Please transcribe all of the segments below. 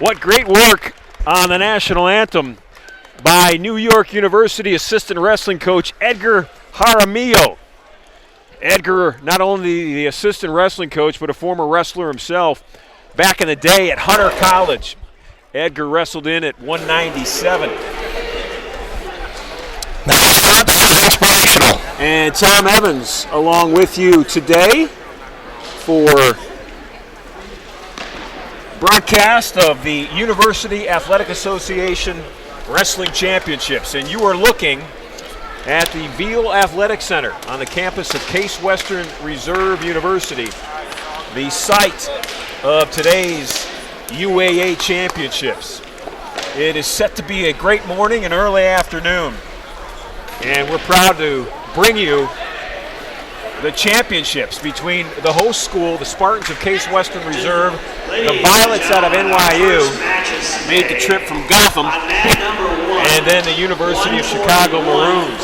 What great work on the national anthem by New York University assistant wrestling coach Edgar Jaramillo. Edgar, not only the assistant wrestling coach, but a former wrestler himself back in the day at Hunter College. Edgar wrestled in at 197. Inspirational. And Tom Evans along with you today for broadcast of the University Athletic Association Wrestling Championships. And you are looking at the Veale Athletic Center on the campus of Case Western Reserve University, the site of today's UAA Championships. It is set to be a great morning and early afternoon, and we're proud to bring you the championships between the host school, the Spartans of Case Western Reserve. The Violets out of NYU made the trip from Gotham, and then the University of Chicago Maroons.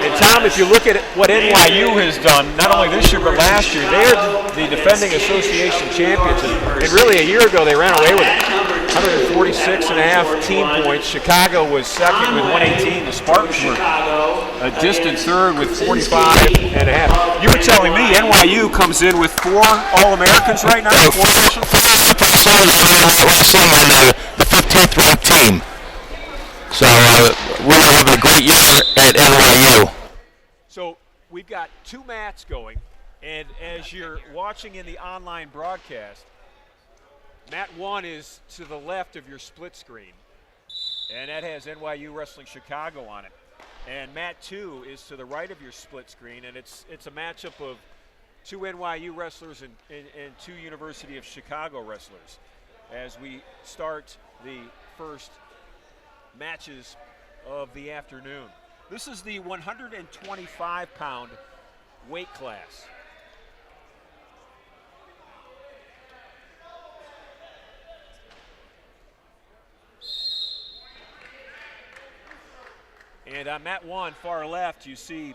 And Tom, if you look at what NYU has done, not only this year but last year, they are the defending association champions, and really a year ago they ran away with it. 146.5 team points. Chicago was second with 118. The Spartans were a distant third with 45.5. You were telling me NYU comes in with 4 All-Americans right now. 4 wrestling on the 15th ranked team. So we're having a great year at NYU. So we've got 2 mats going, and as you're watching in the online broadcast, mat 1 is to the left of your split screen, and that has NYU Wrestling Chicago on it. And mat 2 is to the right of your split screen, and it's a matchup of 2 NYU wrestlers and 2 University of Chicago wrestlers as we start the first matches of the afternoon. This is the 125-pound weight class. And on mat 1, far left, you see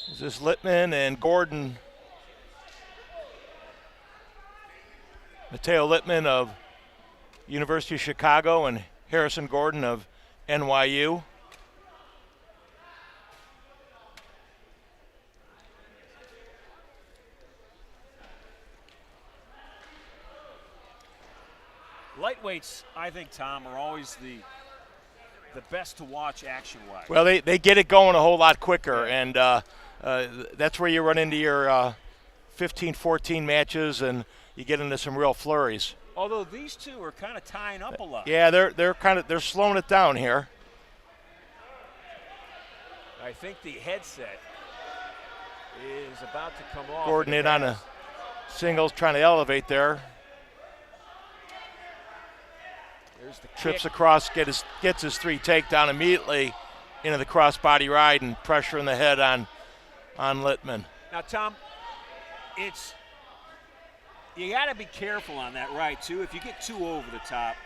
this is Littman and Gordon. Mateo Littman of University of Chicago and Harrison Gordon of NYU. lightweights, I think, Tom, are always the best to watch action-wise. Well, they get it going a whole lot quicker, and that's where you run into your 15-14 matches, and you get into some real flurries. Although these two are kind of tying up a lot. Yeah, they're slowing it down here. I think the headset is about to come off. Gordon in on a singles, trying to elevate there. There's the trips kick. Across, gets his 3 takedown immediately into the crossbody ride and pressure in the head on Littman. Now, Tom, you got to be careful on that right too. If you get too over the top,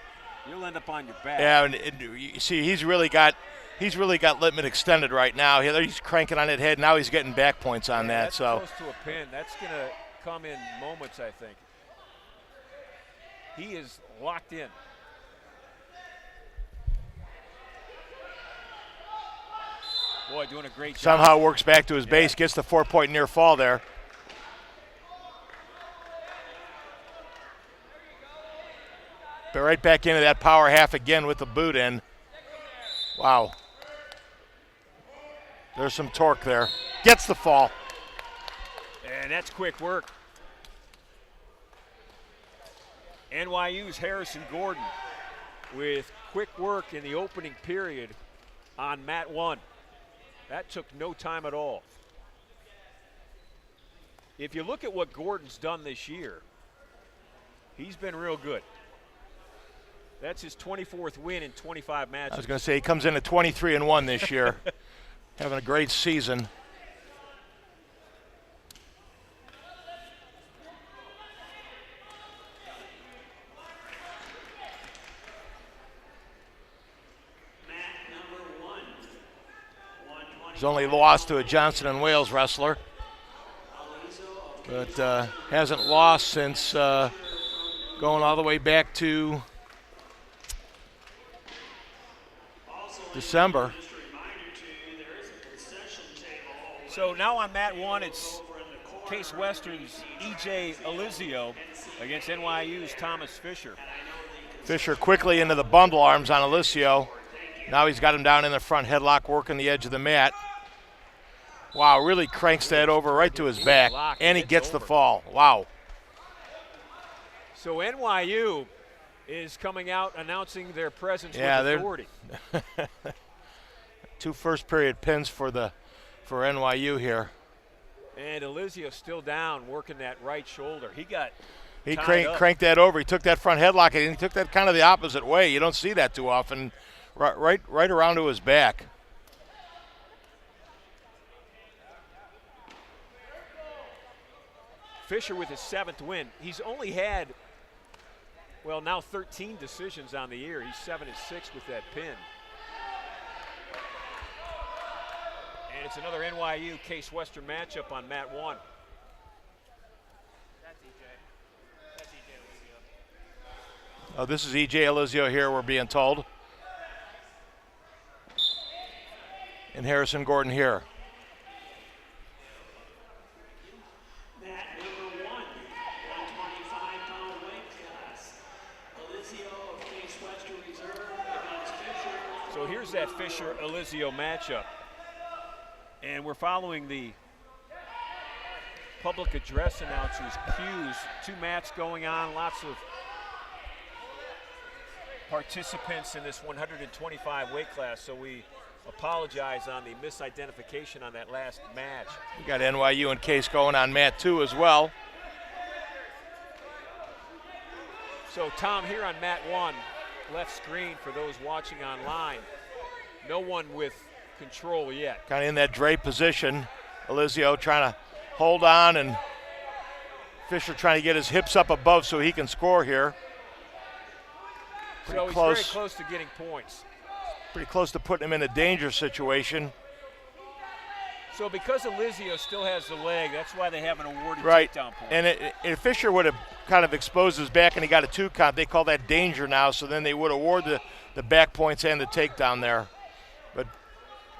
you'll end up on your back. Yeah, and you see he's really got Littman extended right now. He's cranking on that head. Now he's getting back points on that. That's so close to a pin. That's going to come in moments, I think. He is locked in. Boy, doing a great job. Somehow works back to his base, gets the 4-point near fall there. But right back into that power half again with the boot in. Wow. There's some torque there. Gets the fall. And that's quick work. NYU's Harrison Gordon with quick work in the opening period on mat 1. That took no time at all. If you look at what Gordon's done this year, he's been real good. That's his 24th win in 25 matches. I was going to say he comes in at 23-1 this year. Having a great season. He's only lost to a Johnson & Wales wrestler, but hasn't lost since going all the way back to December. So now on mat 1, it's Case Western's E.J. Elizio against NYU's Thomas Fisher. Fisher quickly into the bundle arms on Alicio. Now he's got him down in the front headlock, working the edge of the mat. Wow, really cranks that over right to his back, and he gets the fall. Wow. So NYU is coming out announcing their presence with authority. 2 first period pins for NYU here. And Elizio still down, working that right shoulder. He cranked that over. He took that front headlock and he took that kind of the opposite way. You don't see that too often. Right around to his back. Fisher with his 7th win. He's only had, well, now 13 decisions on the year. He's 7-6 with that pin. And it's another NYU Case Western matchup on mat 1. That's EJ Elizio. Oh, this is E.J. Elizio here, we're being told. And Harrison Gordon here. Mat number 1, 125-pound weight class. Elizio of Case Western Reserve against Fisher. So here's that Fisher-Elizio matchup. And we're following the public address announcers' cues. 2 mats going on, lots of participants in this 125 weight class, so we apologize on the misidentification on that last match. We got NYU and Case going on mat 2 as well. So Tom, here on mat 1, left screen for those watching online, no one with control yet. Kind of in that drape position. Elizio trying to hold on, and Fisher trying to get his hips up above so he can score here. So he's very close to getting points. Pretty close to putting him in a danger situation. So because Elizio still has the leg, that's why they haven't awarded right. takedown points. And if Fisher would have kind of exposed his back and he got a 2 count, they call that danger now, so then they would award the back points and the takedown there. But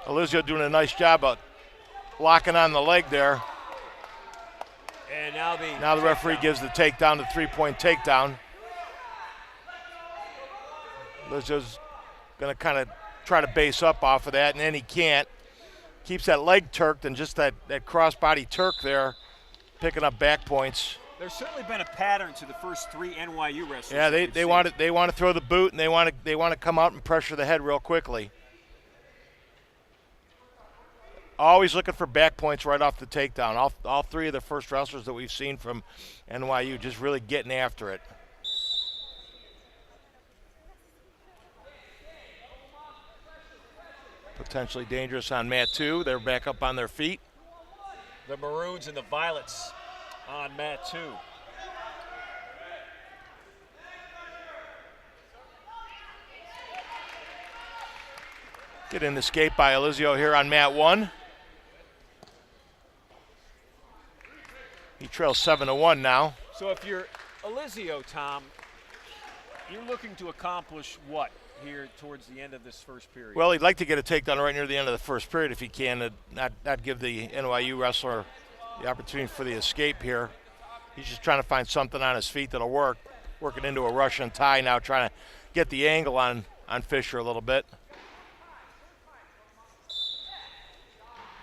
Elizio doing a nice job of locking on the leg there. And now the referee gives the takedown, the 3-point takedown. Elizio's going to kind of try to base up off of that, and then he can't. Keeps that leg turked, and just that crossbody turk there, picking up back points. There's certainly been a pattern to the first 3 NYU wrestlers. Yeah, they want to throw the boot, and they want to come out and pressure the head real quickly. Always looking for back points right off the takedown. All 3 of the first wrestlers that we've seen from NYU just really getting after it. Potentially dangerous on mat 2. They're back up on their feet. The Maroons and the Violets on mat 2. Get an escape by Elizio here on mat 1. He trails 7-1 now. So if you're Elizio, Tom, you're looking to accomplish what here towards the end of this first period? Well, he'd like to get a takedown right near the end of the first period if he can, to not give the NYU wrestler the opportunity for the escape here. He's just trying to find something on his feet that'll work. Working into a Russian tie now, trying to get the angle on Fisher a little bit.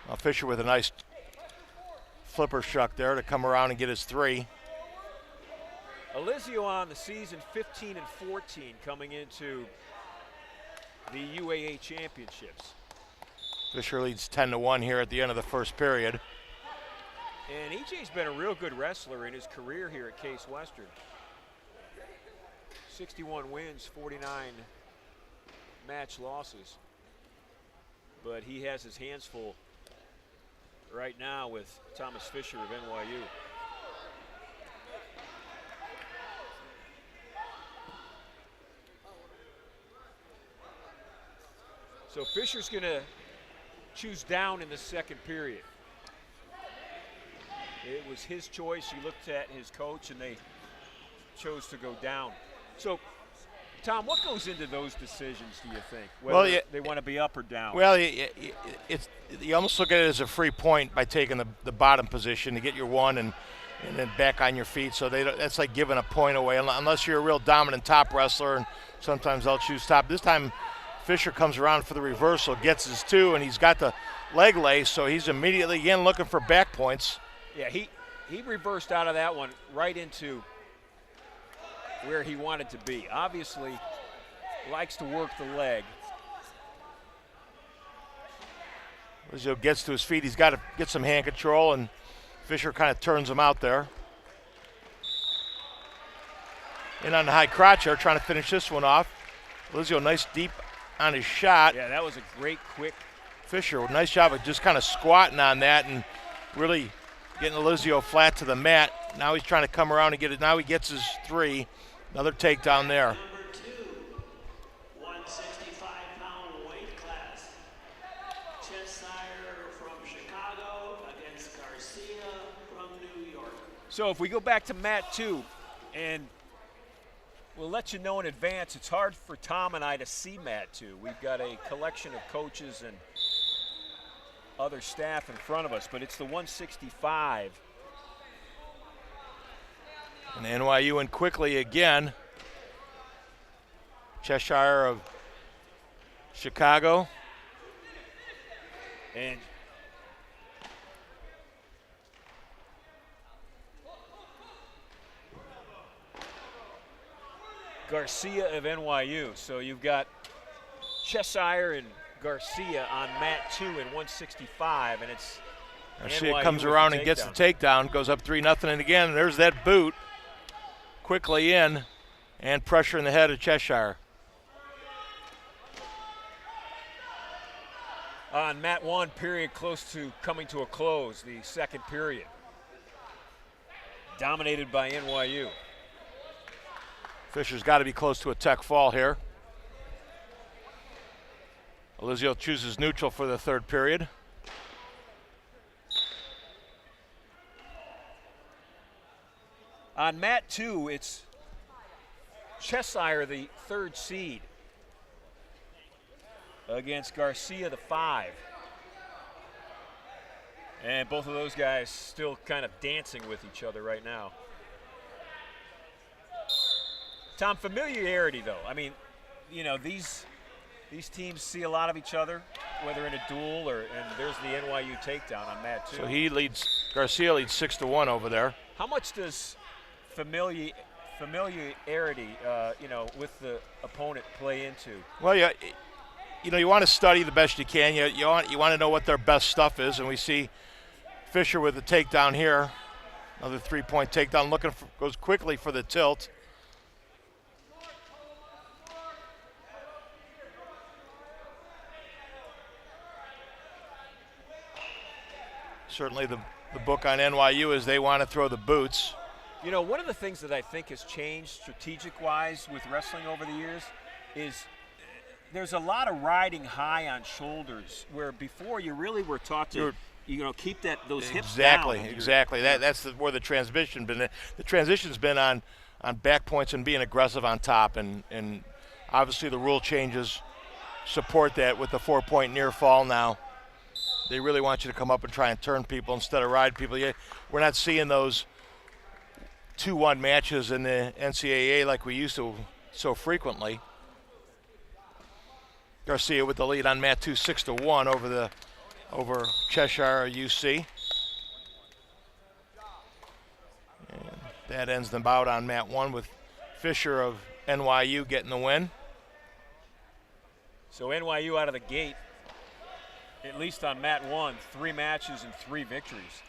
Well, Fisher with a nice flipper shuck there to come around and get his 3. Elizio on the season 15-14 coming into the UAA Championships. Fisher leads 10-1 here at the end of the first period. And EJ's been a real good wrestler in his career here at Case Western. 61 wins, 49 match losses. But he has his hands full right now with Thomas Fisher of NYU. So Fisher's going to choose down in the second period. It was his choice. He looked at his coach, and they chose to go down. So, Tom, what goes into those decisions, do you think? Well, Whether they want to be up or down? Well, you almost look at it as a free point by taking the bottom position to get your one and then back on your feet. So that's like giving a point away, unless you're a real dominant top wrestler, and sometimes they'll choose top. This time, Fisher comes around for the reversal, gets his two, and he's got the leg lace, so he's immediately again looking for back points. Yeah, he reversed out of that one right into where he wanted to be. Obviously, likes to work the leg. Lizio gets to his feet. He's got to get some hand control, and Fisher kind of turns him out there. In on the high crotch there, trying to finish this one off. Lizio nice deep on his shot. Yeah, that was a great quick. Fisher, nice job of just kind of squatting on that and really getting Lizio flat to the mat. Now he's trying to come around and get it. Now he gets his three. Another takedown there. Number 2, 165-pound weight class. Cheshire from Chicago against Garcia from New York. So if we go back to mat 2, and we'll let you know in advance, it's hard for Tom and I to see mat 2. We've got a collection of coaches and other staff in front of us, but it's the 165. And NYU in quickly again. Cheshire of Chicago. And Garcia of NYU. So you've got Cheshire and Garcia on mat 2 in 165, and it's Garcia NYU comes with around the and gets the takedown. takedown, goes up 3-0, and again, there's that boot. Quickly in, and pressure in the head of Cheshire. On mat 1, period close to coming to a close, the second period. Dominated by NYU. Fisher's got to be close to a tech fall here. Lizio chooses neutral for the third period. On mat 2, it's Cheshire, the third seed, against Garcia, the 5. And both of those guys still kind of dancing with each other right now. Tom, familiarity though. I mean, you know, these teams see a lot of each other, whether in a duel or, and there's the NYU takedown on mat 2. So Garcia leads 6-1 over there. How much does familiarity, you know, with the opponent play into? Well, yeah, you know, you want to study the best you can. You want to know what their best stuff is, and we see Fisher with the takedown here. Another 3-point takedown, goes quickly for the tilt. Certainly the book on NYU is they want to throw the boots. You know, one of the things that I think has changed strategic-wise with wrestling over the years is there's a lot of riding high on shoulders, where before you really were taught to, keep those hips down. Exactly. That's where the transition been. The transition's been on back points and being aggressive on top, and obviously the rule changes support that with the 4-point near fall now. They really want you to come up and try and turn people instead of ride people. We're not seeing those 2-1 matches in the NCAA like we used to so frequently. Garcia with the lead on mat 2, 6-1 over Cheshire UC. And that ends the bout on mat 1 with Fisher of NYU getting the win. So NYU out of the gate, at least on mat 1, 3 matches and 3 victories.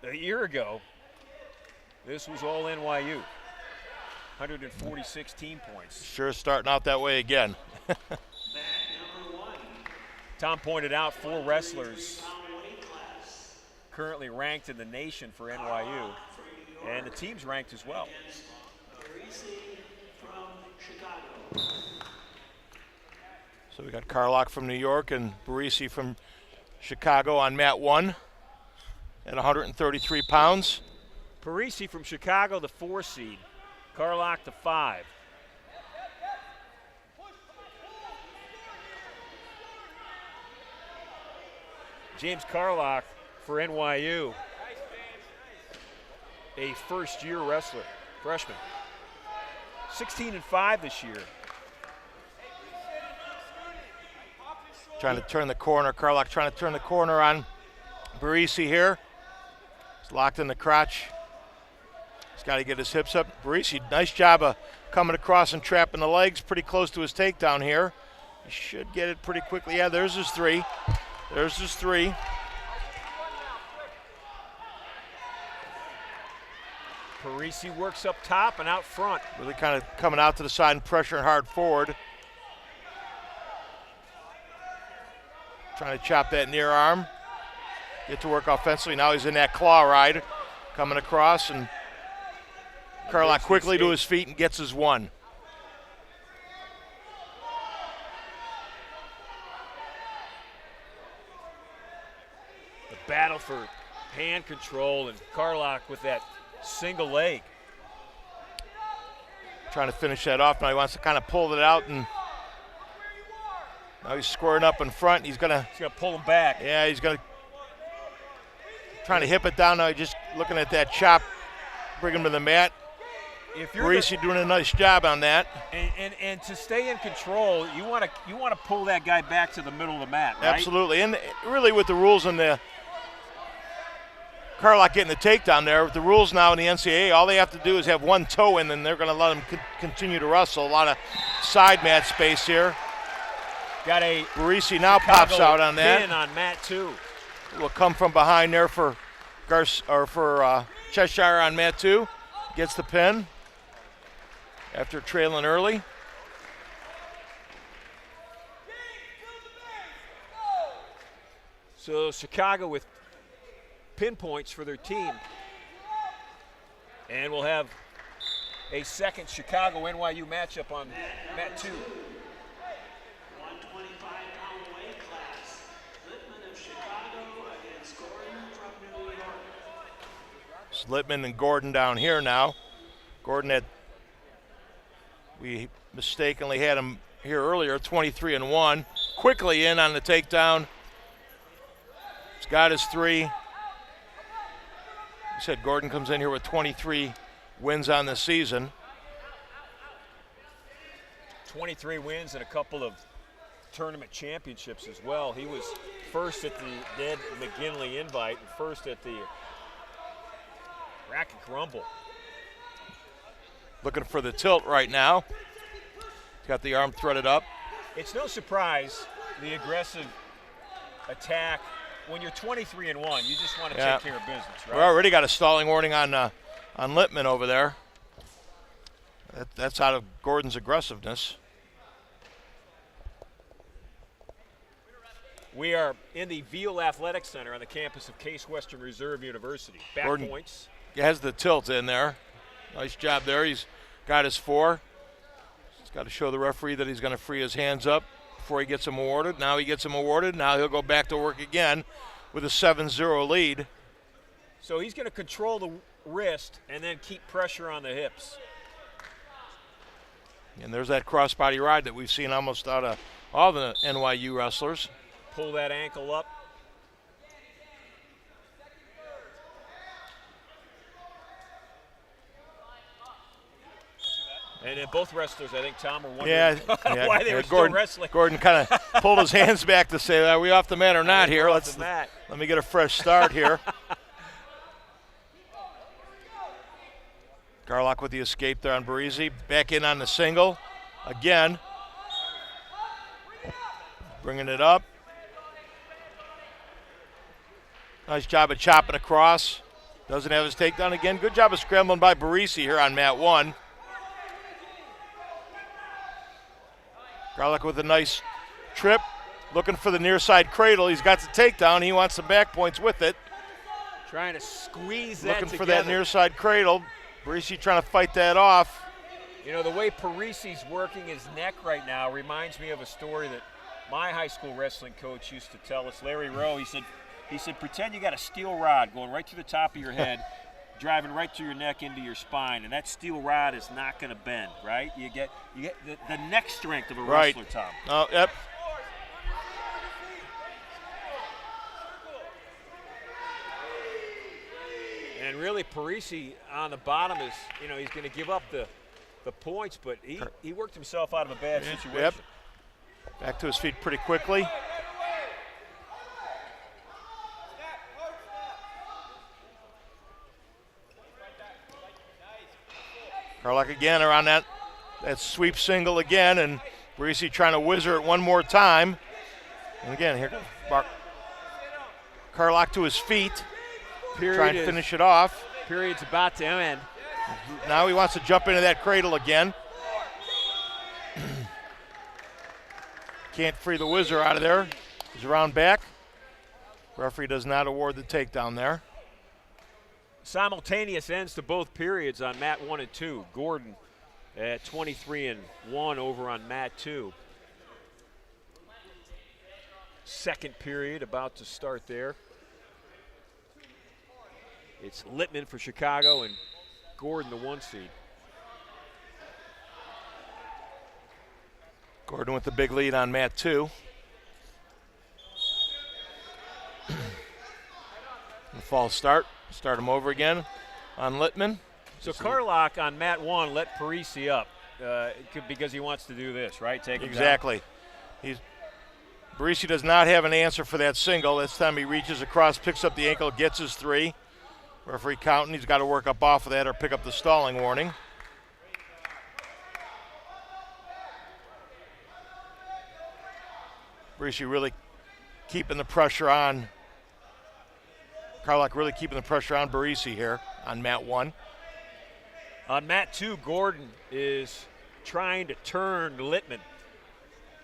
A year ago, this was all NYU. 146 team points. Sure starting out that way again. Tom pointed out 4 wrestlers currently ranked in the nation for NYU, and the team's ranked as well. So we got Carlock from New York and Barisi from Chicago on mat 1. at 133 pounds. Parisi from Chicago, the 4 seed. Carlock, the 5. James Carlock for NYU, a first-year wrestler, freshman. 16-5 this year. Trying to turn the corner. Carlock trying to turn the corner on Barisi here. He's locked in the crotch. He's got to get his hips up. Barisi, nice job of coming across and trapping the legs. Pretty close to his takedown here. He should get it pretty quickly. Yeah, there's his 3. There's his 3. Parisi works up top and out front. Really kind of coming out to the side and pressuring hard forward. Trying to chop that near arm. Get to work offensively. Now he's in that claw ride. Coming across, and Carlock quickly to his feet and gets his 1. The battle for hand control, and Carlock with that single leg. Trying to finish that off. Now he wants to kind of pull it out, and now he's squaring up in front. He's gonna pull him back. Yeah, he's gonna trying to hip it down. Now he's just looking at that chop, bring him to the mat. If you're Parisi doing a nice job on that. And to stay in control, you want to pull that guy back to the middle of the mat, right? Absolutely, and really with the rules in the Carlock getting the takedown there. With the rules now in the NCAA, all they have to do is have 1 toe in, and they're going to let him continue to wrestle. A lot of side mat space here. Got a Barisi now pops out on that. Pin on mat 2. Will come from behind there for Cheshire on mat 2. Gets the pin after trailing early. So Chicago with pinpoints for their team. And we'll have a second Chicago NYU matchup on mat 2. 125-pound weight class. Littman of Chicago against Gordon from New York. It's Littman and Gordon down here now. Gordon we mistakenly had him here earlier, 23-1. Quickly in on the takedown. He's got his 3. You said Gordon comes in here with 23 wins on the season. 23 wins and a couple of tournament championships as well. He was first at the Ned McGinley invite and first at the Racket Rumble. Looking for the tilt right now. He's got the arm threaded up. It's no surprise the aggressive attack. When you're 23-1, you just want to take care of business, right? We already got a stalling warning on Littman over there. That's out of Gordon's aggressiveness. We are in the Veale Athletic Center on the campus of Case Western Reserve University. Back Gordon points. Has the tilt in there. Nice job there. He's got his 4. He's got to show the referee that he's going to free his hands up before he gets him awarded. Now he gets him awarded. Now he'll go back to work again with a 7-0 lead. So he's going to control the wrist and then keep pressure on the hips. And there's that crossbody ride that we've seen almost out of all the NYU wrestlers. Pull that ankle up. And then both wrestlers, I think, Tom, are wondering why they were still wrestling. Gordon kind of pulled his hands back to say, are we off the mat or not here? Let me get a fresh start here. Carlock with the escape there on Barisi. Back in on the single. Again. Bringing it up. Nice job of chopping across. Doesn't have his takedown again. Good job of scrambling by Barisi here on mat 1. Carlock with a nice trip, looking for the near side cradle. He's got the takedown. He wants some back points with it. Trying to squeeze that Looking together. for that near side cradle. Barisi trying to fight that off. You know, the way Parisi's working his neck right now reminds me of a story that my high school wrestling coach used to tell us. Larry Rowe, he said, He said, pretend you got a steel rod going right through the top of your head, driving right through your neck into your spine, and that steel rod is not going to bend, right? You get the neck strength of a wrestler, Tom. Oh, yep. And really, Parisi on the bottom is, he's going to give up the points, but he worked himself out of a bad situation. Yep. Back to his feet pretty quickly. Carlock again around that sweep single again, and Parisi trying to whizzer it one more time. And again, here comes Carlock to his feet. Trying to finish it off. Period's about to end. Now he wants to jump into that cradle again. Can't free the whizzer out of there. He's around back. Referee does not award the takedown there. Simultaneous ends to both periods on mat 1 and 2. Gordon at 23-1 over on mat 2. Second period about to start there. It's Littman for Chicago and Gordon, the 1 seed. Gordon with the big lead on mat 2. The false start. Start him over again on Littman. So Carlock on mat 1 let Parisi up because he wants to do this, right? Take him exactly. Parisi does not have an answer for that single. This time he reaches across, picks up the ankle, gets his 3. Referee counting. He's got to work up off of that or pick up the stalling warning. Parisi really keeping the pressure on. Carlock really keeping the pressure on Parisi here on mat 1. On mat 2, Gordon is trying to turn Littman.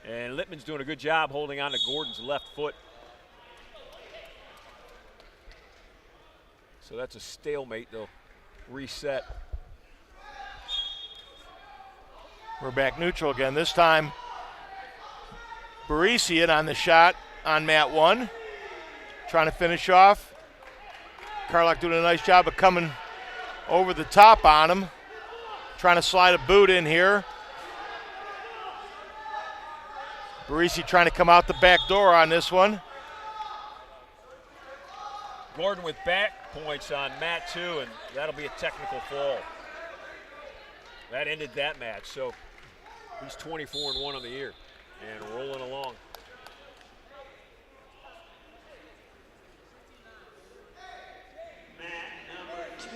And Littman's doing a good job holding on to Gordon's left foot. So that's a stalemate. They'll reset. We're back neutral again. This time, Parisi in on the shot on mat 1. Trying to finish off. Carlock doing a nice job of coming over the top on him. Trying to slide a boot in here. Parisi trying to come out the back door on this one. Gordon with back points on mat 2, and that'll be a technical fall. That ended that match, so he's 24-1 on the year and rolling along. Mat number 2,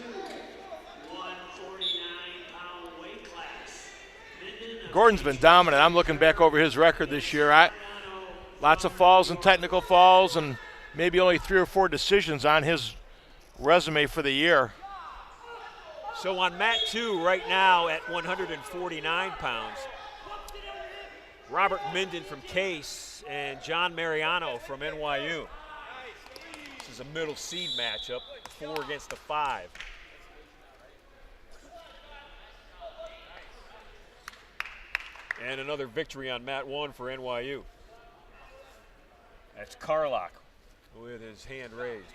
149-pound weight class. Gordon's been dominant. I'm looking back over his record this year. Lots of falls and technical falls, and maybe only 3 or 4 decisions on his resume for the year. So on mat 2 right now at 149 pounds, Robert Minden from Case and John Mariano from NYU. This is a middle seed matchup, 4 against the 5. And another victory on mat 1 for NYU. That's Carlock with his hand raised.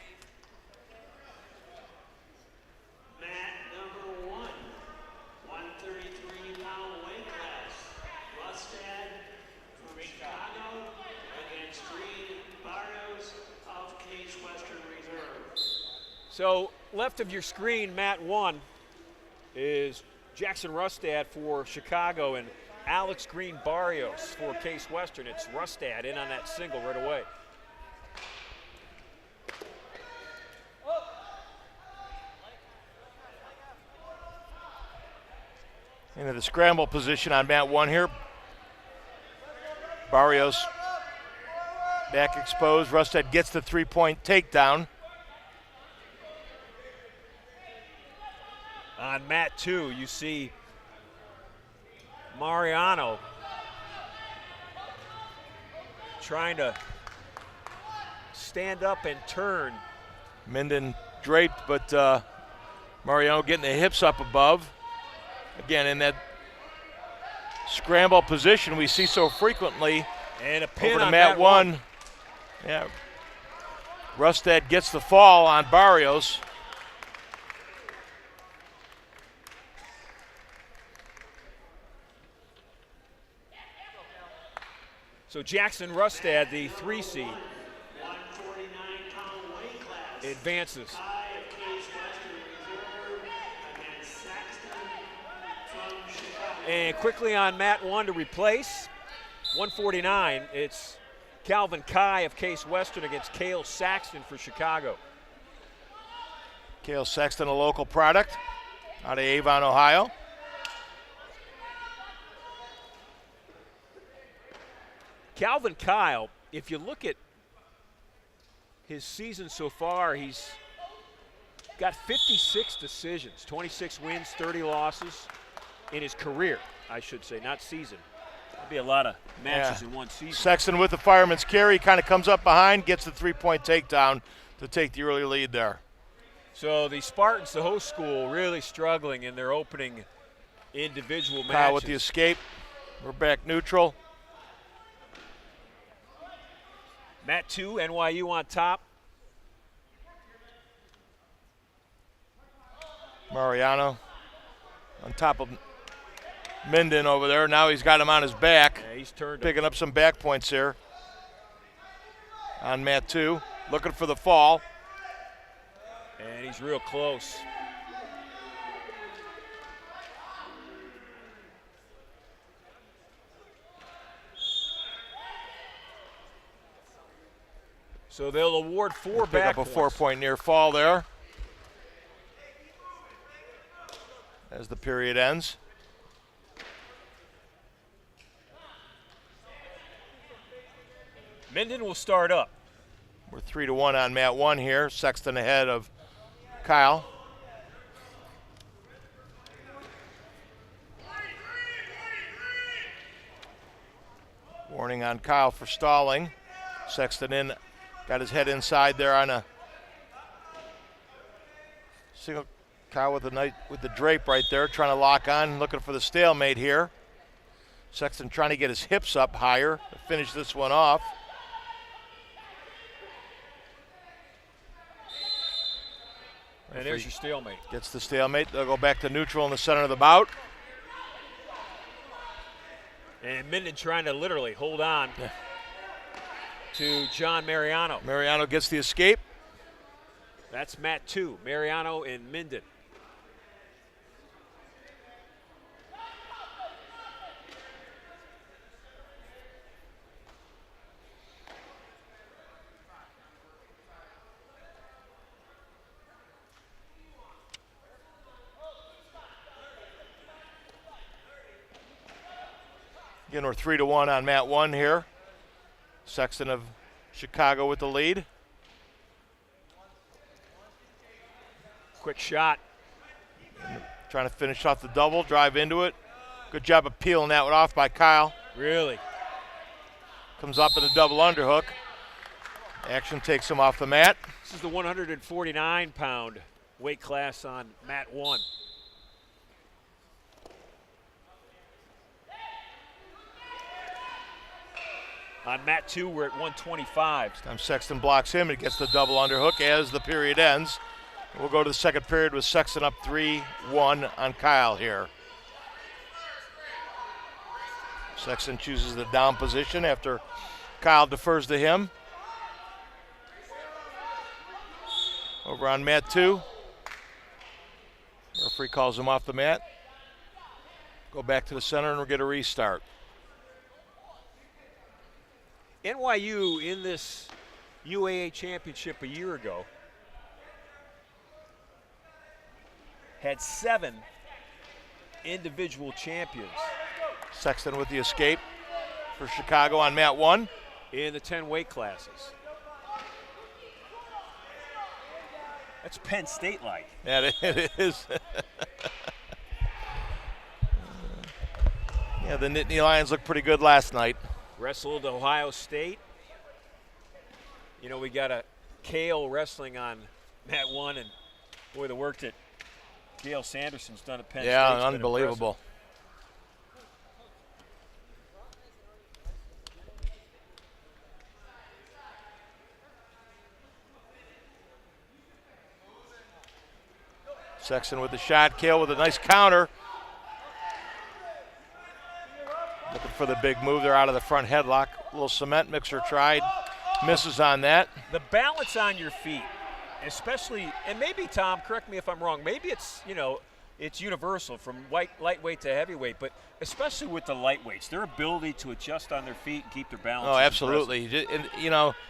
Mat number 1, 133-pound weight class. Rustad from Chicago against Green Barrios of Case Western Reserve. So left of your screen, mat 1 is Jackson Rustad for Chicago and Alex Green Barrios for Case Western. It's Rustad in on that single right away. Into the scramble position on mat 1 here. Barrios back exposed. Rustad gets the 3-point takedown. On mat 2, you see Mariano trying to stand up and turn. Minden draped, but Mariano getting the hips up above. Again, in that scramble position we see so frequently. And a pin over to on mat mat 1. Yeah. Rustad gets the fall on Barrios. So Jackson Rustad, the 3 seed, 149-pound weight class. advances. Kai of Case Western Reserve against Saxton from Chicago. And quickly on mat 1 to replace, 149, it's Calvin Kai of Case Western against Cale Saxton for Chicago. Cale Sexton, a local product out of Avon, Ohio. Calvin Kyle, if you look at his season so far, he's got 56 decisions, 26 wins, 30 losses in his career, I should say, not season. That'd be a lot of matches in one season. Sexton with the fireman's carry, kind of comes up behind, gets the 3-point takedown to take the early lead there. So the Spartans, the host school, really struggling in their opening individual matches. Kyle with the escape. We're back neutral. Mat 2, NYU on top. Mariano on top of Minden over there. Now he's got him on his back. Yeah, he's turned Picking up some back points here on mat 2. Looking for the fall. And he's real close. So they'll award 4 Pick back up a points. 4-point near fall there as the period ends. Minden will start up. We're 3-1 on mat 1 here. Sexton ahead of Kyle. Warning on Kyle for stalling. Sexton in, got his head inside there on a single. Kyle with the drape right there, trying to lock on, looking for the stalemate here. Sexton trying to get his hips up higher to finish this one off. And there's your stalemate. Gets the stalemate. They'll go back to neutral in the center of the bout. And Minden trying to literally hold on to John Mariano. Mariano gets the escape. That's mat 2, Mariano and Minden. Again, we're 3-1 on mat 1 here. Sexton of Chicago with the lead. Quick shot. Trying to finish off the double, drive into it. Good job of peeling that one off by Kyle. Really. Comes up in a double underhook. Action takes him off the mat. This is the 149-pound weight class on mat 1. On mat 2, we're at 125. Time Sexton blocks him and gets the double underhook as the period ends. We'll go to the second period with Sexton up 3-1 on Kyle here. Sexton chooses the down position after Kyle defers to him. Over on mat 2. Referee calls him off the mat. Go back to the center and we'll get a restart. NYU in this UAA championship a year ago had 7 individual champions Sexton with the escape for Chicago on mat 1. in the 10 weight classes. That's Penn State-like. Yeah, it is. Yeah, the Nittany Lions looked pretty good last night. Wrestled Ohio State. You know, we got a Cale wrestling on mat 1, and boy, the work that Gail Sanderson's done at Penn State. Yeah, unbelievable. Sexton with the shot. Veale with a nice counter. Looking for the big move. They're out of the front headlock. A little cement mixer tried. Misses on that. The balance on your feet, especially, and maybe, Tom, correct me if I'm wrong, maybe it's, it's universal from lightweight to heavyweight, but especially with the lightweights, their ability to adjust on their feet and keep their balance. Oh, is absolutely.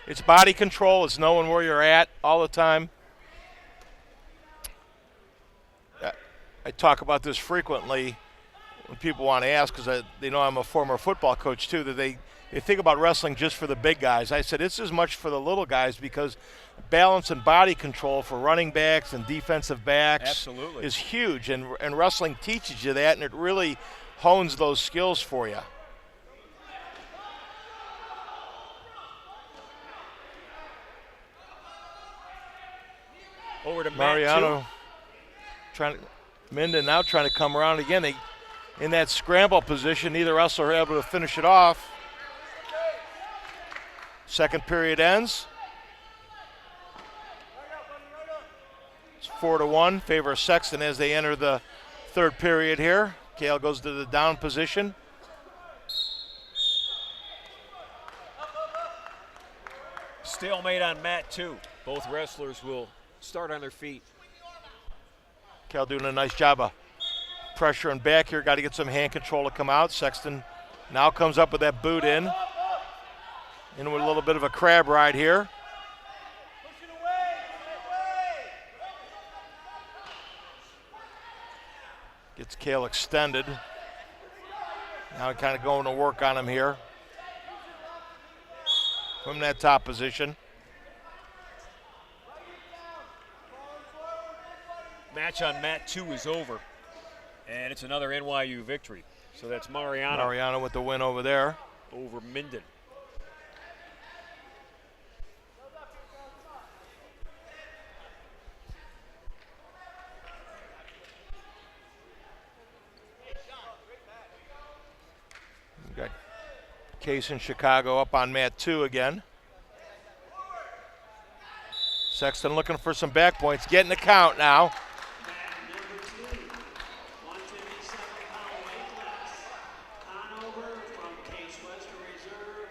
It's body control. It's knowing where you're at all the time. I talk about this frequently when people want to ask, because they know I'm a former football coach too, that they think about wrestling just for the big guys. I said it's as much for the little guys, because balance and body control for running backs and defensive backs Absolutely. is huge, and wrestling teaches you that, and it really hones those skills for you. Over to Mariano Minden now trying to come around again. They in that scramble position, neither wrestler able to finish it off. Second period ends. It's 4-1, favor of Sexton as they enter the third period here. Veale goes to the down position. Stalemate on mat 2. Both wrestlers will start on their feet. Veale doing a nice job of pressure and back here. Got to get some hand control to come out. Sexton now comes up with that boot in. In with a little bit of a crab ride here. Gets Veale extended. Now kind of going to work on him here from that top position. Match on mat 2 is over, and it's another NYU victory. So that's Mariano with the win over there. over Minden. We got Case in Chicago up on mat 2 again. Sexton looking for some back points, getting the count now. Number 2, 157-pound weight class. Conover from Case Western Reserve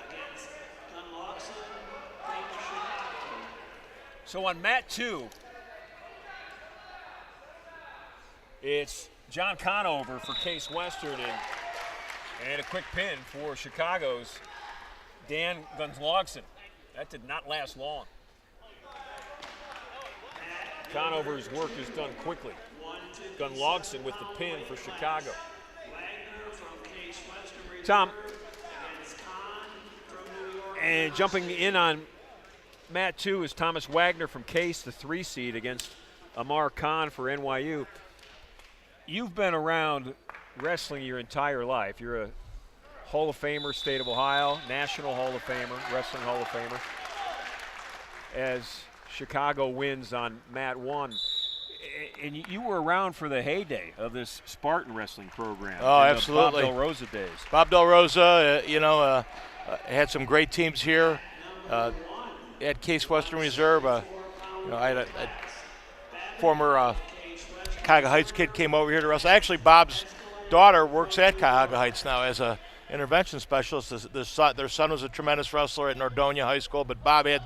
against Dunlawson from Chicago. So on mat 2, it's John Conover for Case Western and a quick pin for Chicago's Dan Gunslogson. That did not last long. Conover's work is done quickly. Gunslogson with the pin for Chicago. Wagner from Case Western Reserve Tom, against Kahn from New York. and jumping in on mat 2 is Thomas Wagner from Case, the 3 seed against Amar Khan for NYU. You've been around wrestling your entire life. You're a Hall of Famer, state of Ohio, National Hall of Famer, Wrestling Hall of Famer. As Chicago wins on mat 1. And you were around for the heyday of this Spartan wrestling program. Oh, in the absolutely. Bob Del Rosa days. Bob Del Rosa, had some great teams here. At Case Western Reserve, I had a former Cuyahoga Heights kid came over here to wrestle. Actually, Bob's daughter works at Cuyahoga Heights now as a intervention specialist. Their son was a tremendous wrestler at Nordonia High School, but Bob had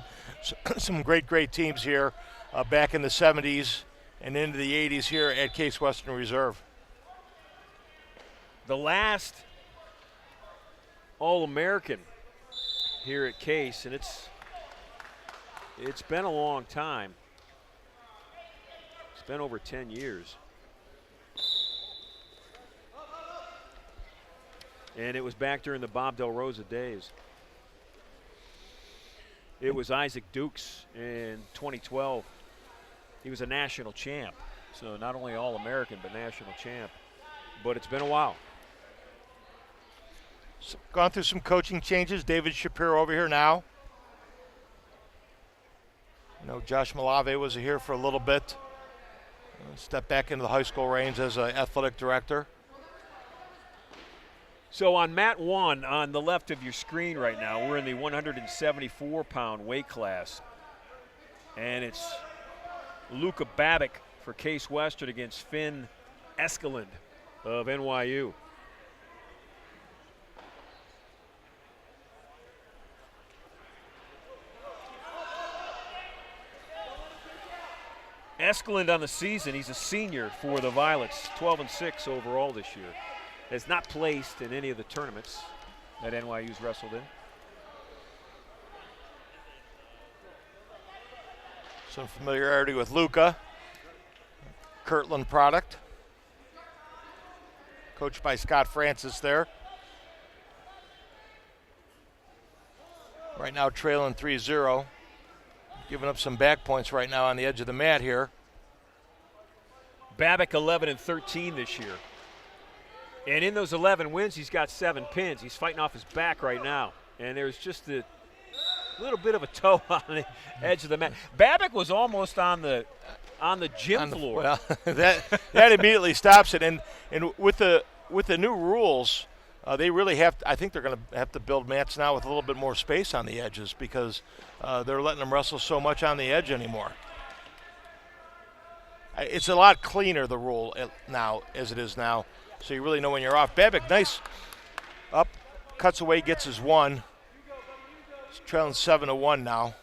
some great teams here back in the 70s and into the 80s here at Case Western Reserve. The last All-American here at Case, and it's been a long time. It's been over 10 years. And it was back during the Bob Del Rosa days. It was Isaac Dukes in 2012. He was a national champ. So not only All-American, but national champ. But it's been a while. So gone through some coaching changes. David Shapiro over here now. Josh Malave was here for a little bit. Stepped back into the high school range as an athletic director. So on mat 1 on the left of your screen right now, we're in the 174-pound weight class. And it's Luka Babic for Case Western against Finn Eskeland of NYU. Eskeland on the season, he's a senior for the Violets, 12-6 overall this year. Has not placed in any of the tournaments that NYU's wrestled in. Some familiarity with Luca, Kirtland product. Coached by Scott Francis there. Right now trailing 3-0. Giving up some back points right now on the edge of the mat here. Babick 11-13 this year. And in those 11 wins, he's got 7 pins. He's fighting off his back right now. And there's just a little bit of a toe on the edge of the mat. Babick was almost on the gym floor. Well, that immediately stops it. And with the new rules, they really have to, I think they're going to have to build mats now with a little bit more space on the edges because they're letting them wrestle so much on the edge anymore. It's a lot cleaner, the rule now, as it is now. So you really know when you're off. Babick, nice up, cuts away, gets his one. He's trailing 7-1 now.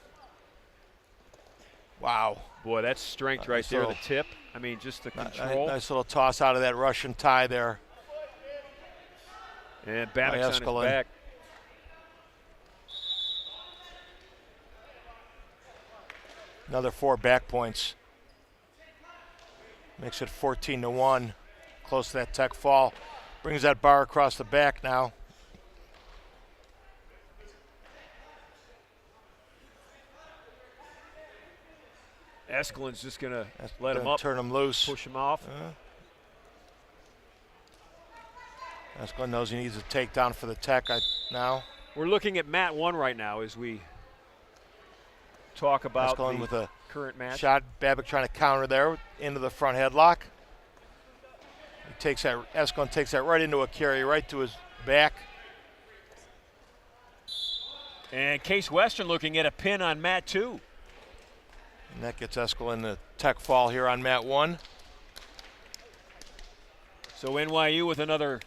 Wow. Boy, that's strength right there, the tip. I mean, just the control. Nice little toss out of that Russian tie there. And Babick's on his back. Another 4 back points. Makes it 14-1. Close to that tech fall. Brings that bar across the back now. Eskeland's just going to let him up. Turn him loose. Push him off. Eskeland knows he needs a takedown for the tech now. We're looking at mat 1 right now as we talk about Eskeland the with a current match. Shot. Babick trying to counter there into the front headlock. Eskeland takes that right into a carry, right to his back. And Case Western looking at a pin on mat 2. And that gets Eskeland the tech fall here on mat 1. So NYU with another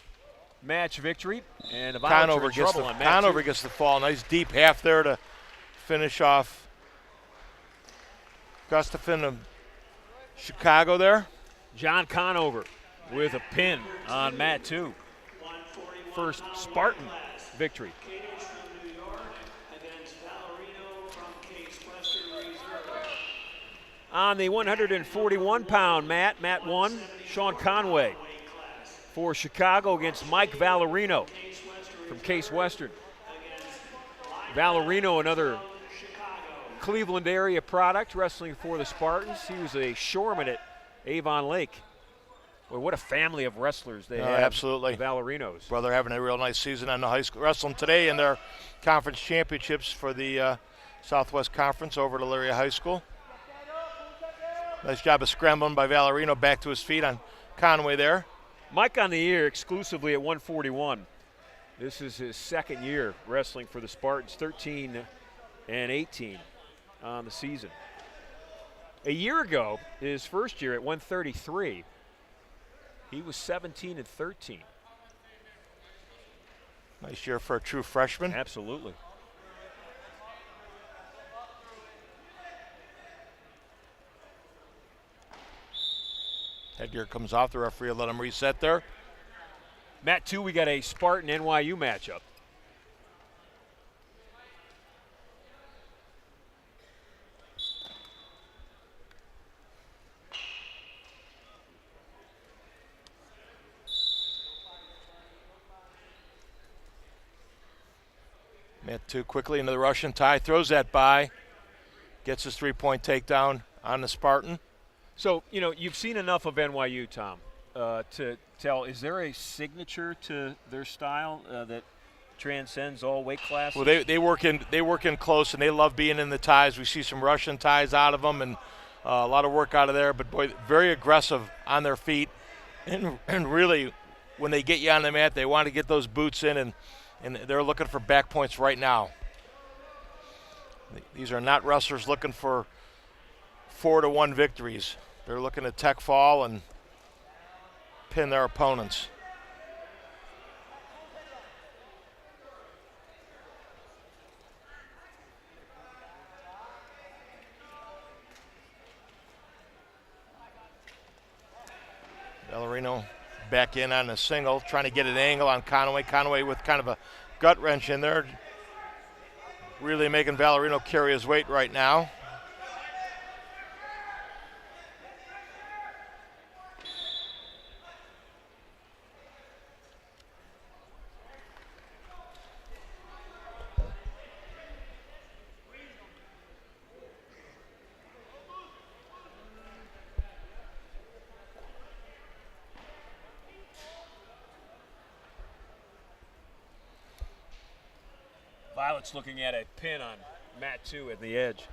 match victory. And Conover gets the fall. Nice deep half there to finish off Gustafson of Chicago there. John Conover with a pin on mat 2. First Spartan victory. On the 141-pound mat 1, Sean Conway for Chicago against Mike Valerino from Case Western. Valerino, another Cleveland area product, wrestling for the Spartans. He was a shoreman at Avon Lake. Boy, what a family of wrestlers they have. Absolutely. Valerinos. Brother having a real nice season on the high school wrestling today in their conference championships for the Southwest Conference over at Elyria High School. Nice job of scrambling by Valerino back to his feet on Conway there. Mike on the year exclusively at 141. This is his second year wrestling for the Spartans, 13-18 on the season. A year ago, his first year at 133, he was 17-13. Nice year for a true freshman. Absolutely. Headgear comes off. The referee will let him reset there. Mat 2, we got a Spartan NYU matchup. Mat 2 quickly into the Russian tie. Throws that by. Gets his 3-point takedown on the Spartan. So, you know, you've seen enough of NYU, Tom, to tell, is there a signature to their style that transcends all weight classes? Well, they work in close, and they love being in the ties. We see some Russian ties out of them, and a lot of work out of there. But, boy, very aggressive on their feet. And really, when they get you on the mat, they want to get those boots in, and they're looking for back points right now. These are not wrestlers looking for 4-1 victories. They're looking to tech fall and pin their opponents. Ballerino back in on the single, trying to get an angle on Conway. Conway with kind of a gut wrench in there. Really making Ballerino carry his weight right now. Violet's looking at a pin on mat 2 at the edge.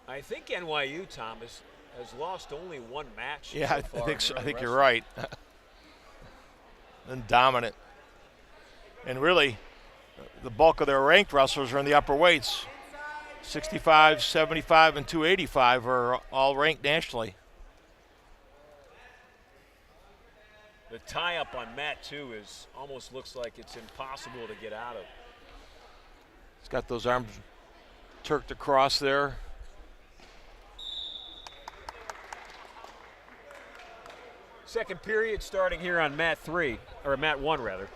I think NYU, Thomas, has lost only one match. Yeah, so I far think in so. their I think you're wrestling. right. And dominant. And really, the bulk of their ranked wrestlers are in the upper weights. 65, 75, and 285 are all ranked nationally. The tie-up on mat 2 is almost looks like it's impossible to get out of. He's got those arms turked across there. Second period starting here on mat 3, or mat 1 rather.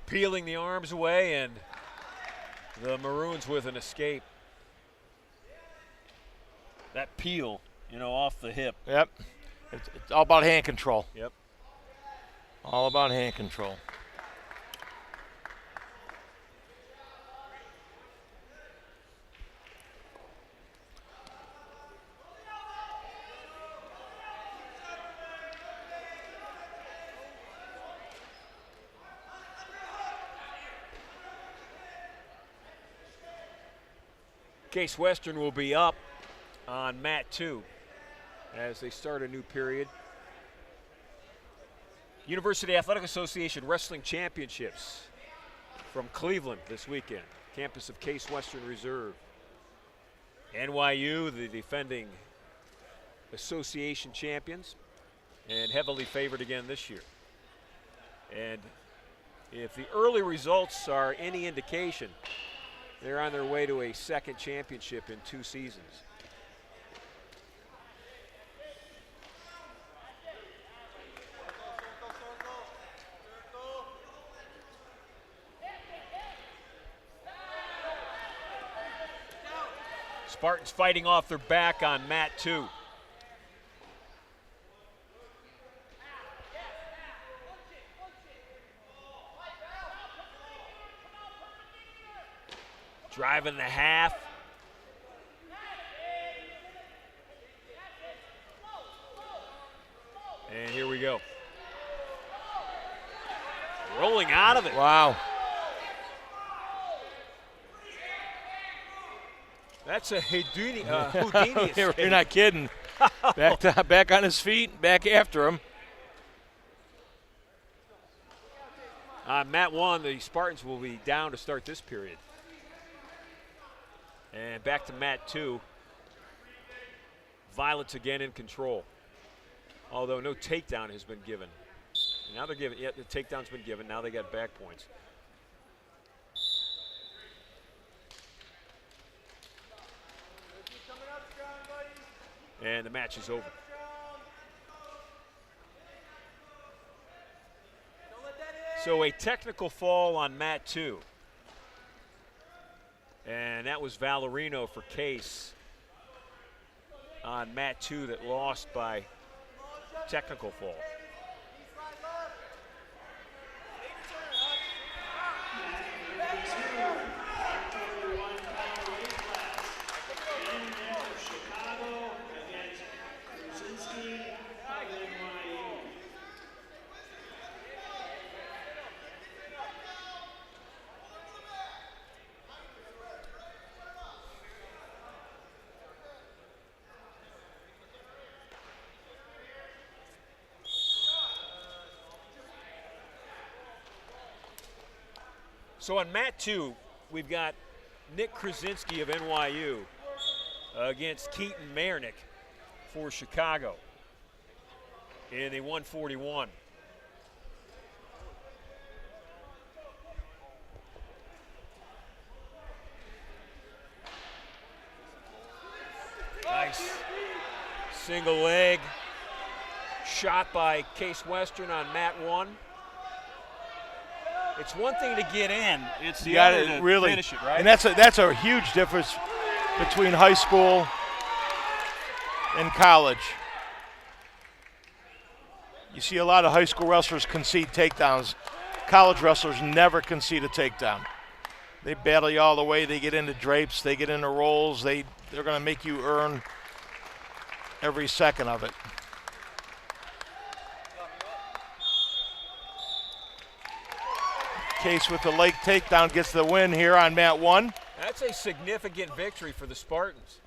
Peeling the arms away, and the Maroons with an escape. That peel, you know, off the hip. Yep. It's all about hand control. Yep. All about hand control. Case Western will be up on mat 2 as they start a new period. University Athletic Association Wrestling Championships from Cleveland this weekend. Campus of Case Western Reserve. NYU, the defending association champions, and heavily favored again this year. And if the early results are any indication, they're on their way to a second championship in 2 seasons. Spartans fighting off their back on mat 2. Driving the half. And here we go. Rolling out of it. Wow. That's a Houdini escape. You're not kidding. Back on his feet, back after him. On mat 1, the Spartans will be down to start this period. And back to mat 2. Violet's again in control. Although no takedown has been given. Now they're giving, yeah, the takedown's been given. Now they got back points. And the match is over. So a technical fall on mat 2. And that was Ballerino for Case on mat 2 that lost by technical fall. So on mat 2, we've got Nick Krasinski of NYU against Keaton Marnick for Chicago in the 141. Nice single leg shot by Case Western on mat 1. It's one thing to get in, it's the other to really finish it, right? And that's a huge difference between high school and college. You see a lot of high school wrestlers concede takedowns. College wrestlers never concede a takedown. They battle you all the way. They get into drapes. They get into rolls. They're going to make you earn every second of it. Case with the leg takedown gets the win here on mat 1. That's a significant victory for the Spartans.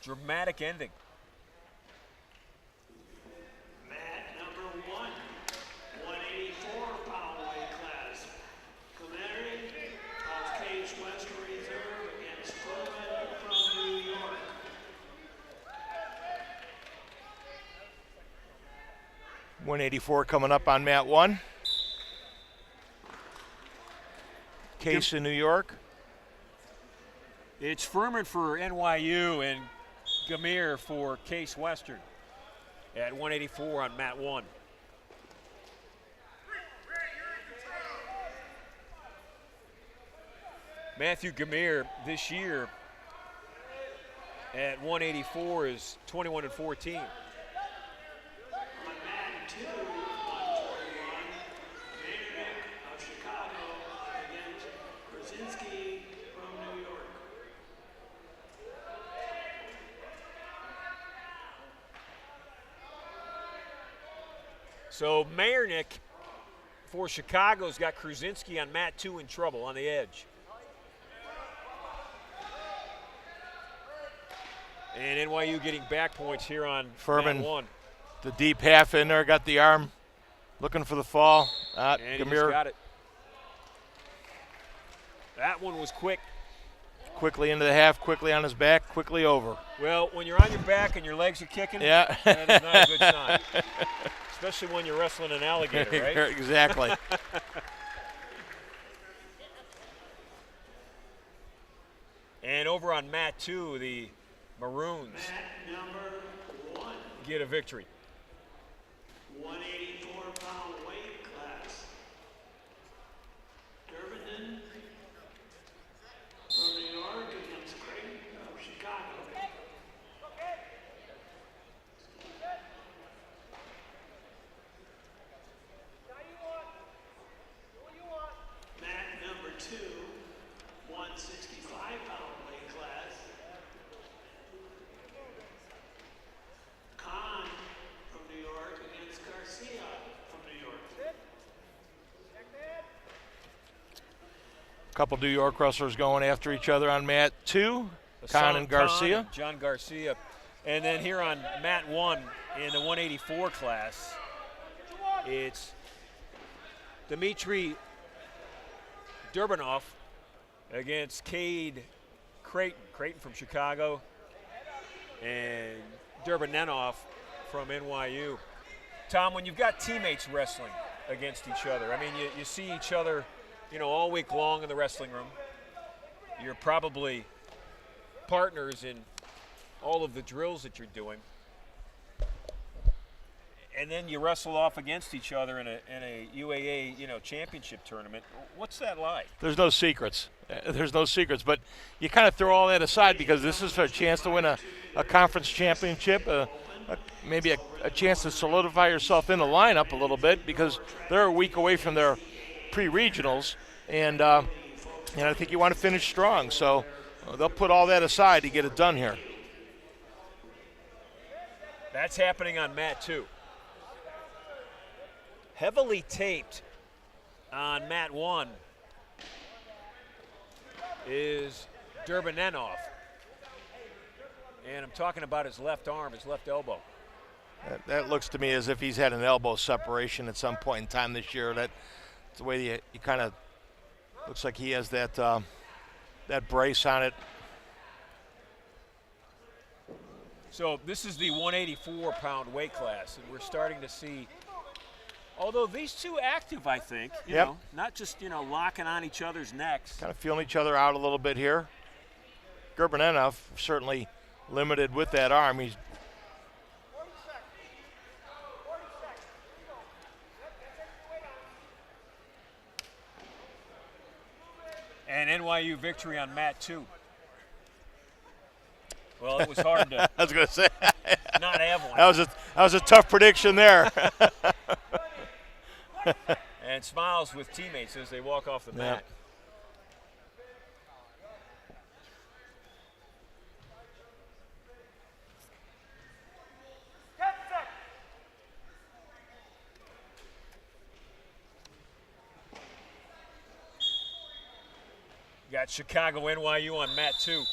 Dramatic ending. Mat number 1, 184-pound weight class. Commander of Case Western Reserve against Furman from New York. .184 coming up on mat 1. Case in New York. It's Furman for NYU and Gamir for Case Western at 184 on mat 1. Matthew Gamir this year at 184 is 21-14. On mat 2, 141, Marnick of Chicago against Krasinski from New York. So Marnick for Chicago's got Krasinski on mat 2 in trouble on the edge. And NYU getting back points here on Furman. mat 1. The deep half in there, got the arm, looking for the fall. And he just Gamir got it. That one was quick. quickly into the half, quickly on his back, quickly over. Well, when you're on your back and your legs are kicking, Yeah. that is not a good sign. Especially when you're wrestling an alligator, right? Exactly. And over on mat 2, the Maroons mat number 1, get a victory. 184-pound weight class. Durbin from New York against Creighton of Chicago. Mat number 2, 165-pound weight class. Khan from New York against Garcia from New York. Couple New York wrestlers going after each other on mat 2. Khan and Garcia. Khan, John Garcia. And then here on mat 1 in the 184 class, it's Dmitry Durbinov against Cade Creighton. Creighton from Chicago and Durbinenov from NYU. Tom, when you've got teammates wrestling against each other, I mean, you see each other, you know, all week long in the wrestling room. You're probably partners in all of the drills that you're doing. And then you wrestle off against each other in a UAA, you know, championship tournament. What's that like? There's no secrets. There's no secrets, but you kind of throw all that aside because this is a chance to win a conference championship, maybe a chance to solidify yourself in the lineup a little bit because they're a week away from their pre-regionals, and I think you want to finish strong. So they'll put all that aside to get it done here. That's happening on mat 2. Heavily taped on mat 1 is Durbinenov. And I'm talking about his left arm, his left elbow. That looks to me as if he's had an elbow separation at some point in time this year. That's the way he kind of looks like he has that that brace on it. So this is the 184-pound weight class, and we're starting to see, although these two active, I think, you know, not just, you know, locking on each other's necks. Kind of feeling each other out a little bit here. Gurbanenov certainly limited with that arm. He's and NYU victory on mat 2. Well, it was hard to I was going to say not have one. that was a tough prediction there. And smiles with teammates as they walk off the mat. Got Chicago NYU on mat 2.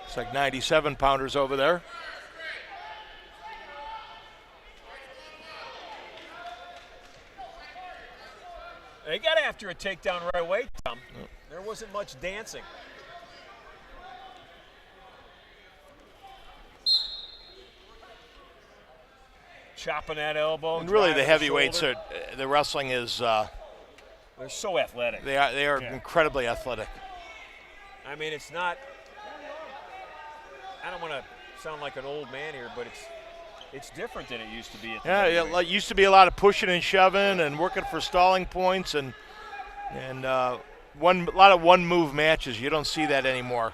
It's like 97-pounders over there. They got after a takedown right away, Tom. There wasn't much dancing. Chopping that elbow. And really, the driving heavyweights shoulder. are the wrestling is. They're so athletic. They are incredibly athletic. I mean, it's not. I don't want to sound like an old man here, but it's different than it used to be. At the heavyweight. It used to be a lot of pushing and shoving and working for stalling points and a lot of one-move matches. You don't see that anymore.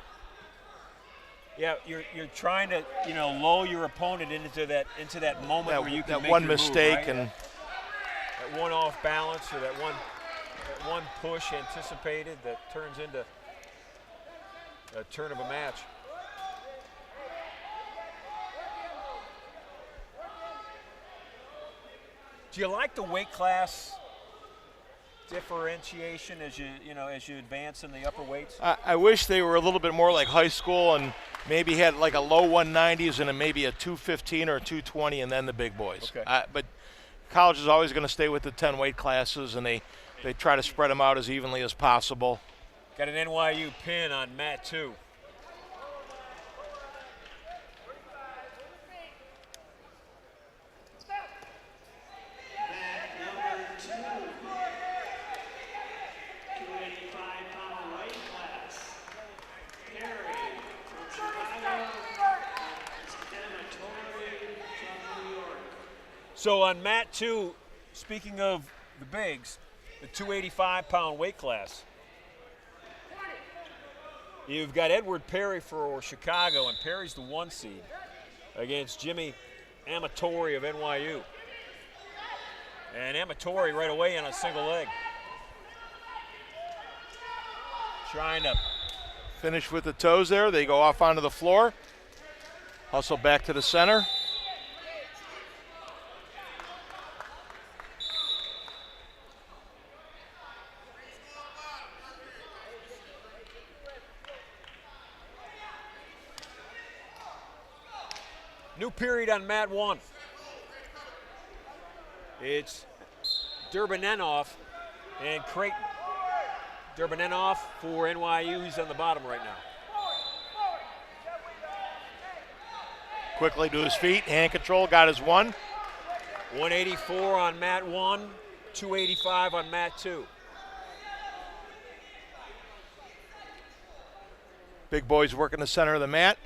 Yeah, you're trying to lull your opponent into that moment where you can that make one your mistake move, right? and that one off balance or that one push anticipated that turns into a turn of a match. Do you like the weight class differentiation as you advance in the upper weights? I wish they were a little bit more like high school and maybe had like a low 190s and maybe a 215 or a 220 and then the big boys. Okay. But college is always going to stay with the 10 weight classes and they try to spread them out as evenly as possible. Got an NYU pin on mat 2. So on mat 2, speaking of the bigs, the 285-pound weight class, you've got Edward Perry for Chicago, and Perry's the 1 seed against Jimmy Amatori of NYU. And Amatori right away on a single leg. Trying to finish with the toes there. They go off onto the floor. Hustle back to the center. New period on mat 1. It's Durbanenov and Creighton. Durbanenov for NYU, he's on the bottom right now. Quickly to his feet, hand control, got his 1. 184 on mat 1, 285 on mat 2. Big boys working the center of the mat.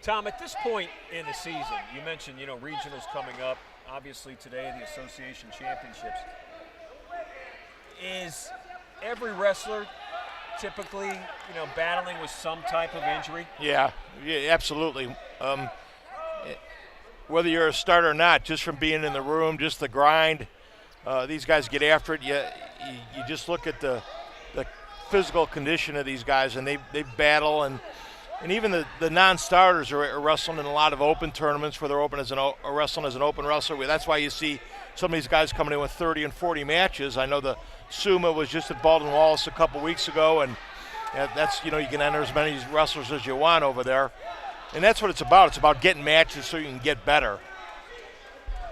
Tom, at this point in the season, you mentioned, regionals coming up, obviously today the association championships. Is every wrestler typically, battling with some type of injury? Yeah, absolutely. Whether you're a starter or not, just from being in the room, just the grind, these guys get after it. You just look at the physical condition of these guys, and they battle, and And even the non-starters are wrestling in a lot of open tournaments where they're wrestling as an open wrestler. That's why you see some of these guys coming in with 30 and 40 matches. I know the Suma was just at Baldwin Wallace a couple weeks ago, and that's, you can enter as many wrestlers as you want over there. And that's what it's about. It's about getting matches so you can get better.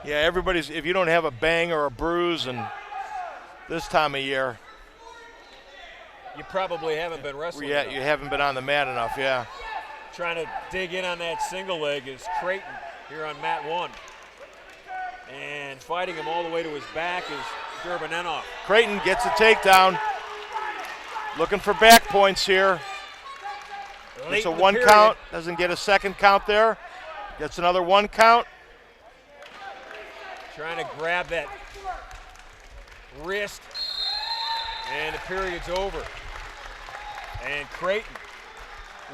Yeah, if you don't have a bang or a bruise and this time of year, You probably haven't been wrestling yeah, enough. you haven't been on the mat enough, yeah. Trying to dig in on that single leg is Creighton here on mat 1. And fighting him all the way to his back is Durbanenoff. Creighton gets a takedown. Looking for back points here. Late It's a in the 1 period. count. Doesn't get a second count there. Gets another 1 count. Trying to grab that wrist. And the period's over. And Creighton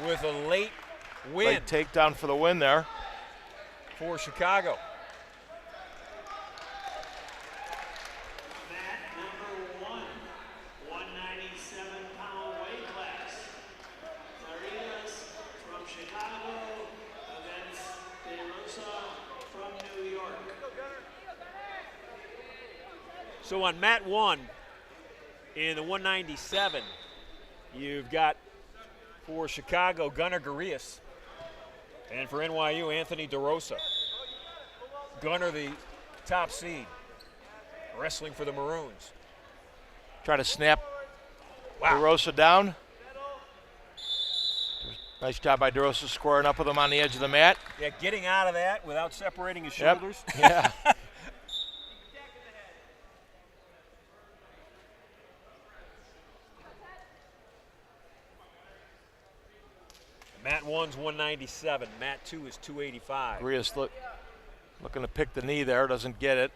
with a late win Late takedown for the win there. for Chicago. Mat number 1, 197-pound weight class. Marinas from Chicago against De Rosa from New York. So on mat 1, in the 197, you've got for Chicago, Gunnar Garias. And for NYU, Anthony DeRosa. Gunnar, the top seed, wrestling for the Maroons. Try to snap DeRosa down. Nice job by DeRosa squaring up with him on the edge of the mat. Yeah, getting out of that without separating his Yep. shoulders. Yeah. Mat 1's 197. Mat 2 is 285. Rios looking to pick the knee there. Doesn't get it.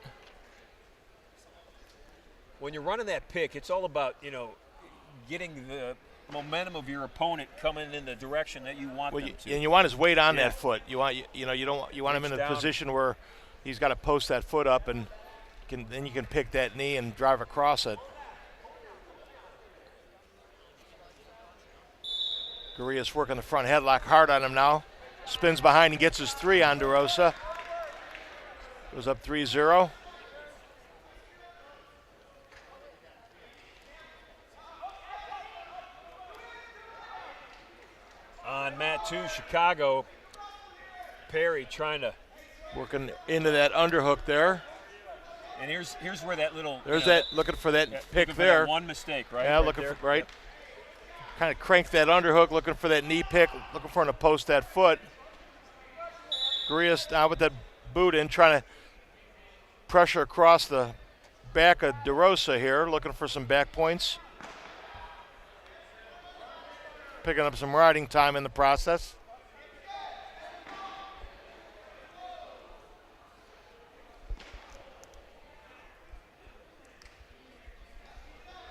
When you're running that pick, it's all about, getting the momentum of your opponent coming in the direction that you want them to. And you want his weight on Yeah. that foot. You want you want him in a Down. position where he's got to post that foot up, and then you can pick that knee and drive across it. Garias working the front headlock hard on him now. Spins behind and gets his 3 on DeRosa. Goes up 3-0. On mat 2, Chicago, Perry trying to, Working into that underhook there. and here's where that little, There's that, looking for that pick looking for that there. one mistake, right? Yeah, right looking there. for, right. Kind of crank that underhook, looking for that knee pick, looking for him to post that foot. Garias now with that boot in, trying to pressure across the back of DeRosa here, looking for some back points. Picking up some riding time in the process.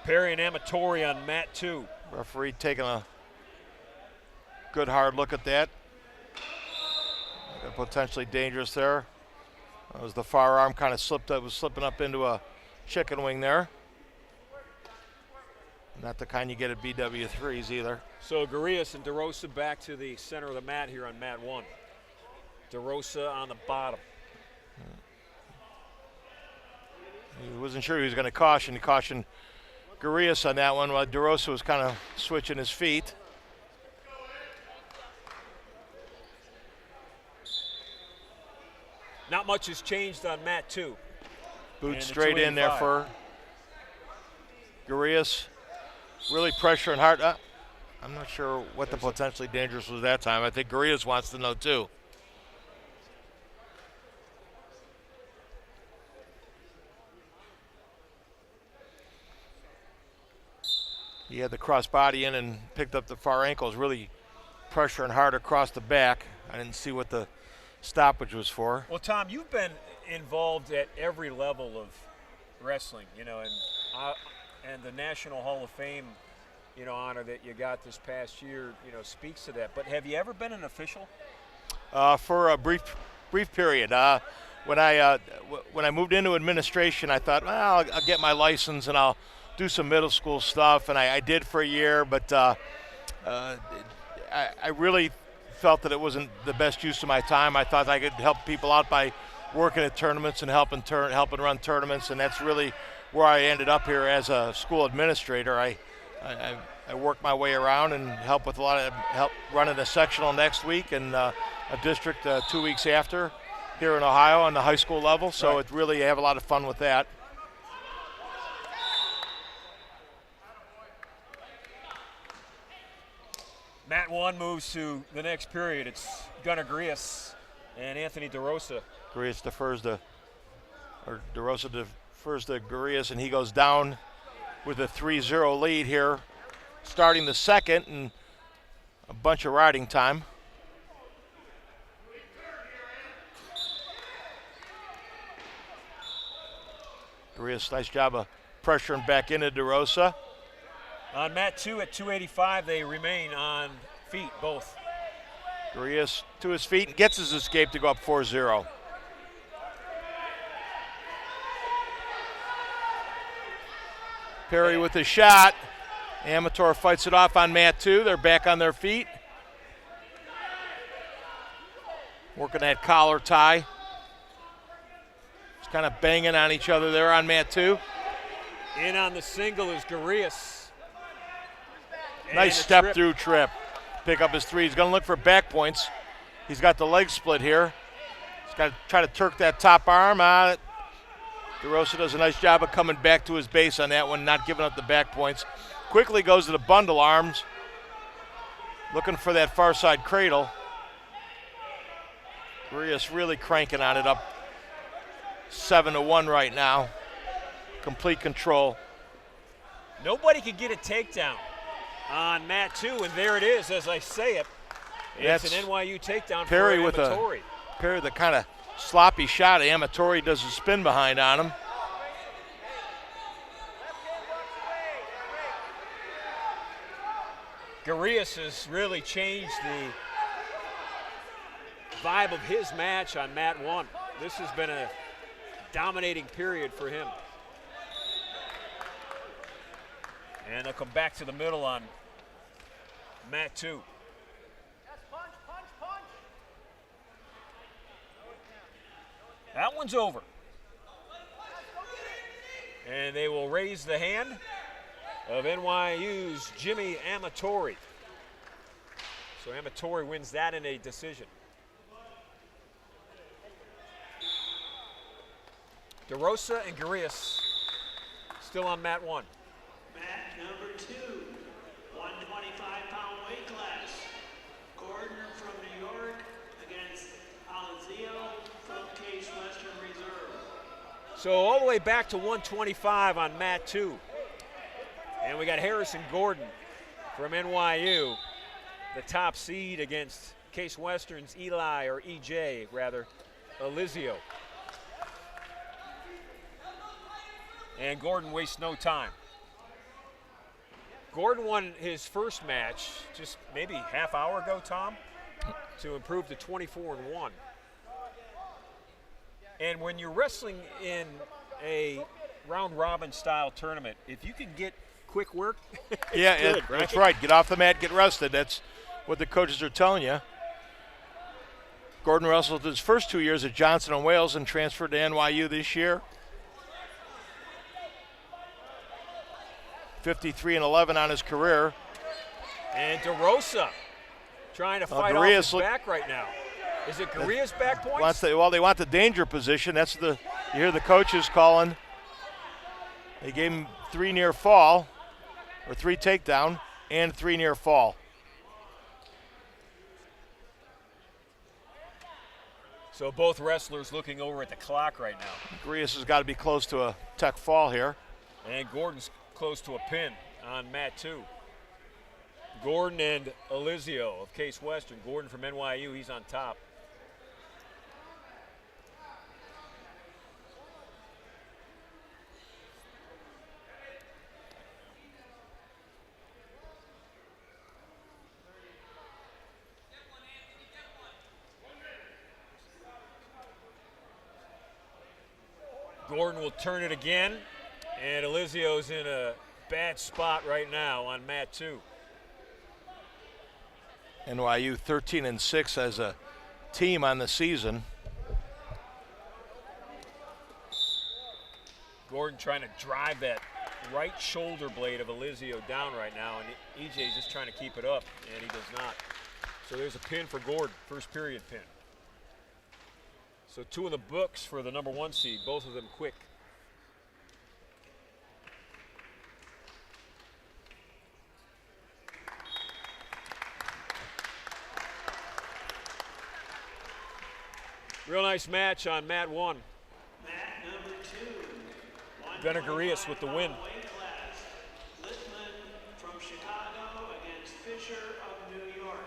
Perry and Amatori on mat 2. Referee taking a good hard look at that. Potentially dangerous there. That was the far arm kind of slipping up into a chicken wing there. Not the kind you get at BW3s either. So Garias and DeRosa back to the center of the mat here on mat 1. DeRosa on the bottom. He wasn't sure he was going to caution. He cautioned Garias on that one while DeRosa was kind of switching his feet. Not much has changed on mat 2. Boot And the straight in there 285. for Garias. Really pressuring hard. I'm not sure what the potentially dangerous was that time. I think Garias wants to know too. He had the cross body in and picked up the far ankles, really pressuring hard across the back. I didn't see what the stoppage was for. Well, Tom, you've been involved at every level of wrestling, and the National Hall of Fame, honor that you got this past year, speaks to that. But have you ever been an official? For a brief period. When I moved into administration, I thought, well, I'll get my license and I'll do some middle school stuff, and I did for a year. But I really felt that it wasn't the best use of my time. I thought I could help people out by working at tournaments and helping run tournaments, and that's really where I ended up here as a school administrator. I worked my way around and help with a lot of help running a sectional next week and a district 2 weeks after here in Ohio on the high school level. So Right. it really, I have a lot of fun with that. Mat 1 moves to the next period. It's Gunnar Grias and Anthony DeRosa. Gurias defers to, or DeRosa defers to Gurias, and he goes down with a 3-0 lead here, starting the second, and a bunch of riding time. Gurias, nice job of pressuring back into DeRosa. On mat 2 at 285, they remain on feet, both. Gurias to his feet and gets his escape to go up 4-0. Perry with a shot. Amateur fights it off on mat 2. They're back on their feet. Working that collar tie. Just kind of banging on each other there on mat 2. In on the single is Gurias. Nice step through trip. Pick up his 3. He's going to look for back points. He's got the leg split here. He's got to try to turk that top arm on it. DeRosa does a nice job of coming back to his base on that one, not giving up the back points. Quickly goes to the bundle arms, looking for that far side cradle. Gurias really cranking on it, up 7-1 right now. Complete control. Nobody could get a takedown on mat 2, and there it is as I say it. It's That's an NYU takedown Perry for with Amatori. Perry, the kind of sloppy shot. Amatori does a spin behind on him. Gurias has really changed the vibe of his match on mat 1. This has been a dominating period for him. And they'll come back to the middle on mat 2. That one's over. And they will raise the hand of NYU's Jimmy Amatori. So Amatori wins that in a decision. DeRosa and Gurias still on mat 1. Mat number 2, 125-pound weight class. Gordon from New York against Alizio from Case Western Reserve. So all the way back to 125 on mat 2. And we got Harrison Gordon from NYU, the top seed against Case Western's EJ Alizio. And Gordon wastes no time. Gordon won his first match just maybe half hour ago, Tom, to improve to 24-1. And when you're wrestling in a round robin style tournament, if you can get quick work, Yeah, good, right? that's right. Get off the mat, get rested. That's what the coaches are telling you. Gordon wrestled his first 2 years at Johnson & Wales and transferred to NYU this year. 53-11 on his career. And DeRosa trying to fight off Gurias his back right now. Is it Gurias' back points? They want the danger position. That's you hear the coaches calling. They gave him 3 near fall, or 3 takedown, and 3 near fall. So both wrestlers looking over at the clock right now. Gurias has got to be close to a tech fall here. And Gordon's close to a pin on mat 2. Gordon and Alizio of Case Western. Gordon from NYU, he's on top. Gordon will turn it again, and Alizio's in a bad spot right now on mat 2. NYU 13-6 as a team on the season. Gordon trying to drive that right shoulder blade of Elizio down right now, and EJ's just trying to keep it up, and he does not. So there's a pin for Gordon, first period pin. So 2 in the books for the number 1 seed, both of them quick. Real nice match on mat 1. Mat number 2. Benegarius with the win. Weight class. Littman from Chicago against Fisher of New York.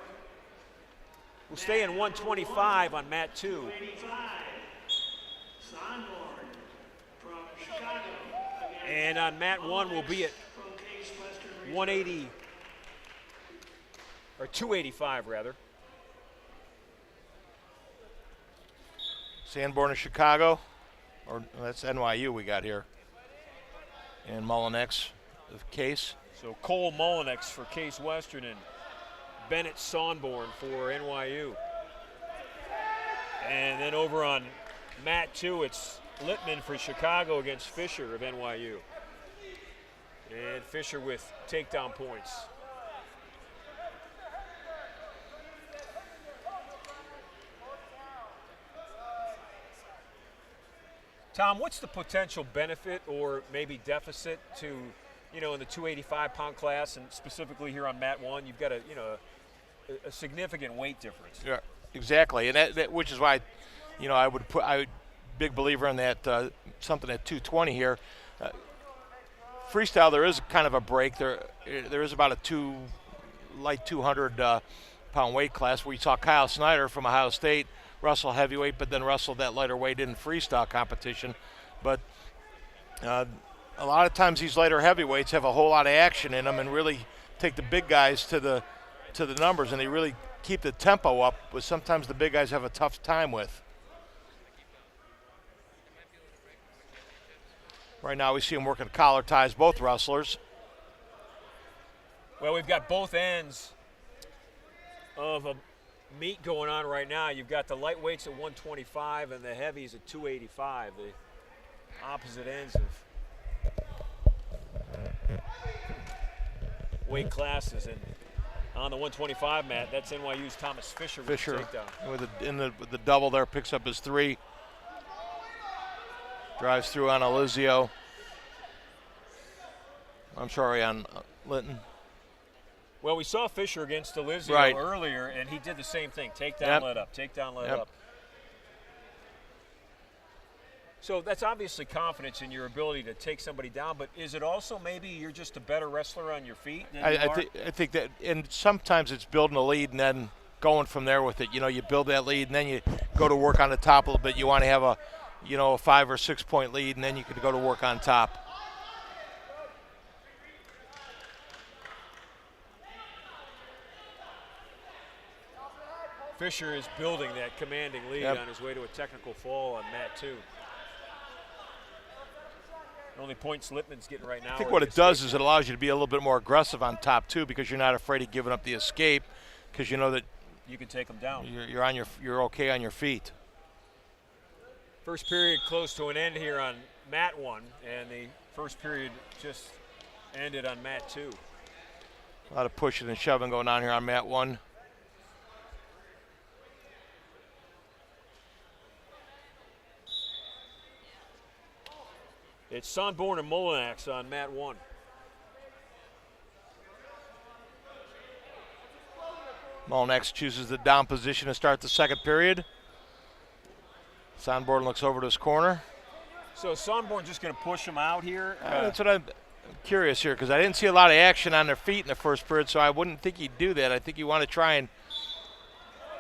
We'll stay in 125 on mat 2. 285. Sonborn from Chicago against And on mat 1 we'll be at from Case Western Reserve. 180, or 285 rather. Sanborn of Chicago, or that's NYU we got here. And Mullinex of Case. So Cole Mullinex for Case Western and Bennett Sonborn for NYU. And then over on mat 2, it's Littman for Chicago against Fisher of NYU. And Fisher with takedown points. Tom, what's the potential benefit or maybe deficit to, in the 285-pound class, and specifically here on mat 1, you've got a significant weight difference. Yeah, exactly, and that which is why, I big believer in that something at 220 here. Freestyle, there is kind of a break. There is about a light 200-pound weight class where you saw Kyle Snyder from Ohio State wrestle heavyweight, but then wrestle that lighter weight in freestyle competition. But a lot of times these lighter heavyweights have a whole lot of action in them and really take the big guys to the numbers, and they really keep the tempo up, which sometimes the big guys have a tough time with. Right now we see them working collar ties, both wrestlers. Well, we've got both ends of a meet going on right now. You've got the lightweights at 125 and the heavies at 285, the opposite ends of weight classes. And on the 125 mat, that's NYU's Thomas Fisher with the takedown. With the double there, picks up his 3. Drives through on Elizio. I'm sorry, on Linton. Well, we saw Fisher against Elizio earlier, and he did the same thing. Takedown, let up. Takedown, let up. So that's obviously confidence in your ability to take somebody down, but is it also maybe you're just a better wrestler on your feet than you are? I think that, and sometimes it's building a lead and then going from there with it. You build that lead, and then you go to work on the top a little bit. You want to have a 5 or 6 point lead, and then you can go to work on top. Fisher is building that commanding lead on his way to a technical fall on mat 2. The only points Littman's getting right now. I think what it does is it allows you to be a little bit more aggressive on top too, because you're not afraid of giving up the escape, because you know that you can take them down. You're okay on your feet. First period close to an end here on mat 1, and the first period just ended on mat 2. A lot of pushing and shoving going on here on mat 1. It's Sonborn and Mullinex on mat 1. Mullinex chooses the down position to start the second period. Sonborn looks over to his corner. So Sonborn just going to push him out here? That's what I'm curious here, because I didn't see a lot of action on their feet in the first period, so I wouldn't think he'd do that. I think you want to try and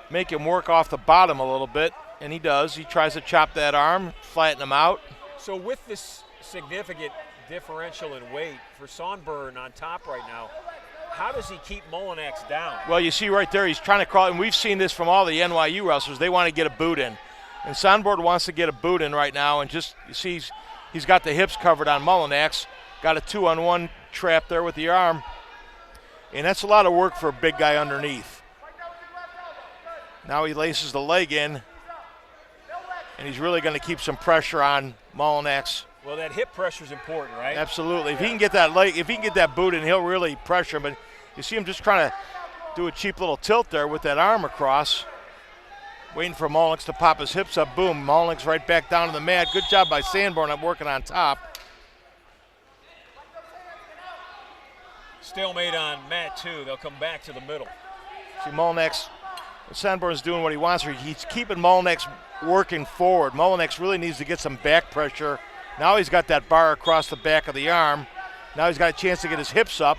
make him work off the bottom a little bit, and he does. He tries to chop that arm, flatten him out. So with this significant differential in weight for Sonborn on top right now, how does he keep Mullinex down? Well, you see right there, he's trying to crawl, and we've seen this from all the NYU wrestlers. They want to get a boot in. And Sonborn wants to get a boot in right now, and just, you see, he's got the hips covered on Mullinex. Got a 2-on-1 trap there with the arm. And that's a lot of work for a big guy underneath. Now he laces the leg in, and he's really going to keep some pressure on Molinex. Well, that hip pressure is important, right? Absolutely. If he can get that leg, if he can get that boot in, he'll really pressure him. But you see him just trying to do a cheap little tilt there with that arm across, waiting for Molinex to pop his hips up. Boom, Molinex right back down to the mat. Good job by Sanborn on working on top. Stalemate on mat 2. They'll come back to the middle. See, Molinex, Sanborn's doing what he wants here. He's keeping Molinex working forward. Molinex really needs to get some back pressure. Now he's got that bar across the back of the arm. Now he's got a chance to get his hips up.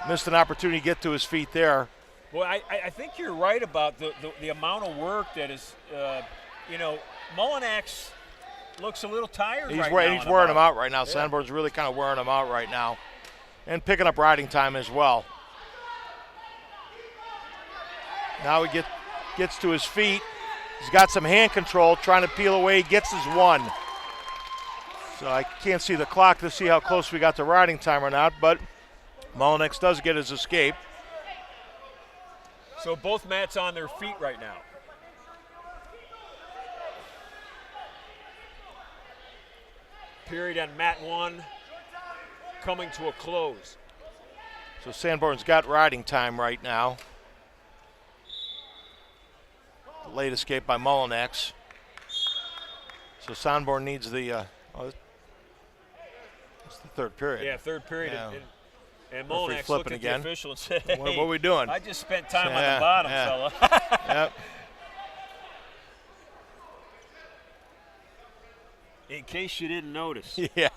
Missed an opportunity to get to his feet there. Well, I think you're right about the amount of work that is, Molinex looks a little tired He's right wearing him out right now. Yeah. Sanborn's really kind of wearing him out right now. And picking up riding time as well. Now he gets to his feet. He's got some hand control, trying to peel away, gets his one. So I can't see the clock to see how close we got to riding time or not, but Molinex does get his escape. So both mats on their feet right now. Period on mat 1 coming to a close. So Sanborn's got riding time right now. Late escape by Molinex. So Sanborn needs the it's the third period. Yeah, third period. Yeah. And Referee Molinex flipping looked at again. the official and said, hey, What are we doing? I just spent time on Yeah, the bottom, yeah. fella. Yep. In case you didn't notice. Yeah.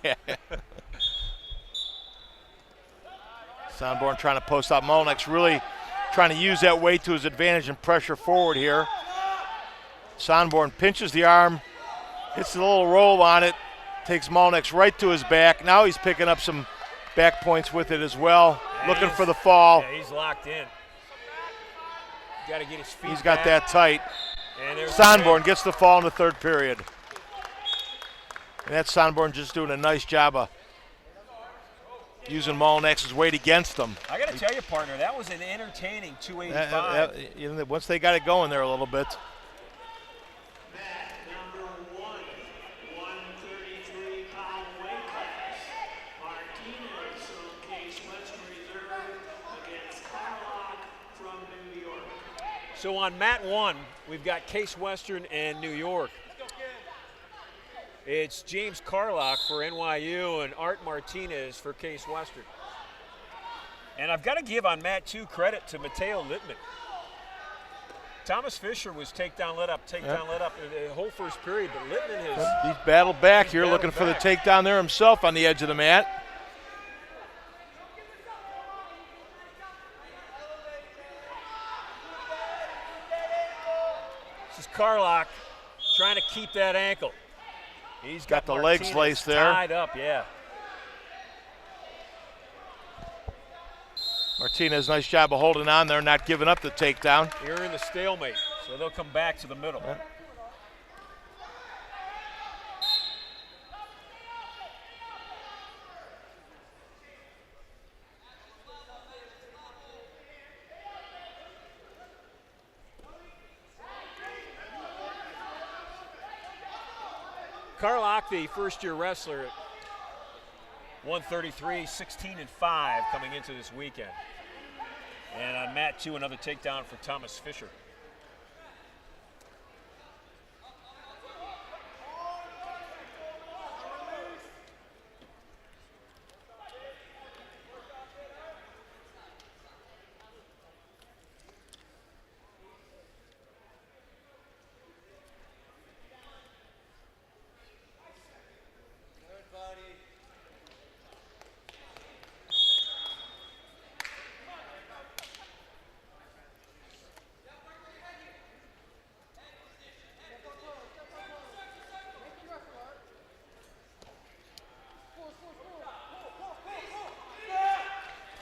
Sanborn trying to post out. Molinex really trying to use that weight to his advantage and pressure forward here. Sanborn pinches the arm, hits a little roll on it, takes Molinex right to his back. Now he's picking up some back points with it as well, Yeah, looking for the fall. Yeah, he's locked in. Got to get his feet He's got back. that tight. And there's Sanborn gets the fall in the third period. And that's Sanborn just doing a nice job of using Molinex's weight against him. I got to tell you, partner, that was an entertaining 285. Once they got it going there a little bit. Mat number 133-pound weight class. Martinez from Case Western Reserve against Carlock from New York. So on mat 1, we've got Case Western and New York. It's James Carlock for NYU and Art Martinez for Case Western. And I've got to give on mat 2 credit to Mateo Littman. Thomas Fisher was takedown, let up the whole first period, but Littman has. He's battled back here, battled looking for the back. takedown there himself on the edge of the mat. This is Carlock trying to keep that ankle. He's got the legs Martinez laced there. tied up, yeah. Martinez, nice job of holding on there, not giving up the takedown. You're in the stalemate, so they'll come back to the middle. Yeah. Carlock, the first-year wrestler at 133, 16-5 coming into this weekend. And on mat 2, another takedown for Thomas Fisher.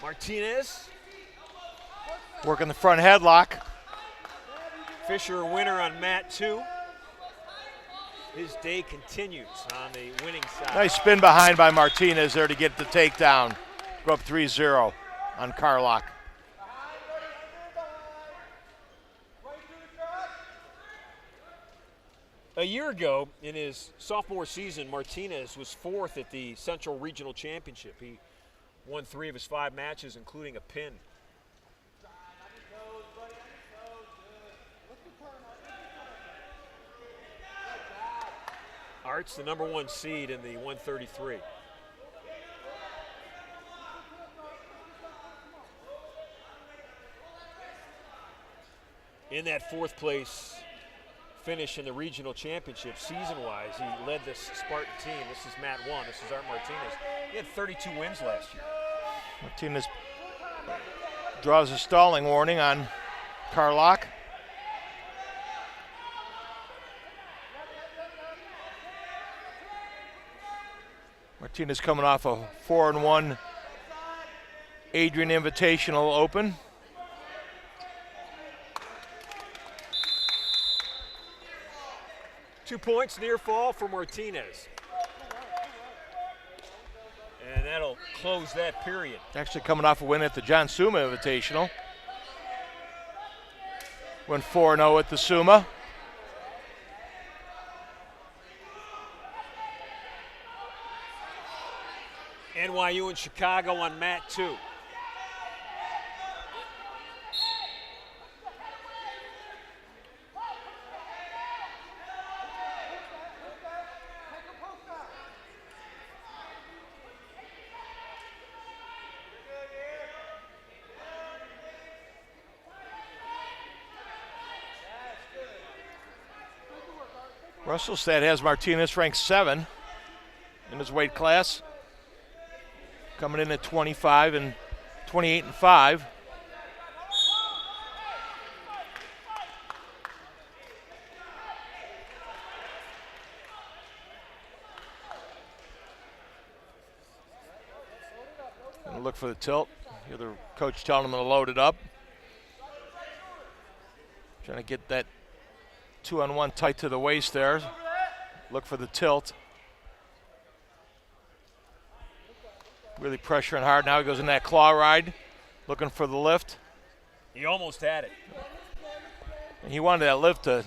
Martinez, Working the front headlock. Fisher a winner on mat 2. His day continues on the winning side. Nice spin behind by Martinez there to get the takedown. Go up 3-0 on Carlock. A year ago, in his sophomore season, Martinez was 4th at the Central Regional Championship. He won 3 of his 5 matches, including a pin. Art's the number 1 seed in the 133. In that 4th place finish in the regional championship, season-wise, he led this Spartan team. This is Matt 1. This is Art Martinez. He had 32 wins last year. Martinez draws a stalling warning on Carlock. Martinez coming off a 4-1 Adrian Invitational Open. Two points, near fall for Martinez. And that'll close that period. Actually coming off a win at the John Suma Invitational. Went 4-0 at the Suma. NYU and Chicago on mat 2. Russellstad has Martinez ranked 7 in his weight class, coming in at 25 and 28 and 5. Gonna look for the tilt. Hear the coach telling him to load it up. Trying to get that 2-on-1 tight to the waist there. Look for the tilt. Really pressuring hard. Now he goes in that claw ride, looking for the lift. He almost had it. And he wanted that lift to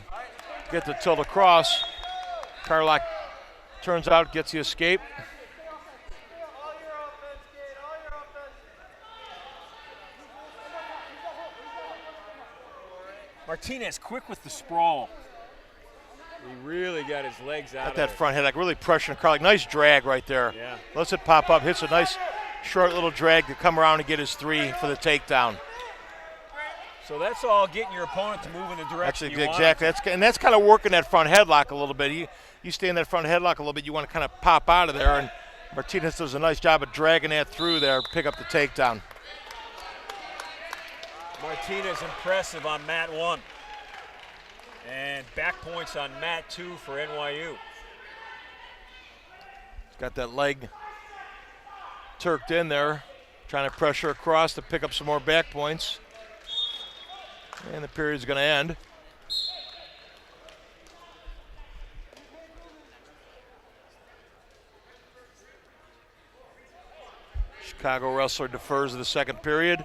get the tilt across. Carlock turns out, gets the escape. Martinez quick with the sprawl. He really got his legs out Got of that it. front head, like really pressuring Carlock. Nice drag right there. Yeah. Lets it pop up, hits a nice short little drag to come around and get his 3 for the takedown. So that's all getting your opponent to move in the direction you Exactly. want. That's kind of working that front headlock a little bit. You stay in that front headlock a little bit, you want to kind of pop out of there, and Martinez does a nice job of dragging that through there, pick up the takedown. Martinez impressive on mat 1. And back points on mat 2 for NYU. Got that leg turked in there, trying to pressure across to pick up some more back points. And the period's going to end. Chicago wrestler defers the second period.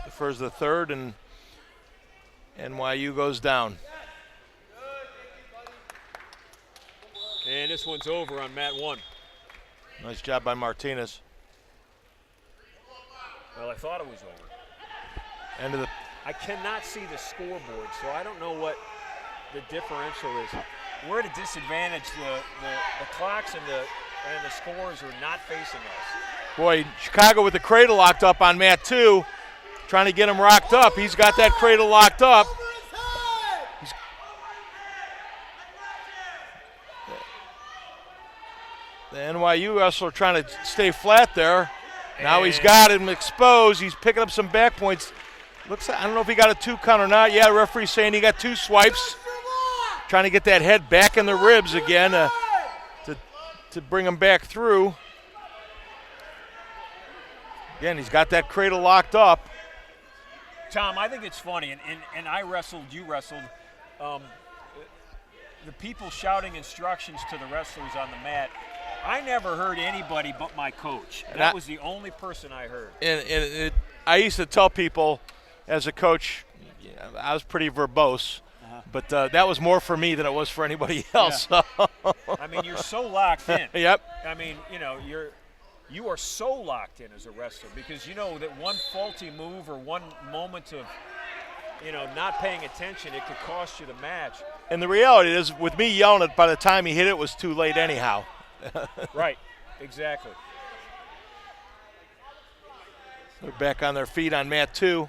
Defers the third, and NYU goes down. And this one's over on mat 1. Nice job by Martinez. Well, I thought it was over. End of the I cannot see the scoreboard, so I don't know what the differential is. We're at a disadvantage. The clocks and the scores are not facing us. Boy, Chicago with the cradle locked up on mat 2, trying to get him rocked up. He's got that cradle locked up. The NYU wrestler trying to stay flat there. Now he's got him exposed. He's picking up some back points. Looks like, I don't know if he got a 2 count or not. Yeah, the referee's saying he got 2 swipes. Trying to get that head back in the ribs again to bring him back through. Again, he's got that cradle locked up. Tom, I think it's funny, and I wrestled, you wrestled. The people shouting instructions to the wrestlers on the mat, I never heard anybody but my coach. That was the only person I heard. I used to tell people as a coach, I was pretty verbose, But that was more for me than it was for anybody else. Yeah. So. I mean, you're so locked in. Yep. I mean, you are so locked in as a wrestler because you know that one faulty move or one moment of, not paying attention, it could cost you the match. And the reality is, with me yelling it, by the time he hit it, was too late anyhow. Right, exactly. They're back on their feet on mat 2.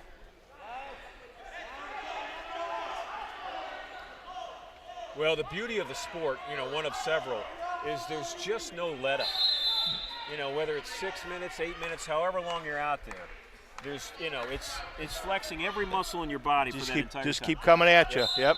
Well, the beauty of the sport, one of several, is there's just no let up. Whether it's 6 minutes, 8 minutes, however long you're out there, there's, it's flexing every muscle in your body for that entire time. Just keep coming at you. Yep.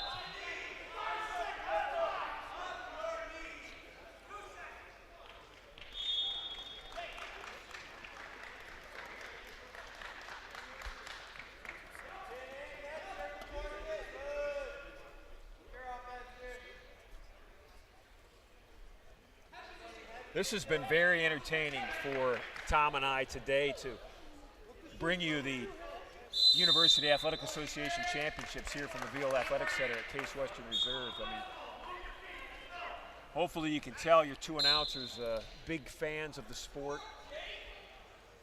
This has been very entertaining for Tom and I today to bring you the University Athletic Association Championships here from the Veale Athletic Center at Case Western Reserve. I mean, hopefully you can tell your two announcers big fans of the sport.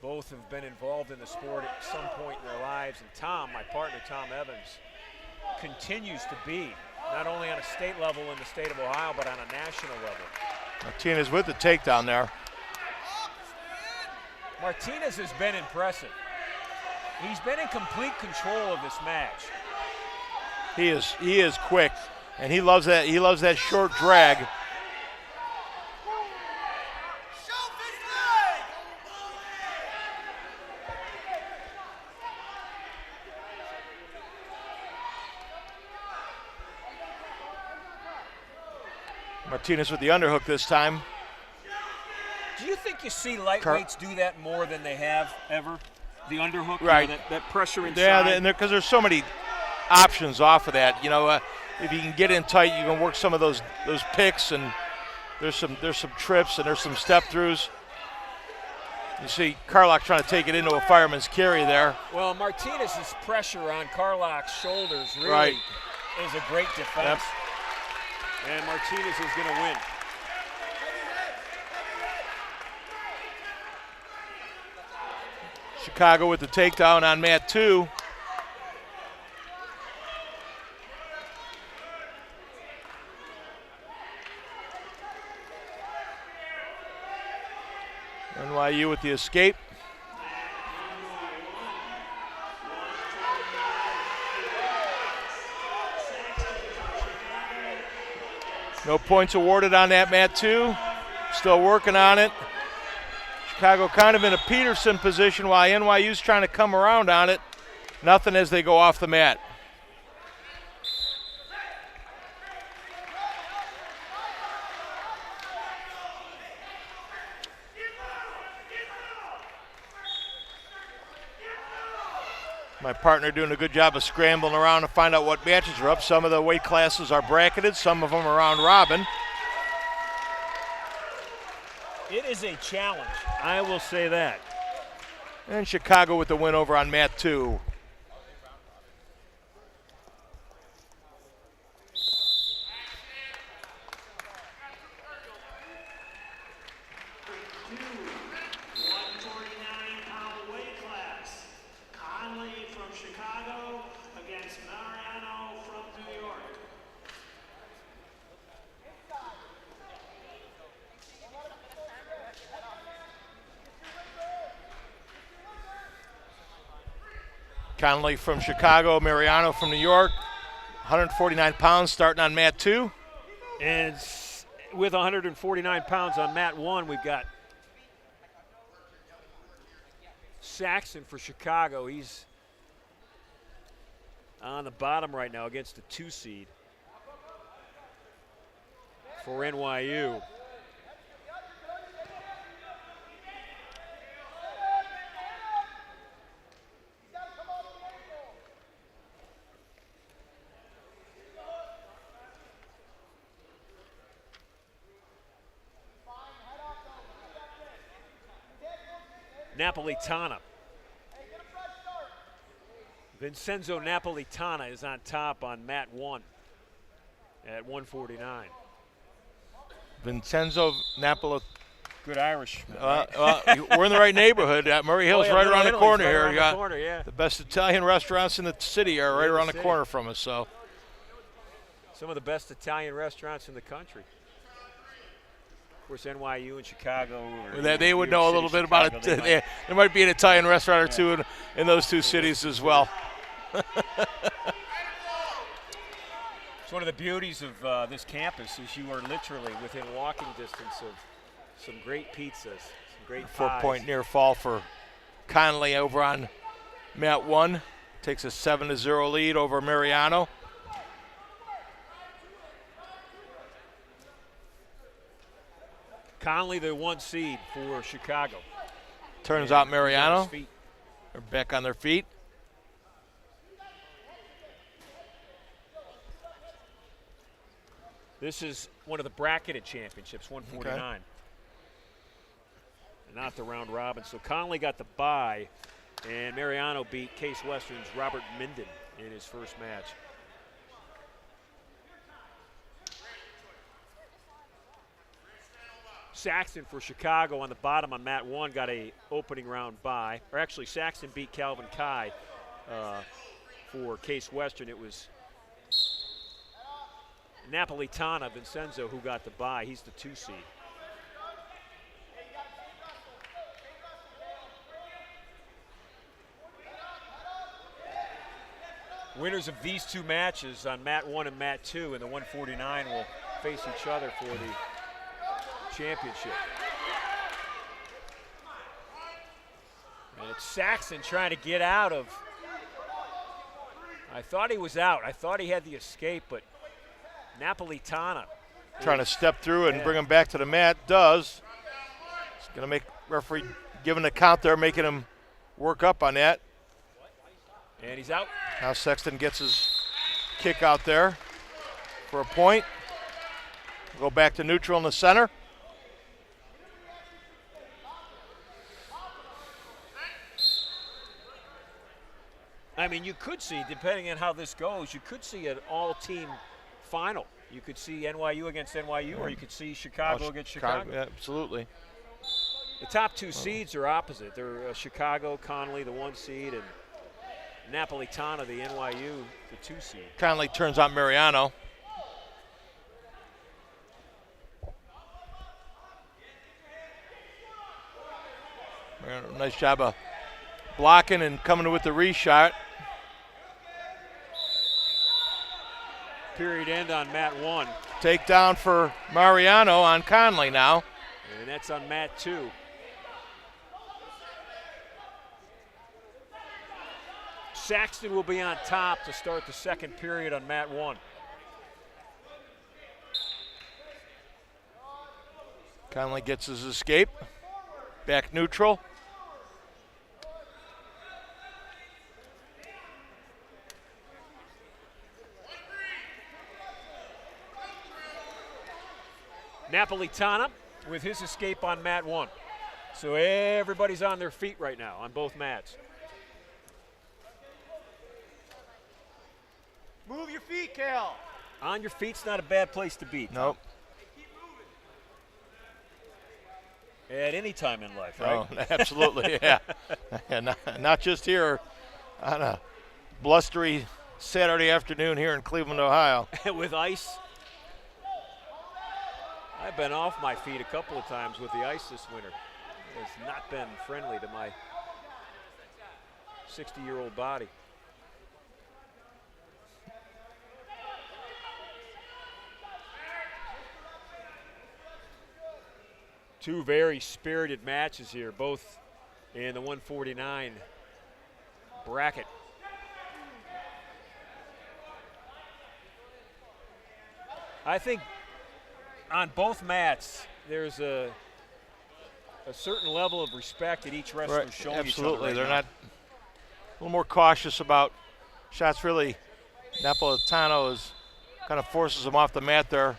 Both have been involved in the sport at some point in their lives. And Tom, my partner, Tom Evans, continues to be not only on a state level in the state of Ohio, but on a national level. Martinez with the takedown there. Martinez has been impressive. He's been in complete control of this match. He is quick, and he loves that. He loves that short drag. Martinez with the underhook this time. Do you think you see lightweights do that more than they have ever? The underhook, right? That pressure inside. Yeah, and because there's so many options off of that. If you can get in tight, you can work some of those picks, and there's some trips and there's some step throughs. You see Carlock trying to take it into a fireman's carry there. Well, Martinez's pressure on Carlock's shoulders really is a great defense. Yep. And Martinez is going to win. Chicago with the takedown on mat 2. NYU with the escape. No points awarded on that mat 2. Still working on it. Chicago kind of in a Peterson position while NYU's trying to come around on it. Nothing as they go off the mat. My partner doing a good job of scrambling around to find out what matches are up. Some of the weight classes are bracketed, some of them are round robin. It is a challenge, I will say that. And Chicago with the win over on mat 2. Conley from Chicago, Mariano from New York, 149 pounds starting on mat 2. And with 149 pounds on mat 1, we've got Saxon for Chicago. He's on the bottom right now against the 2 seed for NYU. Napolitana. Vincenzo Napolitana is on top on mat 1. at 149. Vincenzo Napolitano. Good Irish. We're in the right neighborhood. Murray Hill's right around the corner here. Right around the corner, yeah. The best Italian restaurants in the city are right around the city. corner from us. So Some of the best Italian restaurants in the country. Of course, NYU and Chicago. they would know a little bit about it. There might be an Italian restaurant or two in those two cities as well. It's one of the beauties of this campus is you are literally within walking distance of some great pizzas, some great pies. 4-point near fall for Conley over on mat 1. Takes a 7-0 lead over Mariano. Conley, the 1 seed for Chicago. Turns out He's on Mariano. his feet. They're back on their feet. This is one of the bracketed championships, 149. Okay. And not the round robin. So Conley got the bye, and Mariano beat Case Western's Robert Minden in his first match. Saxton for Chicago on the bottom on mat 1 got a opening round bye. Or actually, Saxton beat Calvin Kai for Case Western. It was Napolitano, Vincenzo, who got the bye. He's the 2 seed. Winners of these 2 matches on mat 1 and mat 2 in the 149 will face each other for the championship. And it's Saxton trying to get out of. I thought he was out. I thought he had the escape, but Napolitano Trying to step through and bring him back to the mat. Does. It's going to make referee giving the count there, making him work up on that. And he's out. Now Sexton gets his kick out there for a point. Go back to neutral in the center. I mean, you could see, depending on how this goes, you could see an all-team final. You could see NYU against NYU, or you could see Chicago against Chicago. Yeah, absolutely. The top 2 seeds are opposite. They're Chicago, Conley, the 1 seed, and Napolitano, the NYU, the 2 seed. Conley turns on Mariano. Nice job of blocking and coming with the reshot. Period end on mat 1. Takedown for Mariano on Conley now. And that's on mat 2. Saxton will be on top to start the second period on mat 1. Conley gets his escape. Back neutral. Napolitano with his escape on mat 1. So everybody's on their feet right now on both mats. Move your feet, Cal. On your feet's not a bad place to be. Nope. At any time in life, right? Oh, absolutely, yeah. And not just here on a blustery Saturday afternoon here in Cleveland, Ohio. With ice. I've been off my feet a couple of times with the ice this winter. It's not been friendly to my 60-year-old body. Two very spirited matches here, both in the 149 bracket. I think on both mats, there's a certain level of respect that each wrestler is showing each other. Absolutely, they're now. not a little more cautious about shots. Really, Napolitano is kind of forces him off the mat there.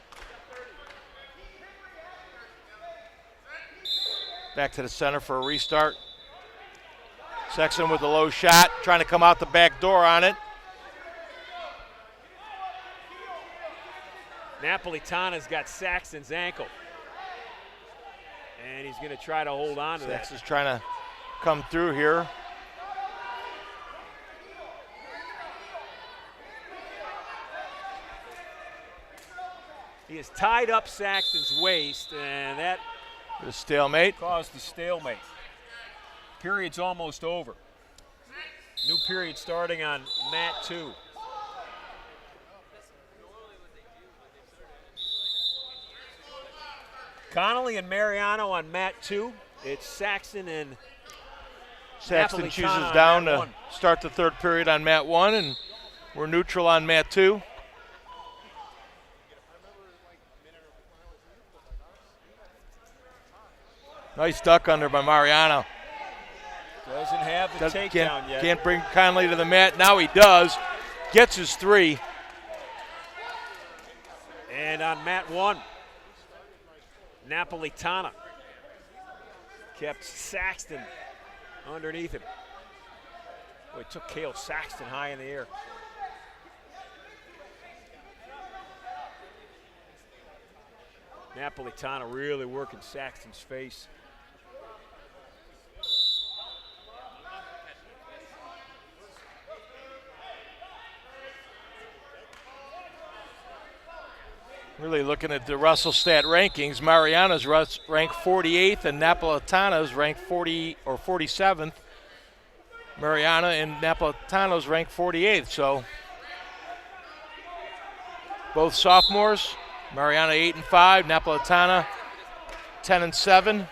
Back to the center for a restart. Sexton with a low shot, trying to come out the back door on it. Napolitano's got Saxton's ankle. And he's going to try to hold on to that. Saxton's trying to come through here. He has tied up Saxton's waist, and that The stalemate. caused the stalemate. Period's almost over. New period starting on mat 2. Connolly and Mariano on mat 2. It's Saxton and Saxton Napolitano chooses on down mat to 1. start the third period on mat 1, and we're neutral on mat 2. Nice duck under by Mariano. Doesn't have the takedown yet. Can't bring Conley to the mat. Now he does. Gets his 3. And on mat 1, Napolitano kept Saxton underneath him. Boy, it took Cale Saxton high in the air. Napolitano really working Saxton's face. Really looking at the WrestleStat rankings, Mariano's ranked 48th and Napolitano's ranked 40 or 47th. Mariano and Napolitano's ranked 48th, so both sophomores. Mariano 8-5, Napolitano 10-7.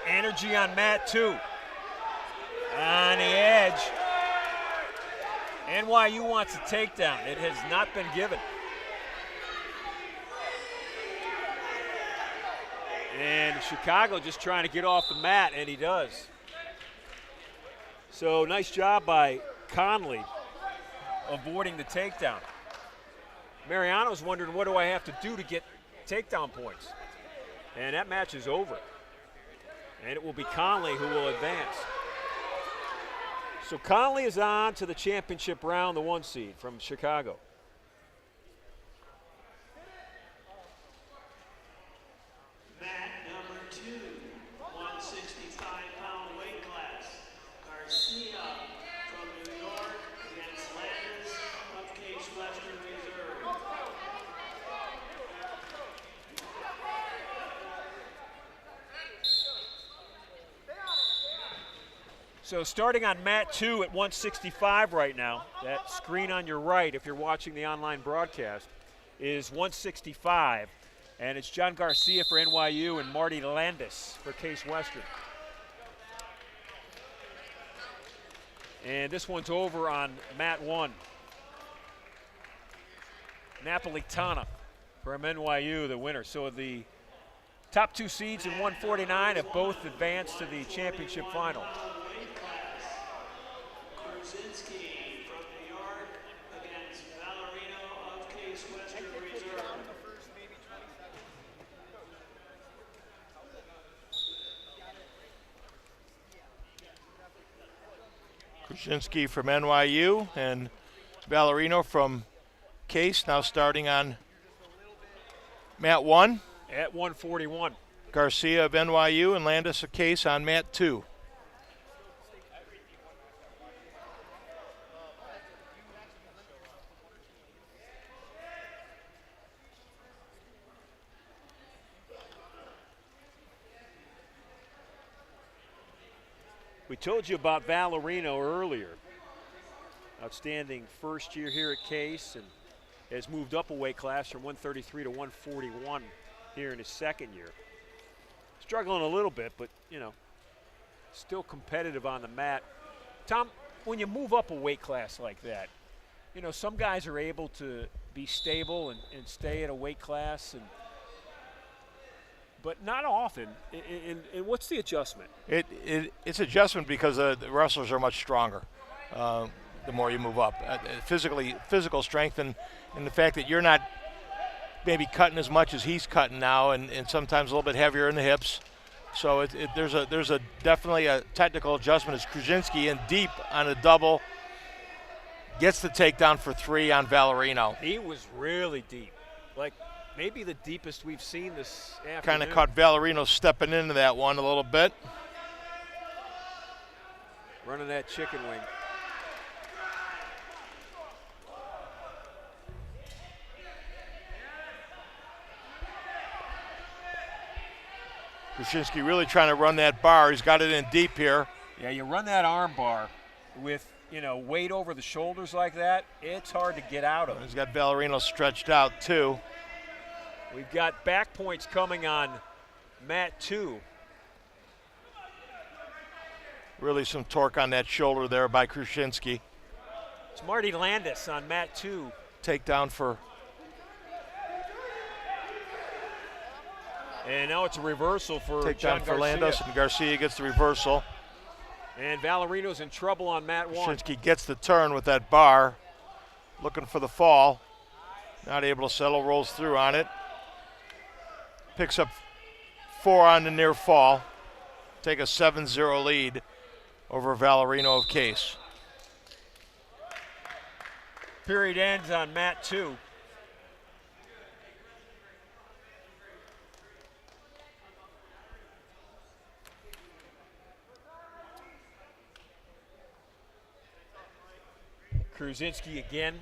Energy on mat 2. On the edge. NYU wants a takedown. It has not been given. And Chicago just trying to get off the mat, and he does. So nice job by Conley avoiding the takedown. Mariano's wondering, what do I have to do to get takedown points? And that match is over. And it will be Conley who will advance. So Conley is on to the championship round, the 1 seed from Chicago. Mat number 2, 165-pound weight class. Garcia from New York against Landis of Case Western Reserve. So starting on mat 2 at 165 right now, that screen on your right, if you're watching the online broadcast, is 165. And it's John Garcia for NYU and Marty Landis for Case Western. And this one's over on mat 1. Napolitano from NYU, the winner. So the top 2 seeds in 149 have both advanced to the championship final. Krasinski from New York against Valerino of Case Western Reserve. Krasinski from NYU and Valerino from Case now starting on mat 1. At 141. Garcia of NYU and Landis of Case on mat 2. We told you about Valerino earlier. Outstanding first year here at Case and has moved up a weight class from 133 to 141 here in his second year. Struggling a little bit, but, you know, still competitive on the mat. Tom, when you move up a weight class like that, you know, some guys are able to be stable and stay at a weight class, but not often. And what's the adjustment? It's adjustment because the wrestlers are much stronger the more you move up. Physical strength and the fact that you're not maybe cutting as much as he's cutting now, and sometimes a little bit heavier in the hips. So there's definitely a technical adjustment. It's Krasinski in deep on a double. Gets the takedown for 3 on Valerino. He was really deep. Like, maybe the deepest we've seen this afternoon. Kind of caught Valerino stepping into that one a little bit. Running that chicken wing. Kruszinski really trying to run that bar. He's got it in deep here. Yeah, you run that arm bar with, weight over the shoulders like that, it's hard to get out of. He's got Valerino stretched out too. We've got back points coming on mat 2. Really some torque on that shoulder there by Kruszinski. It's Marty Landis on mat 2. Takedown for... And now it's a reversal for John Takedown for Garcia. Landis, and Garcia gets the reversal. And Valerino's in trouble on mat 1. Kruszinski gets the turn with that bar. Looking for the fall. Not able to settle, rolls through on it. Picks up 4 on the near fall. Take a 7-0 lead over Valerino of Case. Period ends on mat 2. Kruszinski again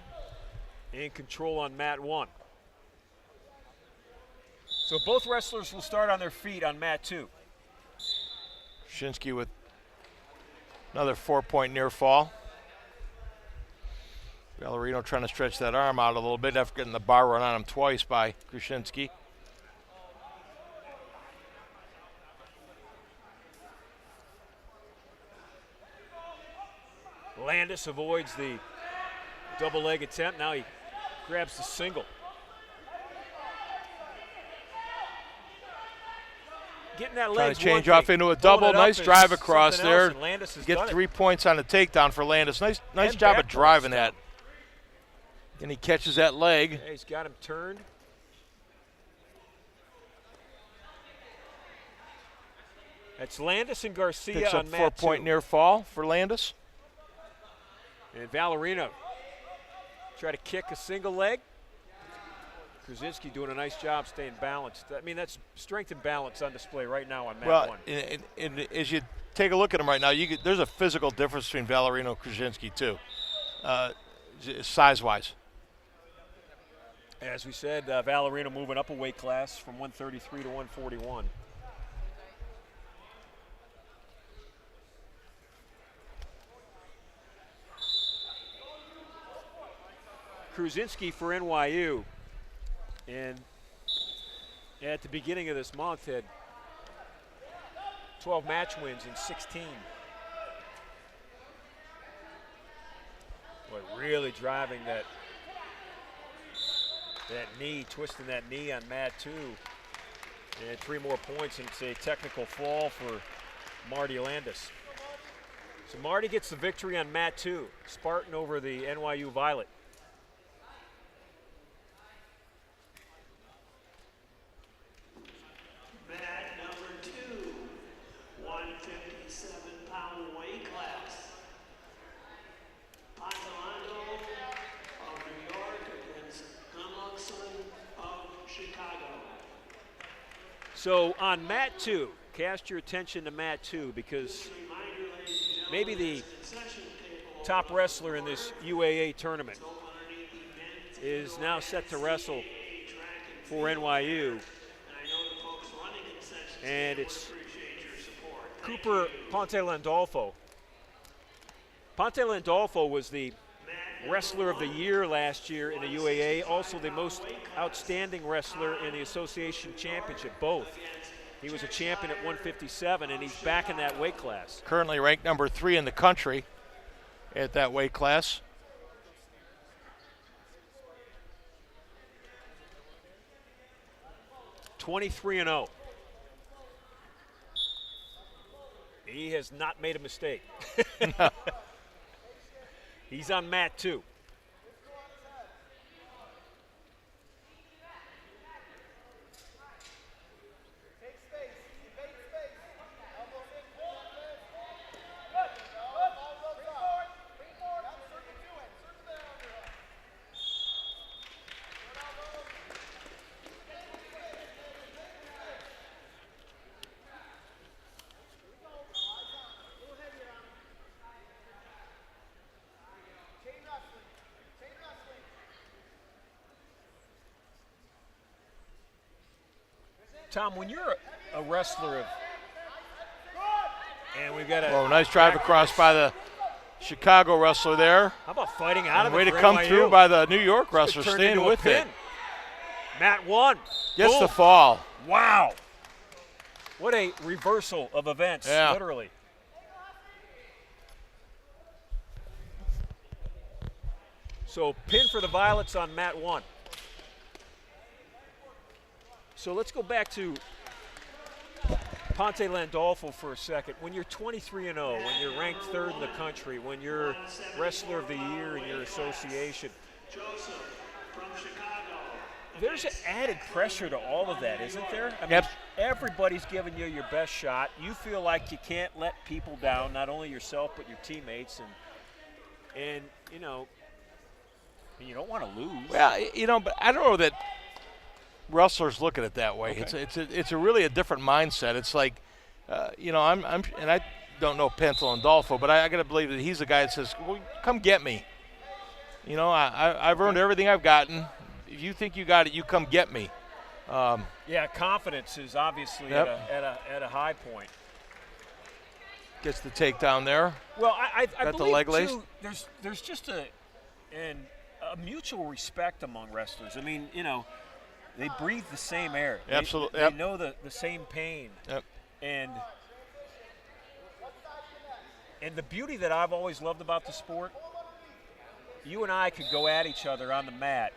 in control on mat 1. So both wrestlers will start on their feet on mat 2. Kruszinski with another 4-point near fall. Valerino trying to stretch that arm out a little bit after getting the bar run on him twice by Kruszinski. Landis avoids the double leg attempt. Now he grabs the single. Getting that Trying leg to change off into a double. Nice drive across there. Get 3 points on the takedown for Landis. Nice And job of back driving points. that. And he catches that leg. Yeah, he's got him turned. That's Landis and Garcia Picks up on mat 4-point 2. near fall for Landis. And Valerino try to kick a single leg. Kruszinski doing a nice job staying balanced. I mean, that's strength and balance on display right now on mat 1. And as you take a look at him right now, there's a physical difference between Valerino and Kruszinski too, size-wise. As we said, Valerino moving up a weight class from 133 to 141. Kruszinski for NYU, and at the beginning of this month had 12 match wins in 16. Boy, really driving that knee, twisting that knee on mat 2. And 3 more points, and it's a technical fall for Marty Landis. So Marty gets the victory on mat 2. Spartan over the NYU Violet. Mat number 2, 157-pound weight class. Ponzolano of New York against Gumluxon of Chicago. So on mat 2, cast your attention to mat 2 because maybe the top wrestler in this UAA tournament is now set to wrestle for NYU. And it's Cooper Ponte Landolfo. Ponte Landolfo was the Wrestler of the Year last year in the UAA, also the most outstanding wrestler in the Association Championship, both. He was a champion at 157, and he's back in that weight class. Currently ranked number 3 in the country at that weight class. (23-0). He has not made a mistake. He's on mat 2. Tom, when you're a wrestler of, and we've got a Oh, nice drive across by the Chicago wrestler there. How about fighting out of it? Way to for come NYU? through by the New York This wrestler, could turn staying into a with it. pin. Matt won. Gets Boom. the fall. Wow. What a reversal of events, Yeah. literally. So pin for the Violets on Matt 1. So let's go back to Ponte Landolfo for a second. When you're 23-0, when you're ranked 3rd in the country, when you're Wrestler of the Year in your association, Joseph from Chicago. there's an added pressure to all of that, isn't there? I mean, Yep. everybody's giving you your best shot. You feel like you can't let people down, not only yourself but your teammates, and you know, you don't want to lose. Well, you know, but I don't know that wrestlers look at it that way. Okay. It's a really a different mindset. It's like, you know, I'm and I don't know Pentel and Dolfo, but I got to believe that he's the guy that says, "Well, come get me." You know, I've earned everything I've gotten. If you think you got it, you come get me. Yeah, confidence is obviously Yep. at a high point. Gets the takedown there. Well, I Got the believe leg lace. too, there's just a mutual respect among wrestlers. I mean, you know, they breathe the same air. Absolutely, They yep. know the same pain. Yep. And the beauty that I've always loved about the sport, you and I could go at each other on the mat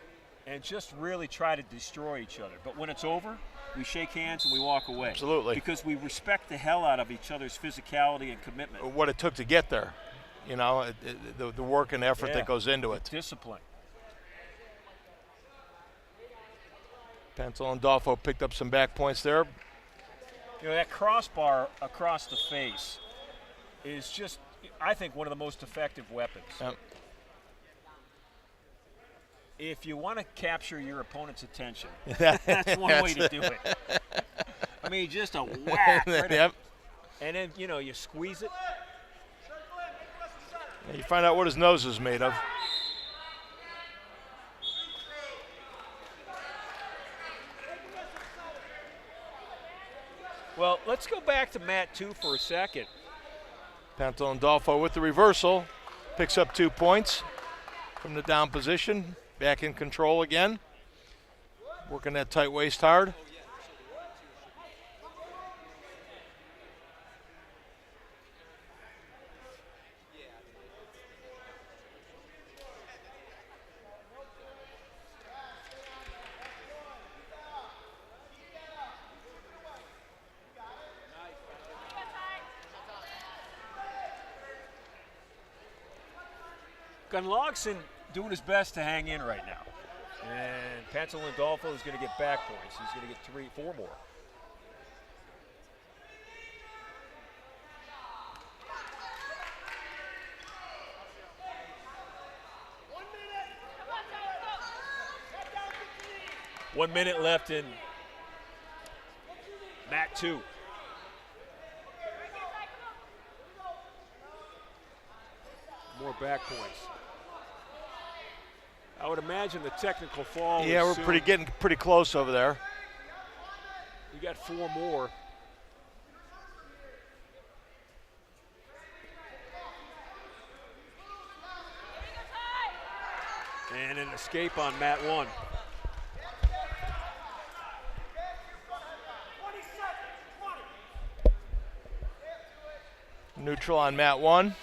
and just really try to destroy each other. But when it's over, we shake hands and we walk away. Absolutely. Because we respect the hell out of each other's physicality and commitment. What it took to get there. You know, the work and effort Yeah. that goes into it. Discipline. Pentel and Dolfo picked up some back points there. You know, that crossbar across the face is just, I think, one of the most effective weapons. Yep. If you want to capture your opponent's attention, that's one way to do it. I mean, just a whack. Right Yep. And then, you know, you squeeze it. And you find out what his nose is made of. Well, let's go back to Matt 2 for a second. Pentel and Dolfo with the reversal. Picks up 2 points from the down position. Back in control again. Working that tight waist hard. Gunlogson doing his best to hang in right now. And Pantel Landolfo is going to get back points. He's going to get 4 more. One minute left in Mat 2. More back points. I would imagine the technical fall. Yeah, is we're soon. getting pretty close over there. We got 4 more. And an escape on Mat 1. Neutral on mat 1.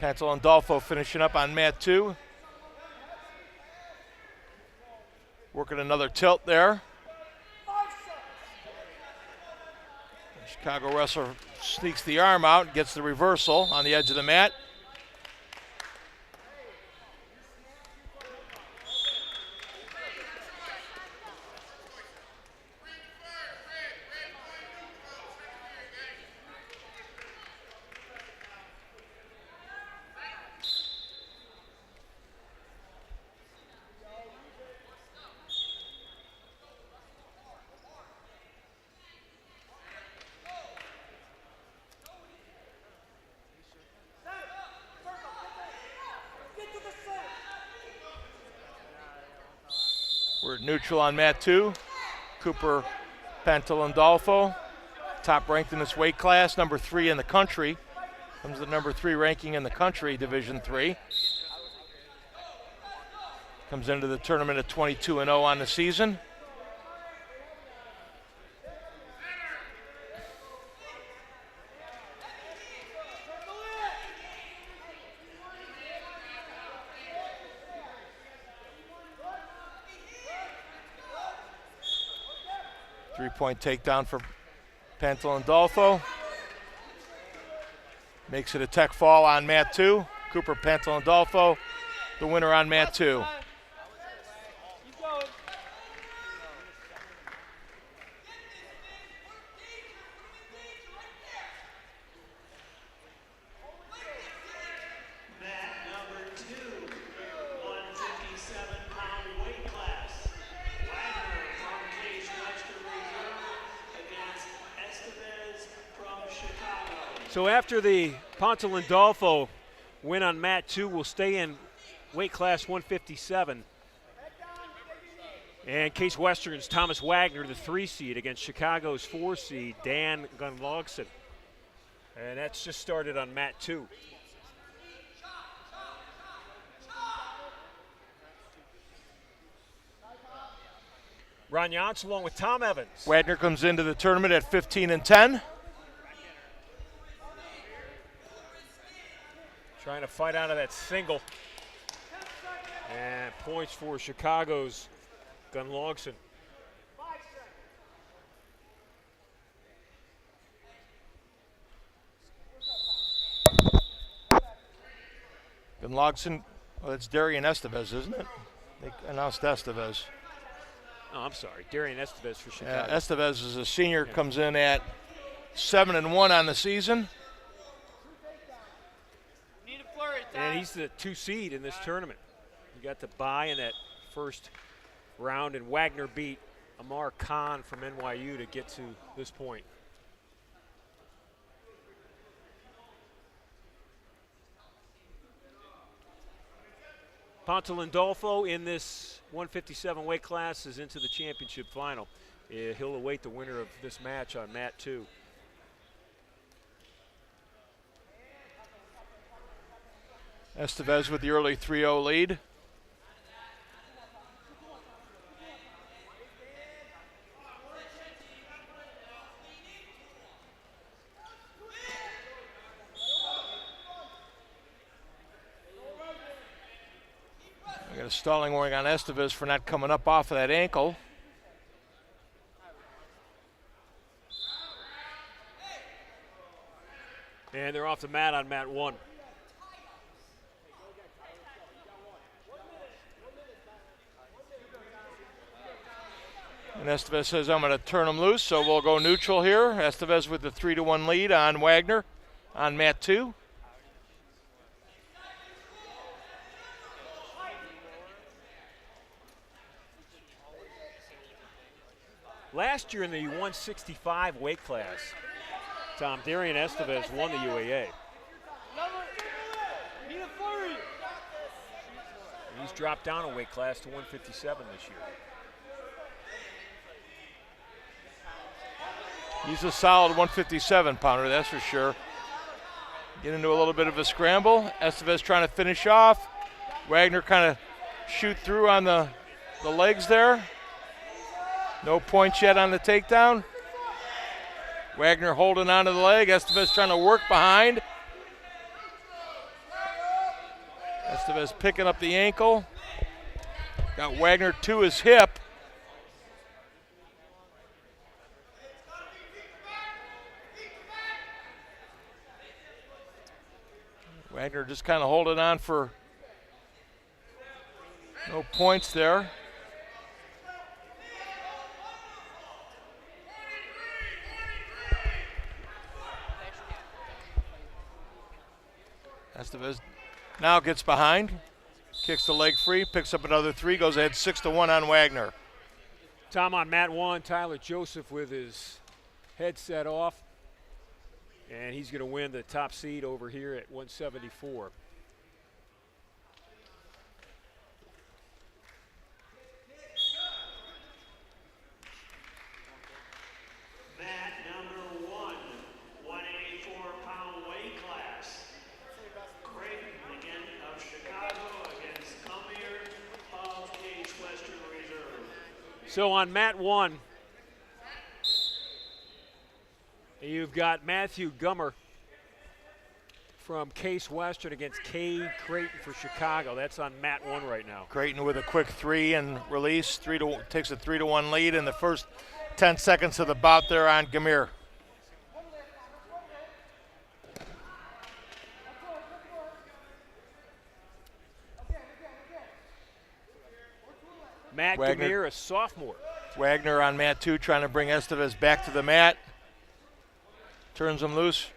Pentel and Dolfo finishing up on mat 2. Working another tilt there. Chicago wrestler sneaks the arm out, gets the reversal on the edge of the mat. We're neutral on mat 2. Cooper Pantalandolfo, top ranked in this weight class, number 3 in the country. Comes the number 3 ranking in the country, Division III. Comes into the tournament at 22-0 on the season. Three-point takedown for Pantalandolfo. Makes it a tech fall on mat 2. Cooper Pantalandolfo, the winner on mat 2. So after the Pantalandolfo win on mat 2, will stay in weight class 157. And Case Western's Thomas Wagner, the 3 seed, against Chicago's 4 seed, Dan Gunlogson. And that's just started on mat 2. Ron Jans along with Tom Evans. Wagner comes into the tournament at 15-10. Trying to fight out of that single. And points for Chicago's Gunlogson. Gunlogson, well, that's Darian Estevez, isn't it? They announced Estevez. Oh, I'm sorry. Darian Estevez for Chicago. Estevez is a senior, comes in at 7-1 on the season. And he's the 2 seed in this tournament. He got the bye in that first round, and Wagner beat Amar Khan from NYU to get to this point. Pantalandolfo in this 157 weight class is into the championship final. He'll await the winner of this match on mat 2. Estevez with the early 3-0 lead. We got a stalling warning on Estevez for not coming up off of that ankle. And they're off the mat on mat 1. And Estevez says, I'm going to turn him loose, so we'll go neutral here. Estevez with the 3-1 lead on Wagner on mat 2. Last year in the 165 weight class, Tom, Darian Estevez won the UAA. He's dropped down a weight class to 157 this year. He's a solid 157 pounder, that's for sure. Get into a little bit of a scramble. Estevez trying to finish off. Wagner kind of shoot through on the legs there. No points yet on the takedown. Wagner holding onto the leg. Estevez trying to work behind. Estevez picking up the ankle. Got Wagner to his hip. Wagner just kind of holding on for no points there. Estevez now gets behind, kicks the leg free, picks up another 3, goes ahead 6-1 on Wagner. Tom, on mat 1, Tyler Joseph with his headset off. And he's going to win the top seed over here at 174. So on mat 1, you've got Matthew Gummer from Case Western against Kay Creighton for Chicago. That's on mat 1 right now. Creighton with a quick 3 and release. Takes a 3-1 lead in the first 10 seconds of the bout there on Gamir. Matt Wagner. Gamir, a sophomore. Wagner on mat 2 trying to bring Estevez back to the mat. Turns him loose.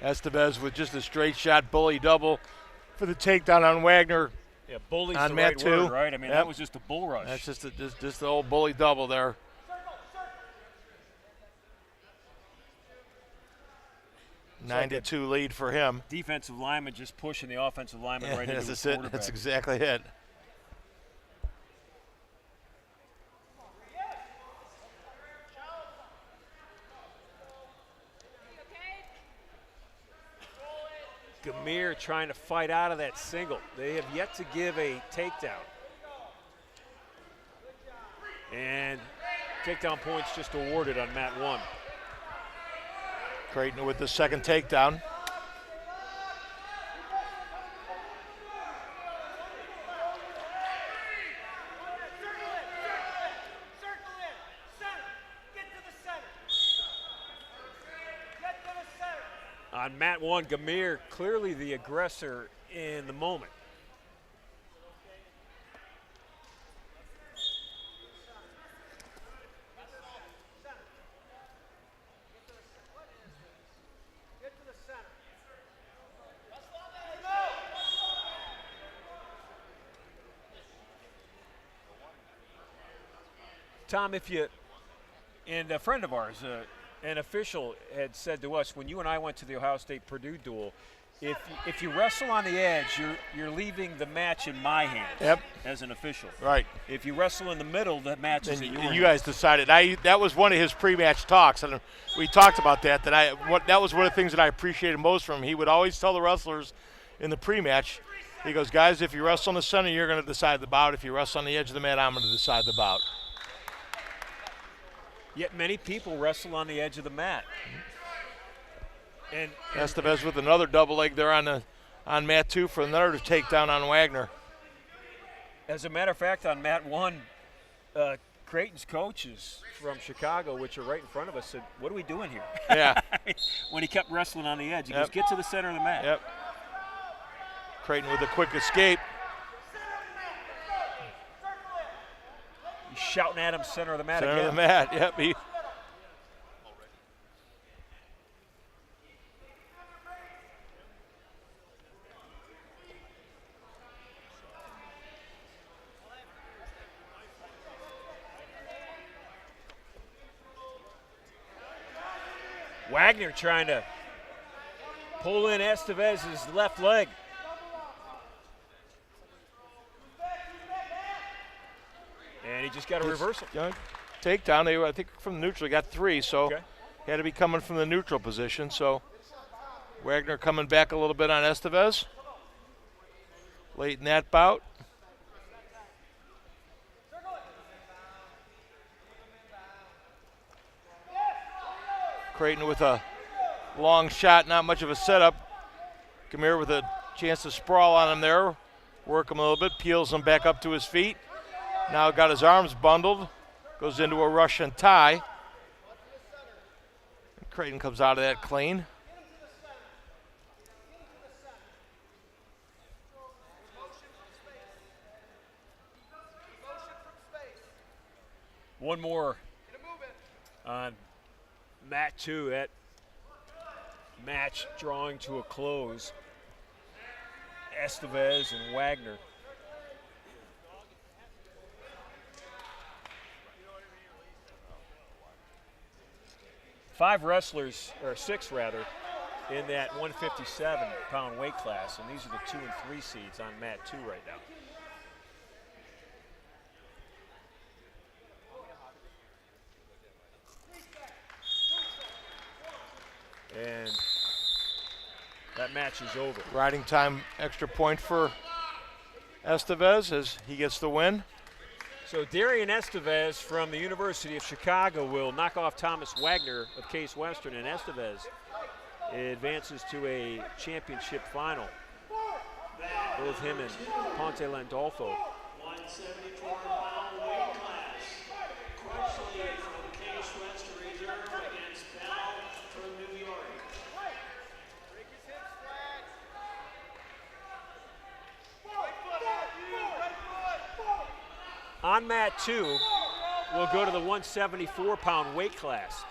Estevez with just a straight shot bully double for the takedown on Wagner. Yeah, bully's on the mat right 2. word, right? I mean, Yep. that was just a bull rush. That's just the old bully double there. like 9-2 lead for him. Defensive lineman just pushing the offensive lineman right into That's the it. quarterback. That's exactly it. Gamir trying to fight out of that single. They have yet to give a takedown. And takedown points just awarded on mat 1. Creighton with the second takedown. On mat 1, Gamir clearly the aggressor in the moment. Tom, and a friend of ours, an official had said to us when you and I went to the Ohio State-Purdue duel, if you wrestle on the edge, you're leaving the match in my hands. Yep. As an official. Right. If you wrestle in the middle, the match is in your hands. You guys decided. That was one of his pre-match talks, and we talked about that. That was one of the things that I appreciated most from him. He would always tell the wrestlers in the pre-match, he goes, guys, if you wrestle in the center, you're going to decide the bout. If you wrestle on the edge of the mat, I'm going to decide the bout. Yet many people wrestle on the edge of the mat. And Estevez with another double leg there on mat 2 for another takedown on Wagner. As a matter of fact, on mat 1, Creighton's coaches from Chicago, which are right in front of us, said, what are we doing here? Yeah. When he kept wrestling on the edge. He goes, get to the center of the mat. Yep. Creighton with a quick escape. He's shouting at him, center of the mat Center again. of the mat, yep. Wagner trying to pull in Estevez's left leg. And he just got a reversal. Takedown. I think from the neutral, he got 3, so Okay. he had to be coming from the neutral position. So Wagner coming back a little bit on Estevez late in that bout. Creighton with a long shot, not much of a setup. Gamir with a chance to sprawl on him there, work him a little bit, peels him back up to his feet. Now got his arms bundled, goes into a Russian tie. Creighton comes out of that clean. One more on mat 2. That match drawing to a close. Estevez and Wagner. Six rather, in that 157-pound weight class, and these are the 2 and 3 seeds on mat 2 right now. And that match is over. Riding time extra point for Estevez as he gets the win. So Darian Estevez from the University of Chicago will knock off Thomas Wagner of Case Western, and Estevez advances to a championship final. Both him and Ponte Landolfo. 174-pound weight class. Crutchley from Case Western Reserve against Veale from New York. On mat 2, we'll go to the 174-pound weight class.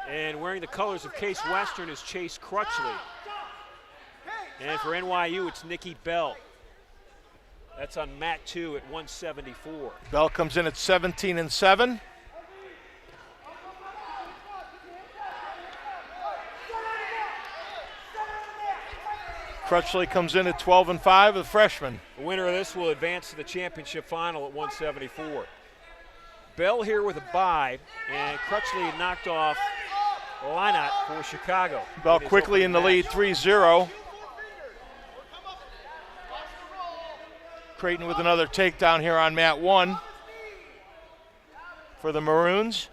And wearing the colors of Case Western is Chase Crutchley. And for NYU, it's Nikki Bell. That's on mat 2 at 174. Bell comes in at 17-7. Crutchley comes in at 12-5, the freshman. The winner of this will advance to the championship final at 174. Bell here with a bye, and Crutchley knocked off Lynott for Chicago. Bell quickly in the lead, 3-0. Creighton with another takedown here on mat 1 for the Maroons.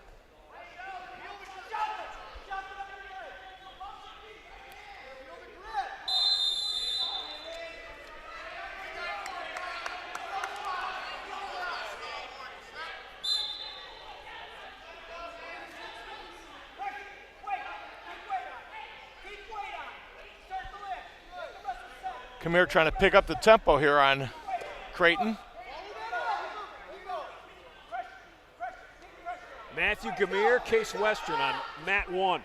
Kamir trying to pick up the tempo here on Creighton. Matthew Gamir, Case Western on mat 1.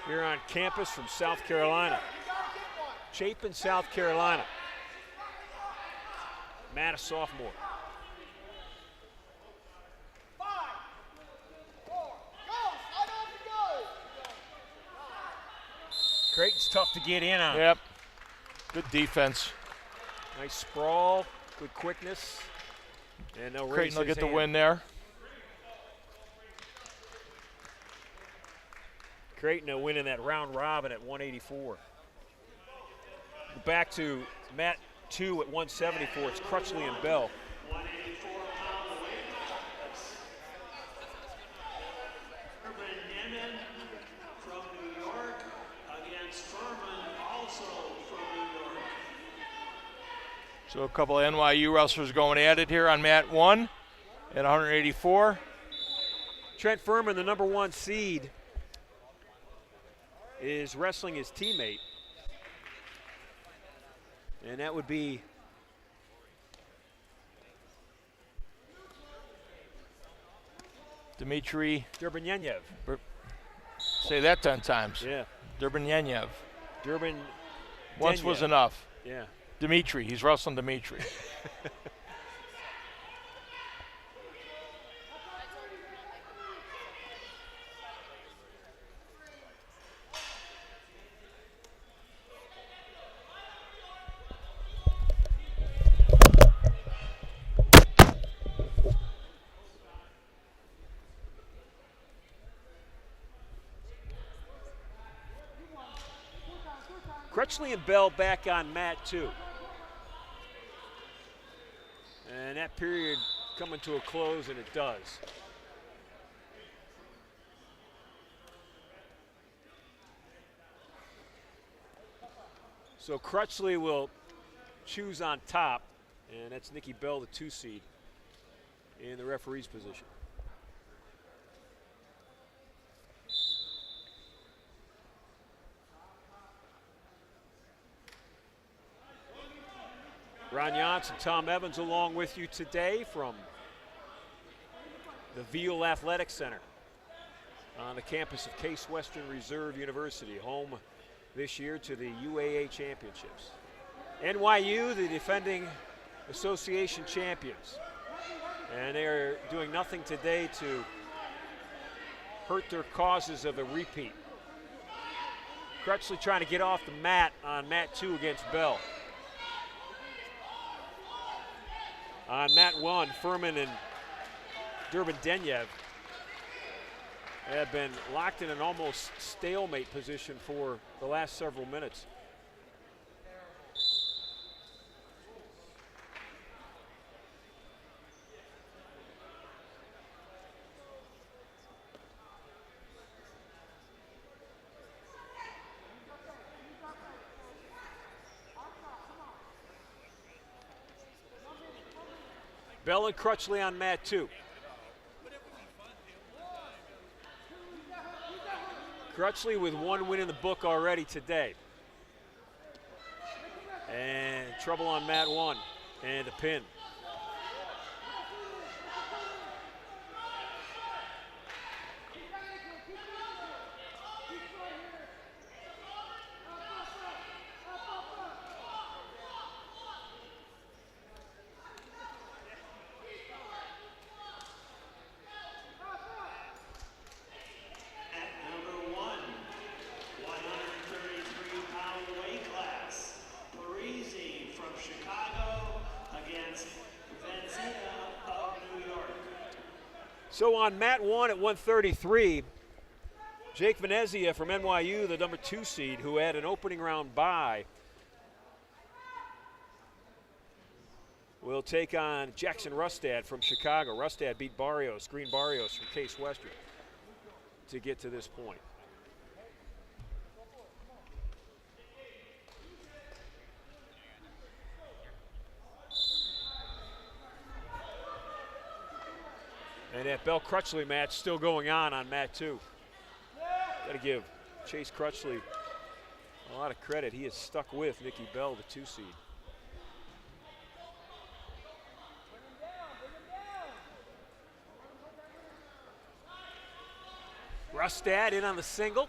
Here on campus from South Carolina. Chapin, South Carolina. Matt, a sophomore. Creighton's tough to get in on. Yep. Good defense. Nice sprawl, good quickness. And they'll Creighton will raise get his the win there. Creighton will win in that round robin at 184. Back to mat 2 at 174. It's Crutchley and Bell. 184-pound weight class. Urban Yemen from New York against Furman, also from New York. So a couple of NYU wrestlers going at it here on mat 1 at 184. Trent Furman, the number 1 seed, is wrestling his teammate. And that would be Dmitry. Durbanyev. Say that 10 times. Yeah. Durbanyev. Durban. Once was enough. Yeah. Dmitry. He's wrestling Dmitry. Crutchley and Bell back on mat 2. And that period coming to a close, and it does. So Crutchley will choose on top, and that's Nikki Bell, the 2 seed, in the referee's position. Ron Yance and Tom Evans along with you today from the Veale Athletic Center on the campus of Case Western Reserve University, home this year to the UAA Championships. NYU, the defending association champions. And they are doing nothing today to hurt their causes of a repeat. Crutchley trying to get off the mat on mat 2 against Bell. On mat 1, Furman and Durbin Denyev have been locked in an almost stalemate position for the last several minutes. Bell and Crutchley on mat 2. Crutchley with 1 win in the book already today. And trouble on mat 1 and a pin. So on mat 1 at 133, Jake Venezia from NYU, the number 2 seed, who had an opening round bye, will take on Jackson Rustad from Chicago. Rustad beat Barrios, Green Barrios from Case Western to get to this point. And that Bell Crutchley match still going on mat 2. Got to give Chase Crutchley a lot of credit. He is stuck with Nicky Bell, the 2 seed. Rustad in on the single,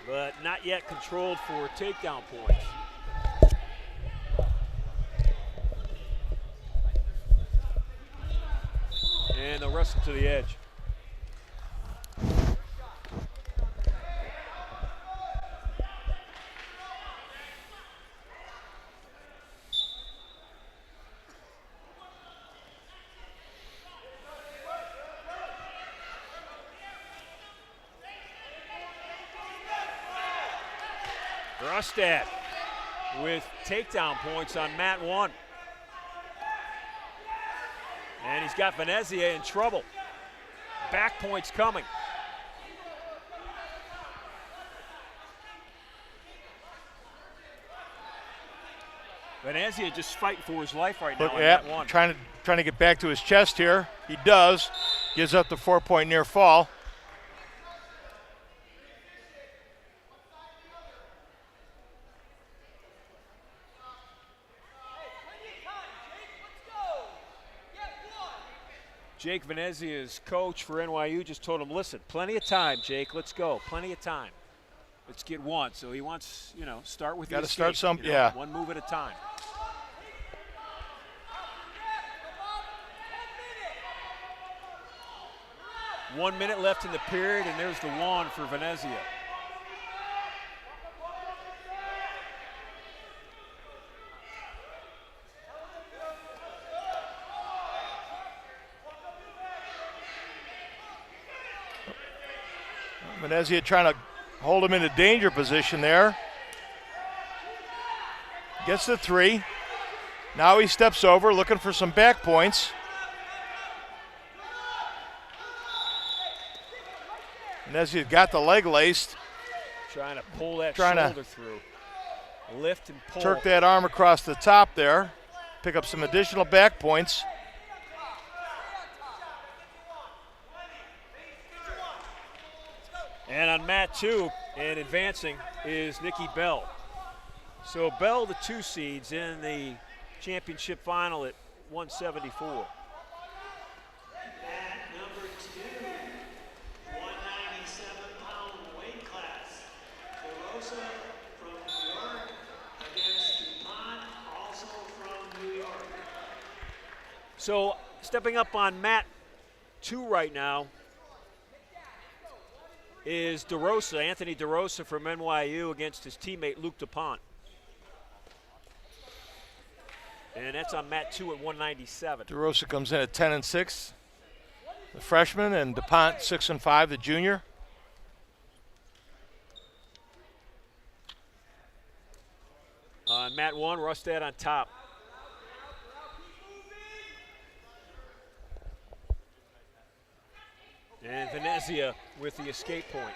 but not yet controlled for takedown points. And they'll wrestle to the edge. Rustad with takedown points on mat 1. And he's got Venezia in trouble. Back points coming. Venezia just fighting for his life right now on mat 1. Trying to get back to his chest here. He does. Gives up the 4-point near fall. Jake Venezia's coach for NYU just told him, listen, plenty of time, Jake, let's go. Plenty of time. Let's get 1. So he wants, start with the escape. Got to start some, yeah. 1 move at a time. One minute left in the period, and there's the 1 for Venezia. Venezia trying to hold him in a danger position there. Gets the 3. Now he steps over, looking for some back points. Venezia got the leg laced. Trying to pull that shoulder through. Lift and pull. Turk that arm across the top there. Pick up some additional back points. And on mat 2 and advancing is Nicky Bell. So Bell, the 2 seeds in the championship final at 174. At number 2, DeRosa from New York against DuPont, also from New York. So stepping up on mat 2 right now is DeRosa, Anthony DeRosa from NYU against his teammate Luke DuPont. And that's on mat 2 at 197. DeRosa comes in at 10-6, the freshman, and DuPont 6-5, the junior. On mat 1, Rustad on top. And Venezia with the escape point.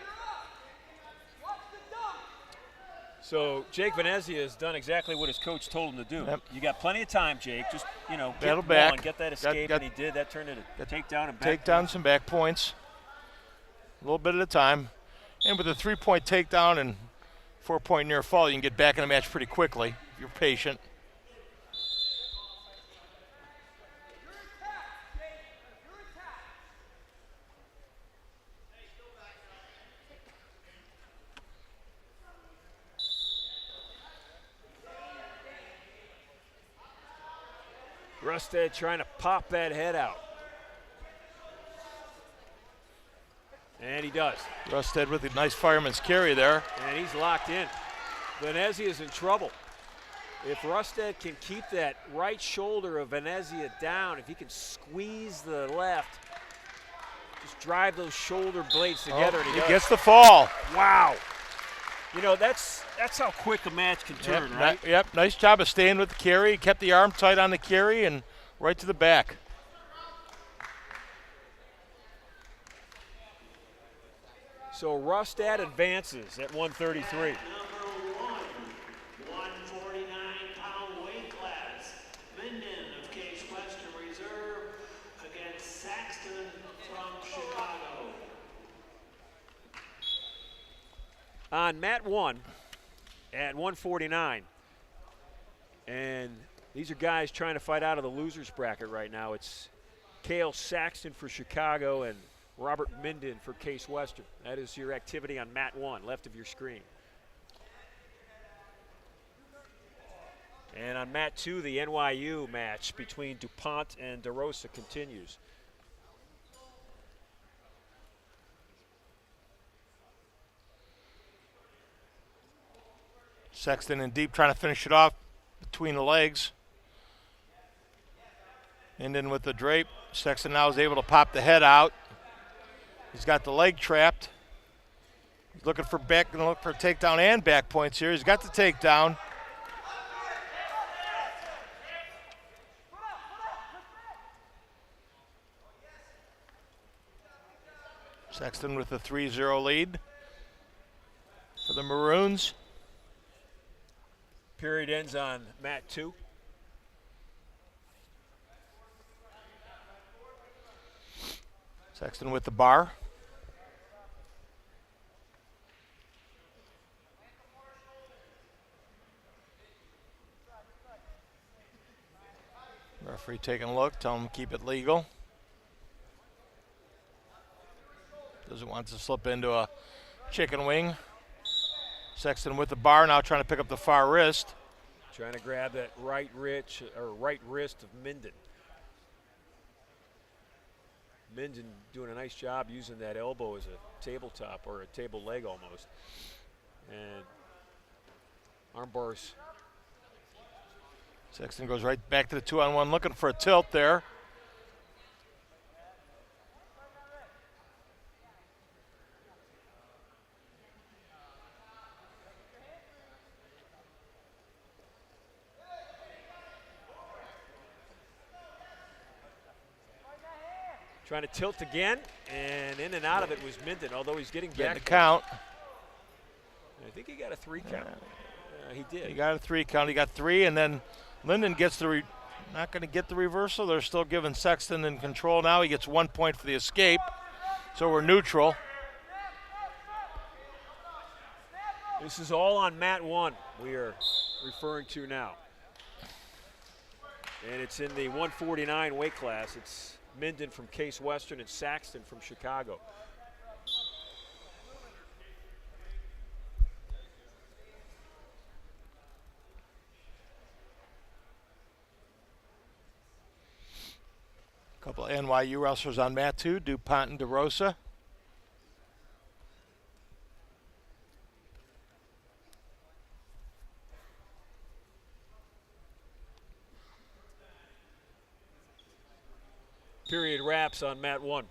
So Jake Venezia has done exactly what his coach told him to do. Yep. You got plenty of time, Jake. Just, get Battle the ball back. and get that escape, and he did. That turned into a takedown and back. Take down some back points, a little bit at a time. And with a 3-point takedown and 4-point near fall, you can get back in the match pretty quickly if you're patient. Rustad trying to pop that head out. And he does. Rustad with a nice fireman's carry there. And he's locked in. Venezia is in trouble. If Rustad can keep that right shoulder of Venezia down, if he can squeeze the left, just drive those shoulder blades together, and he does. Gets the fall. Wow. That's how quick a match can turn, right? Yep, nice job of staying with the carry. He kept the arm tight on the carry and right to the back. So Rustad advances at 133. Number 1, 149-pound weight class. Minden of Case Western Reserve against Saxton from Chicago. On mat 1 at 149. And these are guys trying to fight out of the losers bracket right now. It's Cale Saxton for Chicago and Robert Minden for Case Western. That is your activity on mat 1, left of your screen. And on mat 2, the NYU match between DuPont and DeRosa continues. Sexton in deep trying to finish it off between the legs. And then with the drape, Sexton now is able to pop the head out. He's got the leg trapped. He's looking for look for takedown and back points here. He's got the takedown. Sexton with a 3-0 lead for the Maroons. Period ends on mat 2. Sexton with the bar. Referee taking a look, tell him to keep it legal. Doesn't want to slip into a chicken wing. Sexton with the bar, now trying to pick up the far wrist. Trying to grab that right wrist of Minden. Minden doing a nice job using that elbow as a tabletop or a table leg almost. And arm bars. Sexton goes right back to the 2-on-1, looking for a tilt there. Trying to tilt again, and in and out of it was Minden, although he's getting Getting back. the count. I think he got a 3 count. He did. He got a 3 count. He got 3, and then Linden gets the not going to get the reversal. They're still giving Sexton in control now. He gets 1 point for the escape, so we're neutral. This is all on mat 1 we are referring to now. And it's in the 149 weight class. It's Minden from Case Western and Saxton from Chicago. Couple of NYU wrestlers on mat 2, DuPont and DeRosa. Period wraps on mat 1.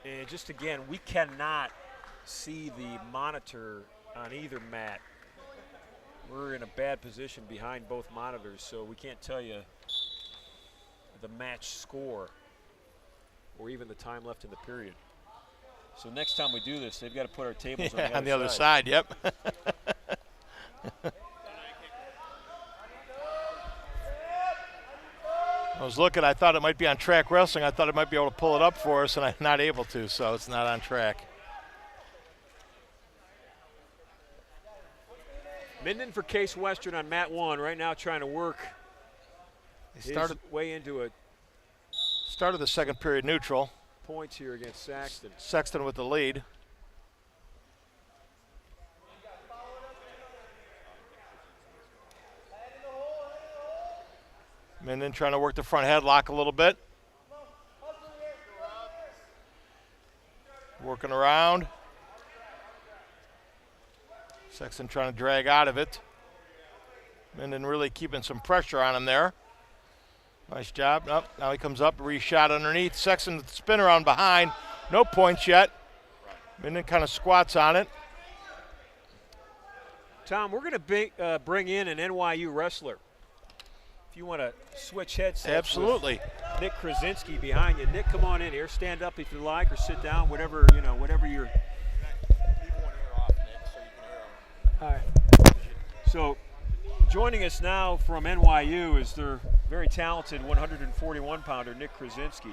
And just again, we cannot see the monitor on either mat. We're in a bad position behind both monitors, so we can't tell you the match score or even the time left in the period. So next time we do this, they've got to put our tables On the other side. Yep. I was looking, I thought it might be on Track Wrestling. I thought it might be able to pull it up for us, and I'm not able to, so it's not on track. Minden for Case Western on mat 1 right now, trying to work his way into a Started the second period neutral. points here against Saxton. Sexton with the lead. Minden trying to work the front headlock a little bit. Working around. Sexton trying to drag out of it. Minden really keeping some pressure on him there. Nice job. Nope. Now he comes up, reshot underneath. Sexton with the spin around behind. No points yet. Minden kind of squats on it. Tom, we're going to bring in an NYU wrestler. If you want to switch headsets. Absolutely. Nick Krasinski behind you. Nick, come on in here. Stand up if you like, or sit down, whatever you're. All right. So, joining us now from NYU is their very talented 141-pounder, Nick Krasinski.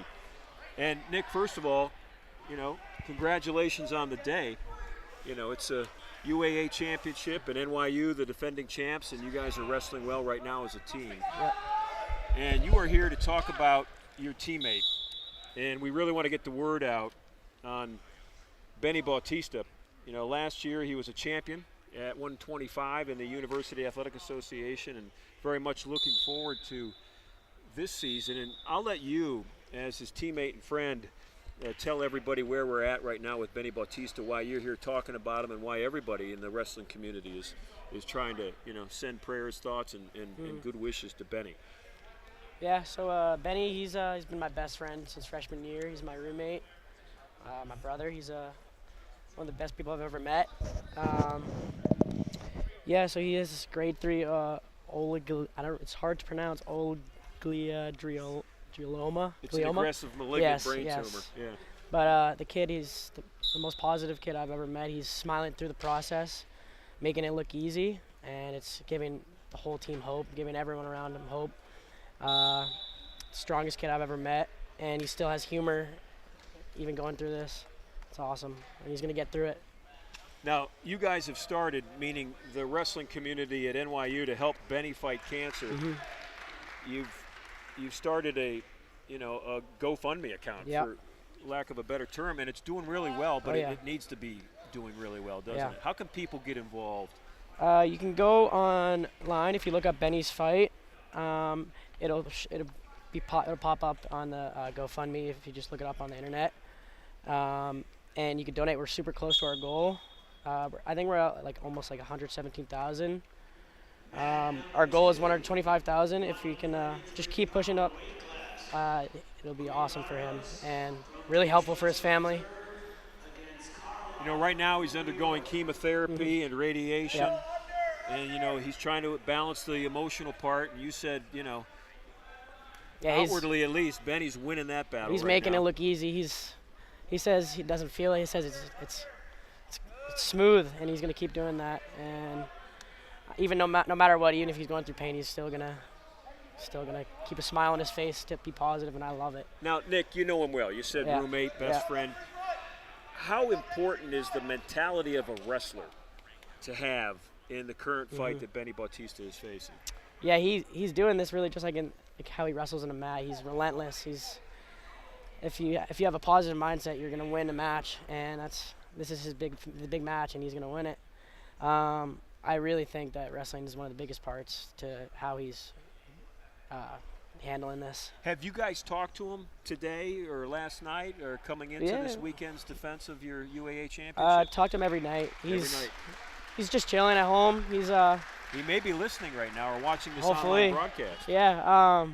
And Nick, first of all, congratulations on the day. It's a UAA Championship, and NYU, the defending champs, and you guys are wrestling well right now as a team. Yep. And you are here to talk about your teammate. And we really want to get the word out on Benny Bautista. Last year he was a champion at 125 in the University Athletic Association, and very much looking forward to this season. And I'll let you, as his teammate and friend, tell everybody where we're at right now with Benny Bautista, why you're here talking about him, and why everybody in the wrestling community is trying to send prayers, thoughts, and good wishes to Benny. Yeah, so Benny, he's been my best friend since freshman year. He's my roommate, my brother. He's one of the best people I've ever met. Yeah, so he is this grade 3 it's hard to pronounce, glioma. It's an aggressive malignant brain tumor. Yeah. But the kid, he's the most positive kid I've ever met. He's smiling through the process, making it look easy, and it's giving the whole team hope, giving everyone around him hope. Strongest kid I've ever met, and he still has humor, even going through this. It's awesome, and he's going to get through it. Now, you guys have started, meaning the wrestling community at NYU, to help Benny fight cancer. Mm-hmm. You've started a GoFundMe account, Yep. for lack of a better term, and it's doing really well, but yeah. it needs to be doing really well, doesn't Yeah. it? How can people get involved? You can go online if you look up Benny's fight. It'll pop up on the GoFundMe if you just look it up on the internet. And you can donate. We're super close to our goal. I think we're at almost 117,000. Our goal is 125,000. If we can just keep pushing up, it'll be awesome for him and really helpful for his family. Right now he's undergoing chemotherapy and radiation, Yep. and he's trying to balance the emotional part. And you said, Yeah, outwardly at least, Benny's winning that battle. he's right making now. it look easy. He says he doesn't feel it. He says it's smooth, and he's gonna keep doing that. And even no matter what, even if he's going through pain, he's still gonna keep a smile on his face to be positive, and I love it. Now, Nick, you know him well. You said Yeah. roommate, best Yeah. friend. How important is the mentality of a wrestler to have in the current fight that Benny Bautista is facing? Yeah, he's doing this really just like how he wrestles in a mat. He's relentless. If you have a positive mindset, you're gonna win a match, and this is the big match, and he's gonna win it. I really think that wrestling is one of the biggest parts to how he's handling this. Have you guys talked to him today or last night or coming into this weekend's defense of your UAA championship? Talk to him every night. Every night. He's just chilling at home. He's He may be listening right now or watching this hopefully online broadcast. Yeah.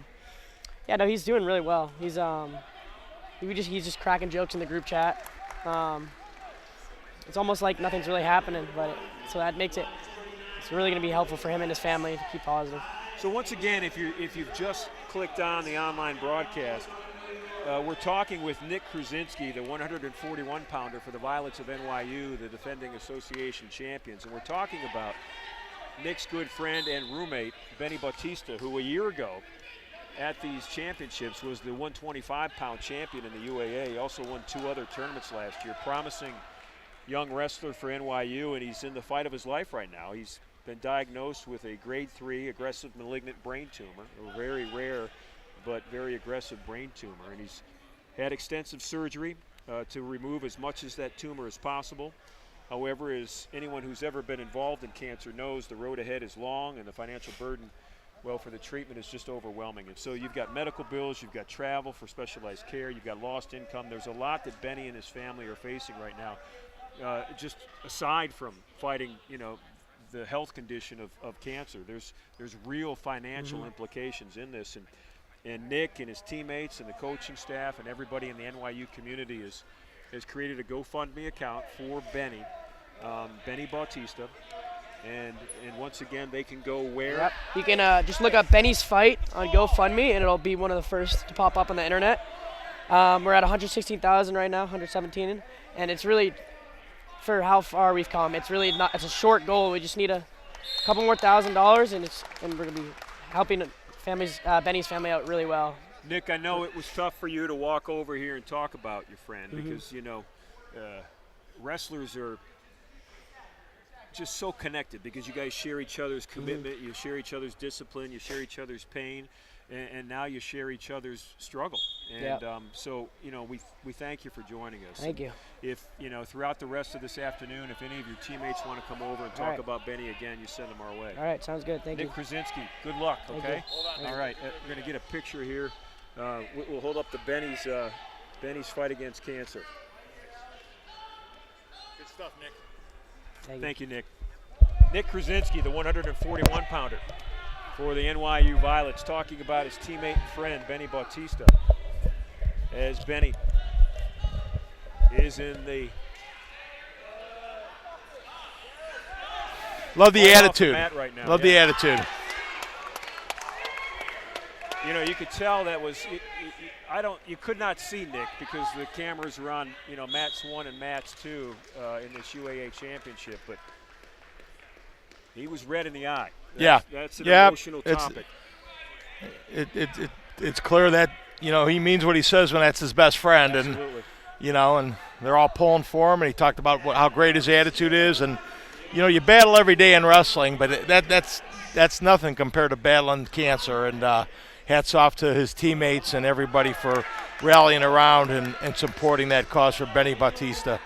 Yeah. No, he's doing really well. He's he's just cracking jokes in the group chat. It's almost like nothing's really happening, so that makes it's really going to be helpful for him and his family to keep positive. So once again, if you've just clicked on the online broadcast, we're talking with Nick Krasinski, the 141-pounder for the Violets of NYU, the defending association champions, and we're talking about Nick's good friend and roommate, Benny Bautista, who a year ago at these championships was the 125-pound champion in the UAA. He also won 2 other tournaments last year. Promising young wrestler for NYU, and he's in the fight of his life right now. He's been diagnosed with a grade 3 aggressive malignant brain tumor, a very rare but very aggressive brain tumor, and he's had extensive surgery to remove as much of that tumor as possible. However, as anyone who's ever been involved in cancer knows, the road ahead is long and the financial burden, well, for the treatment is just overwhelming. And so you've got medical bills, you've got travel for specialized care, you've got lost income. There's a lot that Benny and his family are facing right now, just aside from fighting, the health condition of cancer. There's real financial implications in this. And Nick and his teammates and the coaching staff and everybody in the NYU community has created a GoFundMe account for Benny, Benny Bautista. And once again, they can go where? Yep. You can just look up Benny's fight on GoFundMe, and it'll be one of the first to pop up on the internet. We're at 116,000 right now, 117, and it's really, for how far we've come, it's really not. It's a short goal. We just need a couple more $1,000, and we're gonna be helping Benny's family out really well. Nick, I know it was tough for you to walk over here and talk about your friend because wrestlers are just so connected because you guys share each other's commitment, you share each other's discipline, you share each other's pain, and now you share each other's struggle. And so, we thank you for joining us. Thank you. If, throughout the rest of this afternoon, if any of your teammates want to come over and talk about Benny again, you send them our way. All right, sounds good. Thank you. Nick Krasinski, good luck, okay? Thank you. All right, we're going to get a picture here. We'll hold up the Benny's fight against cancer. Good stuff, Nick. Thank you, Nick. Nick Krasinski, the 141-pounder for the NYU Violets, talking about his teammate and friend, Benny Bautista, as Benny is in the Love the attitude. Right now. Love the attitude. You could tell that was you could not see Nick because the cameras were on, mats 1 and mats 2 in this UAA championship, but he was red in the eye. That's an emotional topic. It's clear that he means what he says when that's his best friend. Absolutely. And they're all pulling for him, and he talked about how great his attitude is. And you battle every day in wrestling, but that's nothing compared to battling cancer. And hats off to his teammates and everybody for rallying around and supporting that cause for Benny Bautista.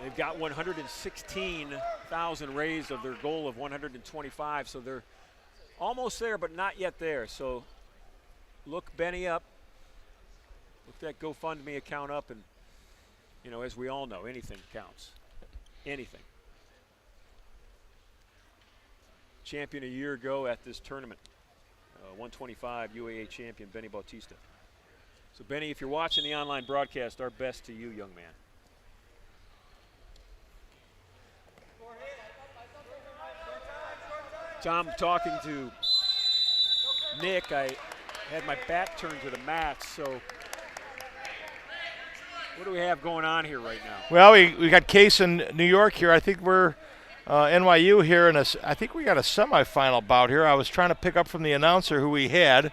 They've got 116,000 raised of their goal of 125, so they're almost there, but not yet there. So look Benny up. Look that GoFundMe account up, and, as we all know, anything counts. Anything. Champion a year ago at this tournament. 125 UAA champion Benny Bautista. So, Benny, if you're watching the online broadcast, our best to you, young man. Tom, talking to Nick, I had my back turned to the mats, so what do we have going on here right now? Well, we got Case in New York here. I think we're NYU here, and I think we got a semifinal bout here. I was trying to pick up from the announcer who we had.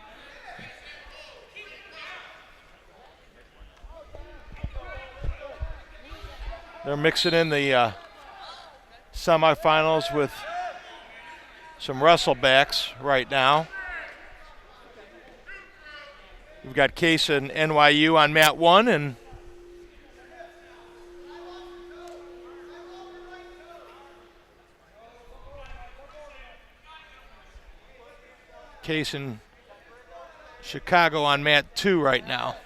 They're mixing in the semifinals with some wrestlebacks right now. We've got Case and NYU on mat 1, and Case in Chicago on mat 2 right now.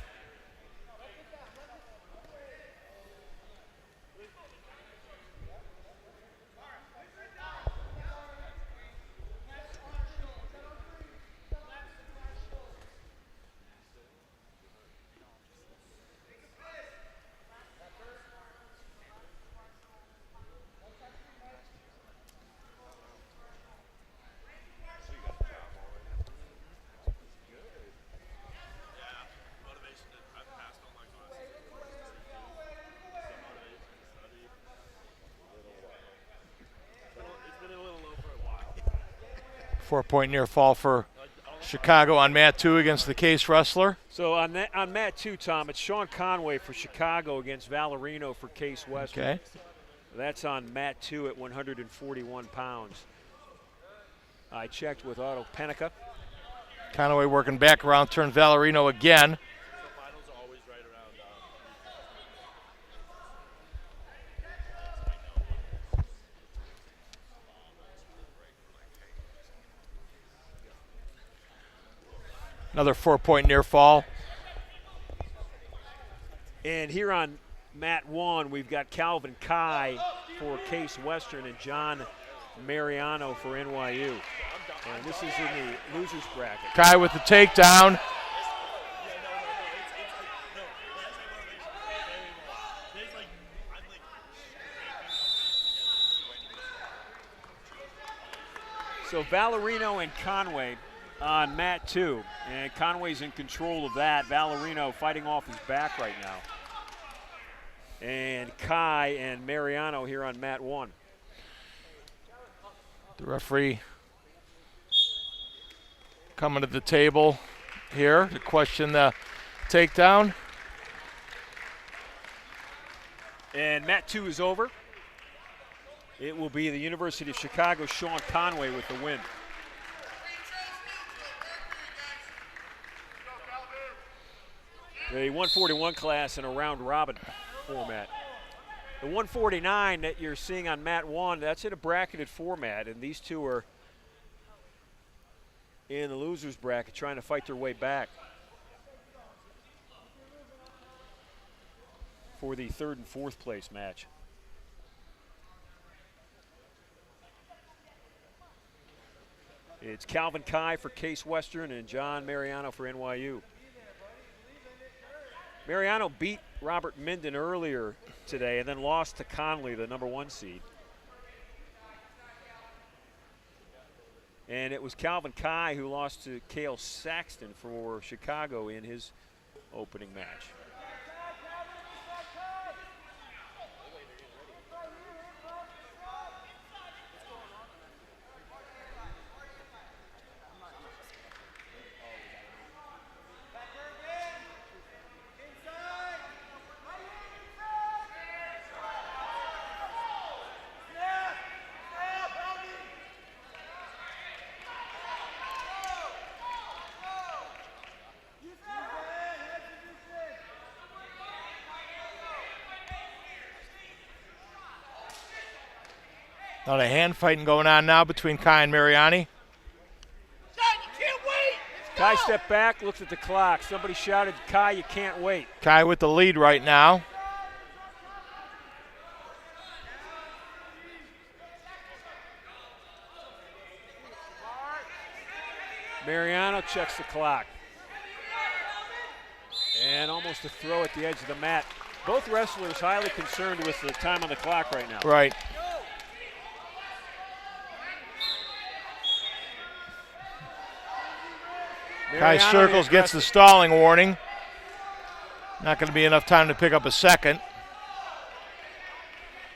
It's been a little low for a while. 4-point near fall for Chicago on mat 2 against the Case wrestler. So on mat 2, Tom, it's Sean Conway for Chicago against Valerino for Case Western. Okay. That's on mat 2 at 141 pounds. I checked with Otto Penica. Conway working back around, turn Valerino again. Finals are always right around. Another 4-point near fall. And here on mat 1, we've got Calvin Kai for Case Western and John Mariano for NYU. And this is in the losers bracket. Kai with the takedown. So Valerino and Conway on mat 2, and Conway's in control of that. Valerino fighting off his back right now. And Kai and Mariano here on mat 1. The referee coming to the table here to question the takedown. And mat 2 is over. It will be the University of Chicago's Sean Conway with the win. The 141 class in a round robin format. The 149 that you're seeing on mat 1, that's in a bracketed format, and these two are in the losers bracket trying to fight their way back for the 3rd and 4th place match. It's Calvin Kai for Case Western and John Mariano for NYU. Mariano beat Robert Minden earlier today and then lost to Conley, the number 1 seed. And it was Calvin Kai who lost to Cale Saxton for Chicago in his opening match. A lot of hand fighting going on now between Kai and Mariani. Kai stepped back, looked at the clock. Somebody shouted, Kai, you can't wait. Kai with the lead right now. Mariano checks the clock. And almost a throw at the edge of the mat. Both wrestlers highly concerned with the time on the clock right now. Right. Kai circles, gets the stalling warning. Not going to be enough time to pick up a second.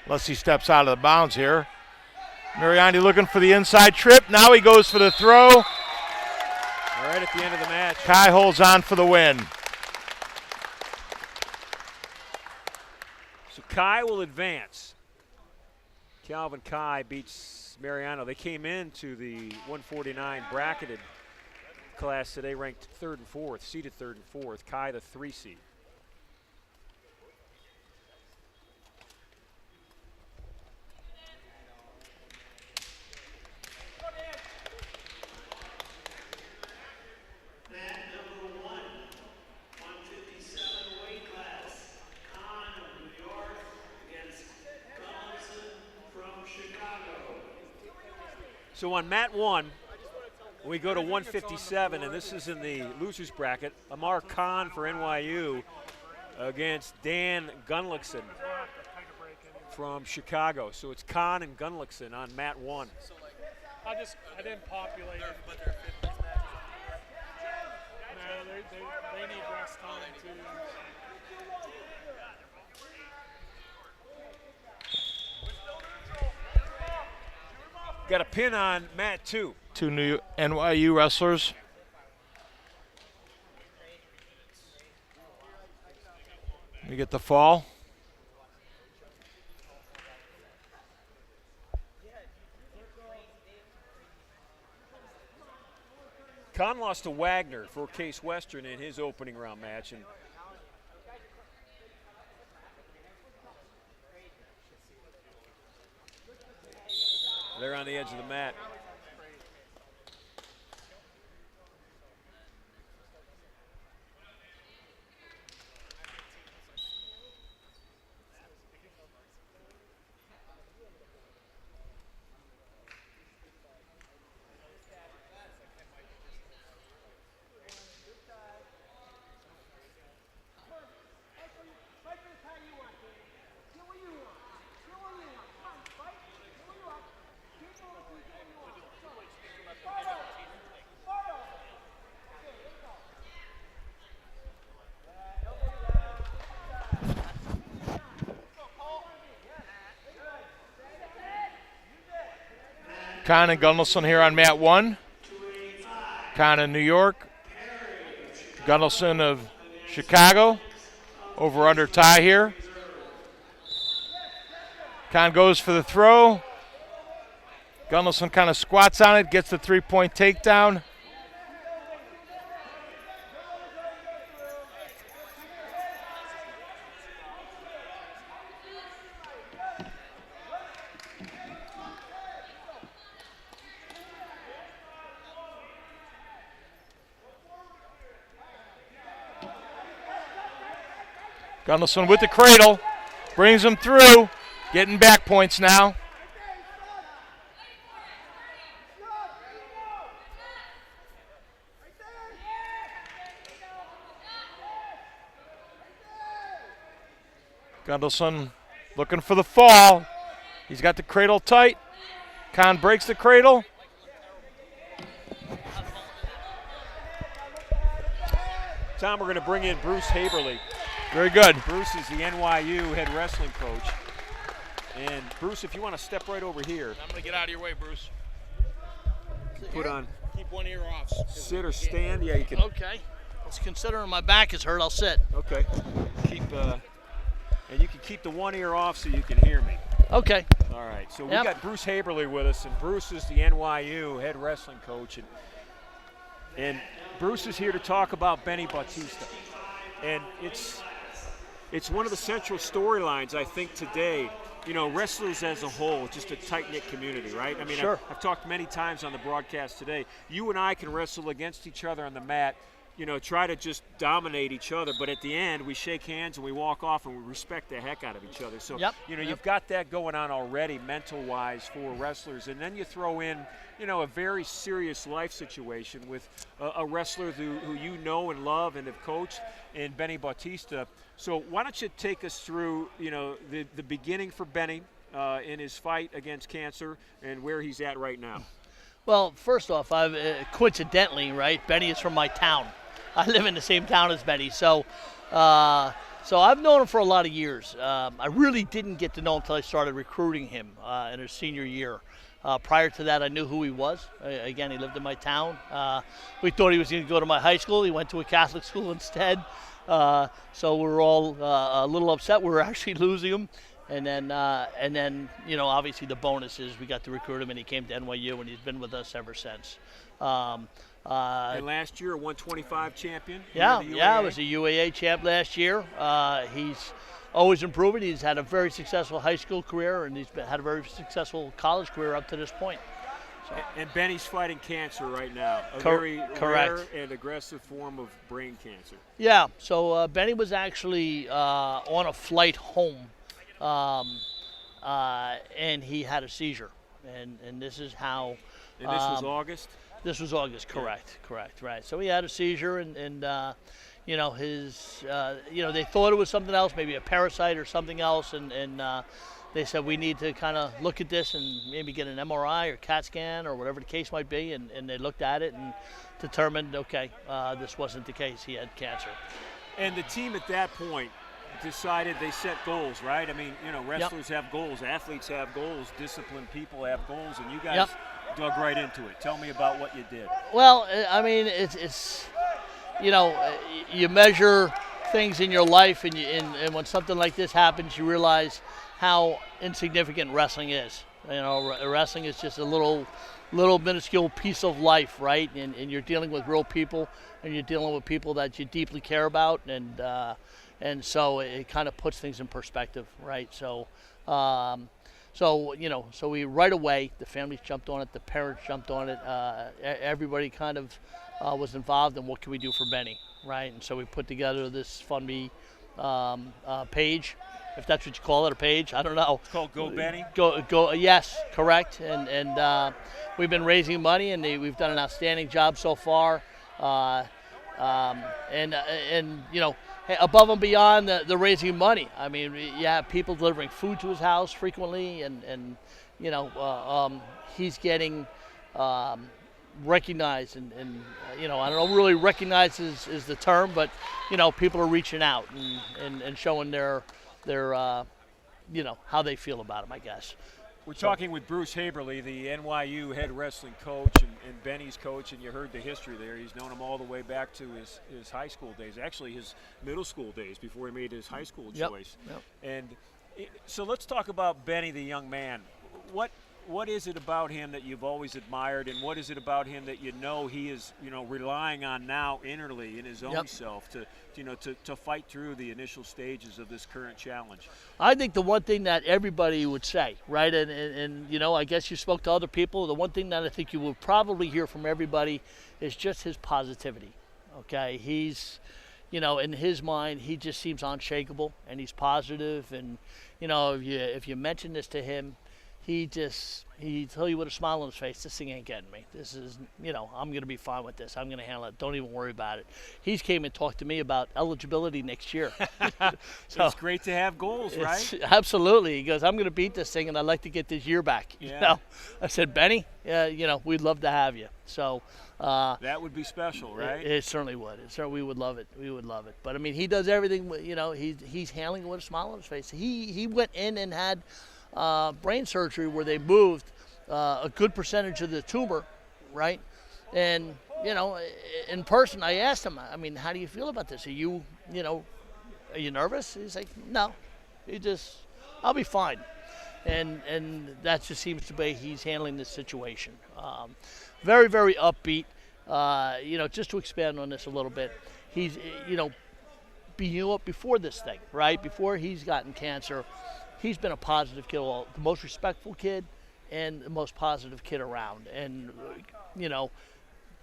Unless he steps out of the bounds here. Mariani looking for the inside trip. Now he goes for the throw. Right at the end of the match. Kai holds on for the win. So Kai will advance. Calvin Kai beats Mariano. They came into the 149 bracketed class today ranked 3rd and 4th, seeded 3rd and 4th. Kai the 3 seed. So on mat 1, we go to 157, and this is in the losers bracket. Amar Khan for NYU against Dan Gunlickson from Chicago. So it's Khan and Gunlickson on mat 1. I didn't populate it. But no, they need rest time too. Got a pin on mat 2. Two new NYU wrestlers. We get the fall. Khan lost to Wagner for Case Western in his opening round match, and they're on the edge of the mat. Khan and Gunnarsson here on mat 1. Khan in New York. Gunnarsson of Chicago. Over under tie here. Khan goes for the throw. Gunnarsson kind of squats on it, gets the 3-point takedown. Gunnarsson with the cradle, brings him through, getting back points now. Gunnarsson looking for the fall. He's got the cradle tight. Khan breaks the cradle. Tom, we're going to bring in Bruce Haberly. Very good. Bruce is the NYU head wrestling coach. And Bruce, if you want to step right over here. I'm going to get out of your way, Bruce. Put on. Keep one ear off. Sit or stand. Yeah, you can. Okay. Let's considering my back is hurt, I'll sit. Okay. And you can keep the one ear off so you can hear me. Okay. All right. So we Yep. got Bruce Haberly with us, and Bruce is the NYU head wrestling coach. And Bruce is here to talk about Benny Bautista. And it's one of the central storylines, I think, today. You know, wrestlers as a whole, just a tight-knit community, right? I mean, Sure. I've talked many times on the broadcast today. You and I can wrestle against each other on the mat, you know, try to just dominate each other, but at the end, we shake hands and we walk off and we respect the heck out of each other. So, Yep. You've got that going on already mental-wise for wrestlers, and then you throw in, a very serious life situation with a wrestler who you know and love and have coached, and Benny Bautista. So why don't you take us through, the beginning for Benny in his fight against cancer and where he's at right now. Well, first off, I've coincidentally, right, Benny is from my town. I live in the same town as Benny, so I've known him for a lot of years. I really didn't get to know him until I started recruiting him in his senior year. Prior to that, I knew who he was. Again, he lived in my town. We thought he was going to go to my high school. He went to a Catholic school instead. So we were all a little upset. We were actually losing him. And then, obviously the bonus is we got to recruit him, and he came to NYU, and he's been with us ever since. And last year, a 125 champion. Yeah, I was a UAA champ last year. He's always improving. He's had a very successful high school career, and he's had a very successful college career up to this point. So. And Benny's fighting cancer right now, a Correct. rare and aggressive form of brain cancer. Yeah, so Benny was actually on a flight home, and he had a seizure. and this is how. And this was August? This was August, correct, right. So he had a seizure, and his, they thought it was something else, maybe a parasite or something else, and they said we need to kind of look at this and maybe get an MRI or CAT scan or whatever the case might be, and they looked at it and determined, okay, this wasn't the case, he had cancer. And the team at that point decided they set goals, right? I mean, wrestlers have goals, athletes have goals, disciplined people have goals, and you guys dug right into it. Tell me about what you did. Well, I mean, it's you measure things in your life, and when something like this happens, you realize how insignificant wrestling is. Wrestling is just a little minuscule piece of life, right? And you're dealing with real people, and you're dealing with people that you deeply care about, and so it kind of puts things in perspective, right? So we right away, the families jumped on it, the parents jumped on it, everybody kind of was involved in what can we do for Benny, right? And so we put together this FundMe page, if that's what you call it, a page, I don't know. It's called Go Benny? Go. Yes, correct. And we've been raising money, and we've done an outstanding job so far. Above and beyond the raising money, I mean, you have people delivering food to his house frequently, and he's getting recognized, and I don't know, really recognized is the term, but people are reaching out and showing their how they feel about him, I guess. We're talking with Bruce Haberle, the NYU head wrestling coach and Benny's coach, and you heard the history there. He's known him all the way back to his high school days, actually his middle school days before he made his high school choice. Yep. And so let's talk about Benny, the young man. What is it about him that you've always admired, and what is it about him that he is relying on now innerly in his own self to fight through the initial stages of this current challenge? I think the one thing that everybody would say, right, and I guess you spoke to other people, the one thing that I think you will probably hear from everybody is just his positivity. Okay, he's in his mind, he just seems unshakable, and he's positive, and if you mention this to him, he tell you with a smile on his face, this thing ain't getting me. This is, I'm going to be fine with this. I'm going to handle it. Don't even worry about it. He's came and talked to me about eligibility next year. So it's great to have goals, right? Absolutely. He goes, I'm going to beat this thing, and I'd like to get this year back. Yeah. I said, Benny, we'd love to have you. So that would be special, right? It certainly would. We would love it. We would love it. But, I mean, he does everything, he's handling it with a smile on his face. He went in and had brain surgery where they moved a good percentage of the tumor, right? And in person, I asked him, I mean, how do you feel about this? Are you nervous? He's like, no, I'll be fine. And that just seems to be he's handling this situation. Very, very upbeat. Just to expand on this a little bit, he's before this thing, right? Before he's gotten cancer. He's been a positive kid, the most respectful kid and the most positive kid around. And,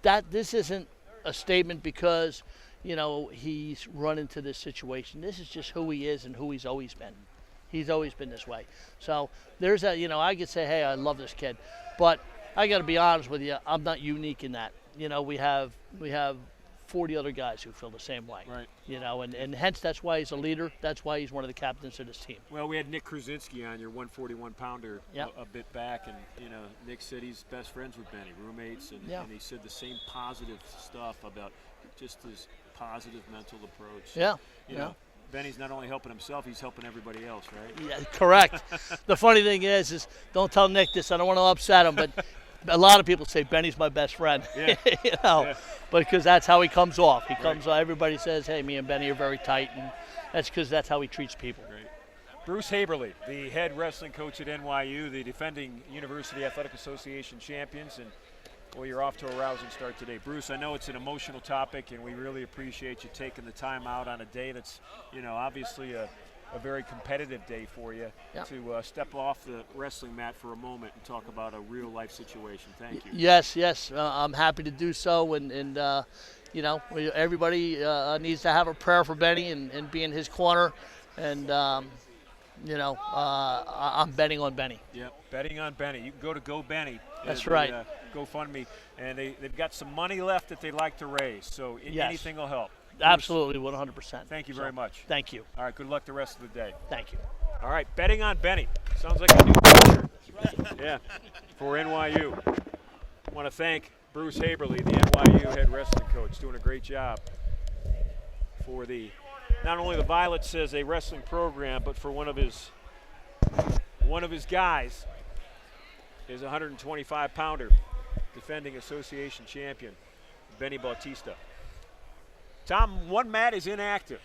that this isn't a statement because, he's run into this situation. This is just who he is and who he's always been. He's always been this way. So there's that, I could say, hey, I love this kid. But I got to be honest with you, I'm not unique in that. We have 40 other guys who feel the same way. Right. And hence that's why he's a leader. That's why he's one of the captains of this team. Well, we had Nick Krasinski on, your 141-pounder, a bit back, and Nick said he's best friends with Benny, roommates, and he said the same positive stuff about just his positive mental approach. Yeah. Benny's not only helping himself, he's helping everybody else, right? Yeah, correct. The funny thing is don't tell Nick this. I don't want to upset him, but a lot of people say Benny's my best friend. Yeah. But because that's how he comes off. He comes. Everybody says, "Hey, me and Benny are very tight," and that's because that's how he treats people. Great. Bruce Haberle, the head wrestling coach at NYU, the defending University Athletic Association champions, and you're off to a rousing start today. Bruce, I know it's an emotional topic, and we really appreciate you taking the time out on a day that's, obviously a very competitive day for you to step off the wrestling mat for a moment and talk about a real life situation. Thank you. Yes, I'm happy to do so, and everybody needs to have a prayer for Benny and be in his corner, and I'm betting on Benny. Yep, betting on Benny. You can go to Go Benny. That's right. GoFundMe, and they've got some money left that they'd like to raise. So Yes. anything will help. Absolutely, 100%. Thank you very much. Thank you. All right, good luck the rest of the day. Thank you. All right, betting on Benny. Sounds like a new feature. Yeah, for NYU. I want to thank Bruce Haberly, the NYU head wrestling coach, doing a great job for not only the Violets as a wrestling program, but for one of his guys is a 125-pounder, defending association champion, Benny Bautista. Tom, one mat is inactive.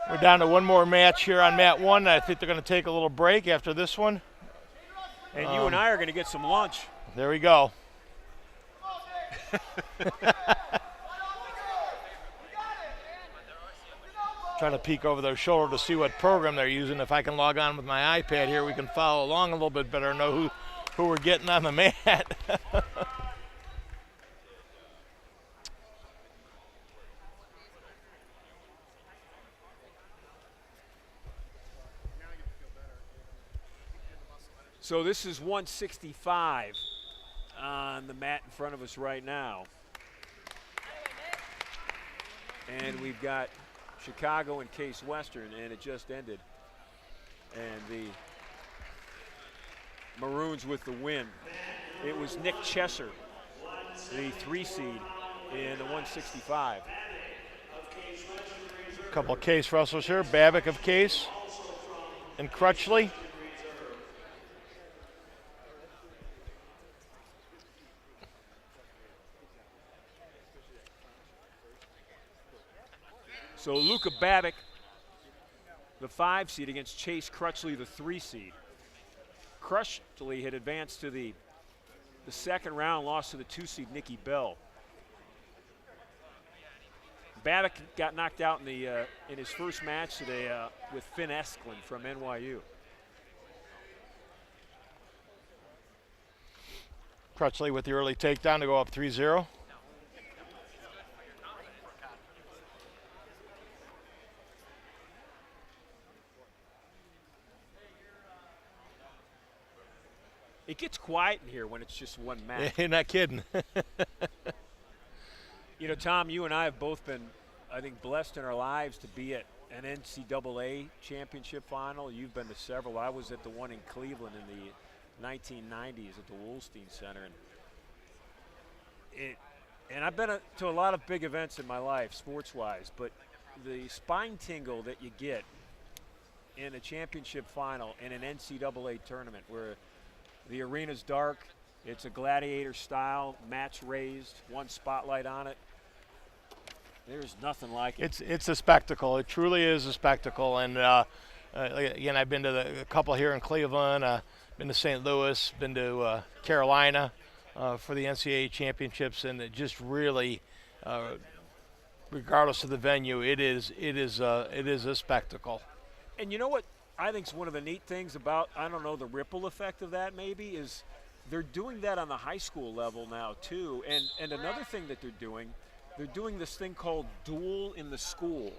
We're down to one more match here on mat 1. I think they're going to take a little break after this one. And you and I are going to get some lunch. There we go. Trying to peek over their shoulder to see what program they're using. If I can log on with my iPad here, we can follow along a little bit better and know who we're getting on the mat. So this is 165 on the mat in front of us right now. And we've got Chicago and Case Western, and it just ended. And the Maroons with the win. It was Nick Chesser, the 3 seed in the 165. A couple of Case wrestlers here. Babick of Case and Crutchley. So Luca Babick, the 5 seed, against Chase Crutchley, the 3 seed. Crutchley had advanced to the second round, lost to the 2 seed Nikki Bell. Babick got knocked out in his first match today with Finn Esklund from NYU. Crutchley with the early takedown to go up 3-0. It gets quiet in here when it's just one match. You're not kidding. You know, Tom, you and I have both been, I think, blessed in our lives to be at an NCAA championship final. You've been to several. I was at the one in Cleveland in the 1990s at the Wolstein Center. And I've been to a lot of big events in my life, sports-wise, but the spine tingle that you get in a championship final in an NCAA tournament where the arena's dark, it's a gladiator style, match raised, one spotlight on it. There's nothing like it. It's a spectacle. It truly is a spectacle. And again, I've been to a couple here in Cleveland, been to St. Louis, been to Carolina for the NCAA championships, and it just really, regardless of the venue, it is a spectacle. And you know what I think is one of the neat things about, I don't know, the ripple effect of that maybe, is they're doing that on the high school level now too. And another thing that they're doing this thing called Duel in the School.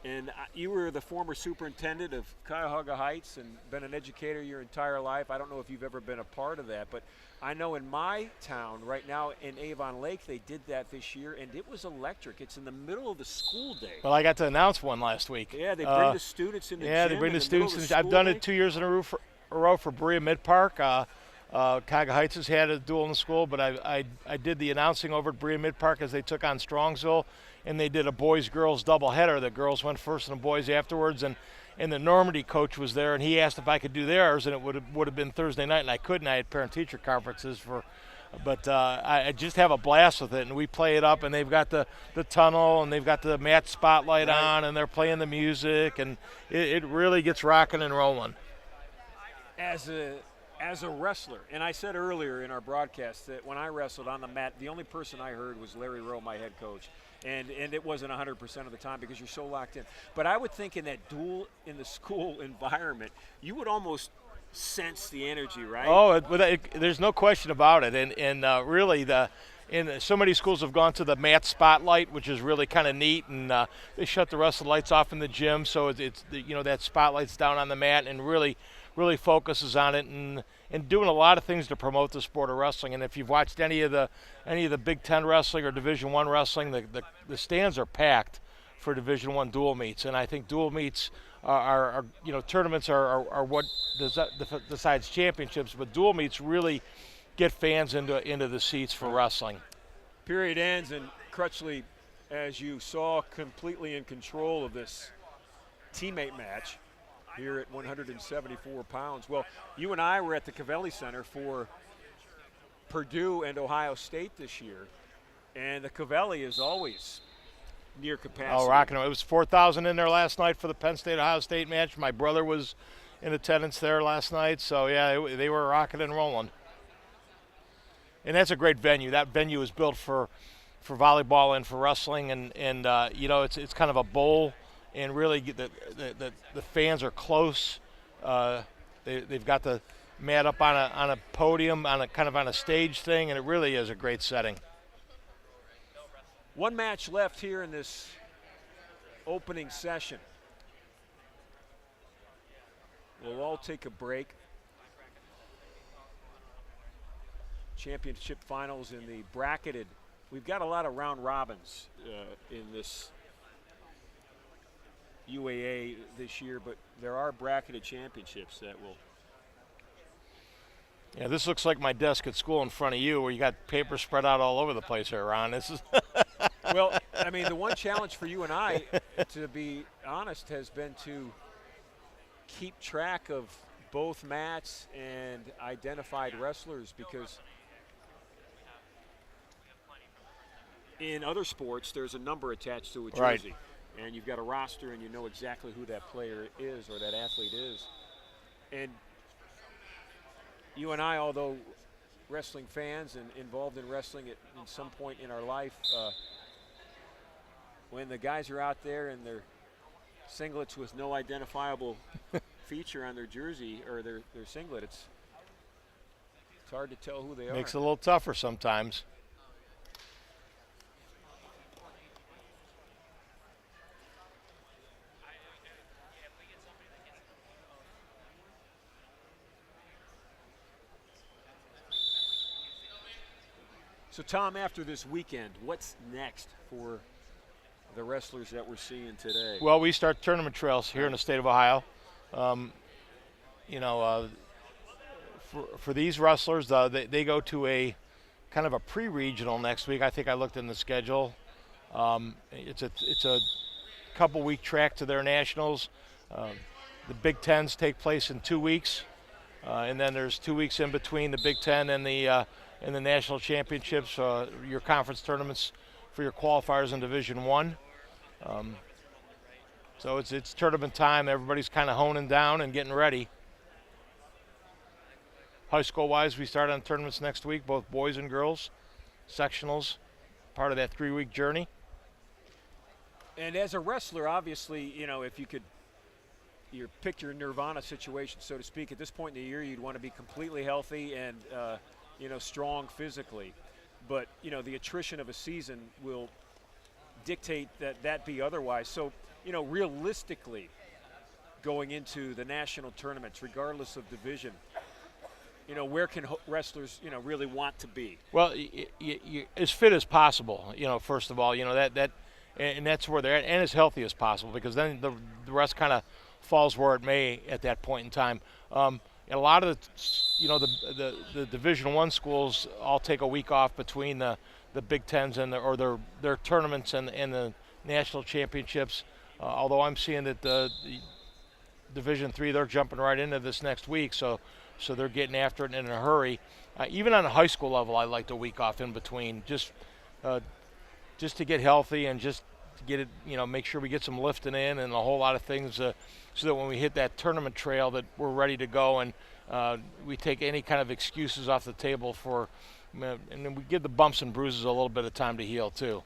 And you were the former superintendent of Cuyahoga Heights and been an educator your entire life. I don't know if you've ever been a part of that, but I know in my town right now in Avon Lake, they did that this year, and it was electric. It's in the middle of the school day. Well, I got to announce one last week. Yeah, they bring the students in the gym. Yeah, they bring the students in. I've done it 2 years in a row for Berea Mid-Park. Cuyahoga Heights has had a duel in the school, but I did the announcing over at Berea Mid-Park as they took on Strongsville, and they did a boys-girls doubleheader. The girls went first and the boys afterwards, and the Normandy coach was there, and he asked if I could do theirs, and it would have been Thursday night, and I couldn't. I had parent-teacher conferences but I just have a blast with it, and we play it up, and they've got the tunnel, and they've got the match spotlight on, and they're playing the music, and it really gets rocking and rolling. As a wrestler, and I said earlier in our broadcast that when I wrestled on the mat, the only person I heard was Larry Rowe, my head coach. And it wasn't 100% of the time because you're so locked in. But I would think in that duel in the school environment, you would almost sense the energy, right? Oh, there's no question about it. And really, and so many schools have gone to the mat spotlight, which is really kind of neat, and they shut the rest of the lights off in the gym, so it's that spotlight's down on the mat and really focuses on it, and doing a lot of things to promote the sport of wrestling. And if you've watched any of the Big Ten wrestling or Division I wrestling, the stands are packed for Division I dual meets, and I think dual meets are tournaments are what decides championships, but dual meets really get fans into the seats for wrestling. Period ends, and Crutchley, as you saw, completely in control of this teammate match here at 174 pounds. Well, you and I were at the Veale Center for Purdue and Ohio State this year, and the Veale is always near capacity. Oh, rocking them. It was 4,000 in there last night for the Penn State-Ohio State match. My brother was in attendance there last night, so yeah, they were rocking and rolling. And that's a great venue. That venue is built for volleyball and for wrestling, and it's kind of a bowl, and really the fans are close. They've got the mat up on a podium, on a stage thing, and it really is a great setting. One match left here in this opening session. We'll all take a break. Championship finals in the bracketed. We've got a lot of round robins in this UAA this year, but there are bracketed championships that will. Yeah, this looks like my desk at school in front of you, where you got paper spread out all over the place here, Ron. This is. Well, I mean, the one challenge for you and I, to be honest, has been to keep track of both mats and identified wrestlers, because in other sports, there's a number attached to a jersey. Right. And you've got a roster, and you know exactly who that player is or that athlete is. And you and I, although wrestling fans and involved in wrestling at in some point in our life, when the guys are out there in their singlets with no identifiable feature on their jersey or their singlet, it's hard to tell who they are. Makes it a little tougher sometimes. So, Tom, after this weekend, what's next for the wrestlers that we're seeing today? Well, we start tournament trails here in the state of Ohio. For these wrestlers, they go to a kind of a pre-regional next week. I think I looked in the schedule. It's a couple-week track to their nationals. The Big Tens take place in 2 weeks, and then there's 2 weeks in between the Big Ten and the national championships, your conference tournaments for your qualifiers in Division I. So it's tournament time. Everybody's kind of honing down and getting ready. High school-wise, we start on tournaments next week, both boys and girls, sectionals, part of that 3-week journey. And as a wrestler, obviously, if you could pick your nirvana situation, so to speak, at this point in the year, you'd want to be completely healthy and strong physically. But, the attrition of a season will dictate that be otherwise. So, realistically, going into the national tournaments, regardless of division, where can wrestlers, really want to be? Well, as fit as possible, first of all, and that's where they're at, and as healthy as possible, because then the rest kind of falls where it may at that point in time. And a lot of the Division I schools all take a week off between the Big Tens and their tournaments and the national championships. Although I'm seeing that the Division III, they're jumping right into this next week, so they're getting after it in a hurry. Even on a high school level, I like the week off in between, just to get healthy and just to get it, make sure we get some lifting in and a whole lot of things, so that when we hit that tournament trail, that we're ready to go, and we take any kind of excuses off the table and then we give the bumps and bruises a little bit of time to heal too.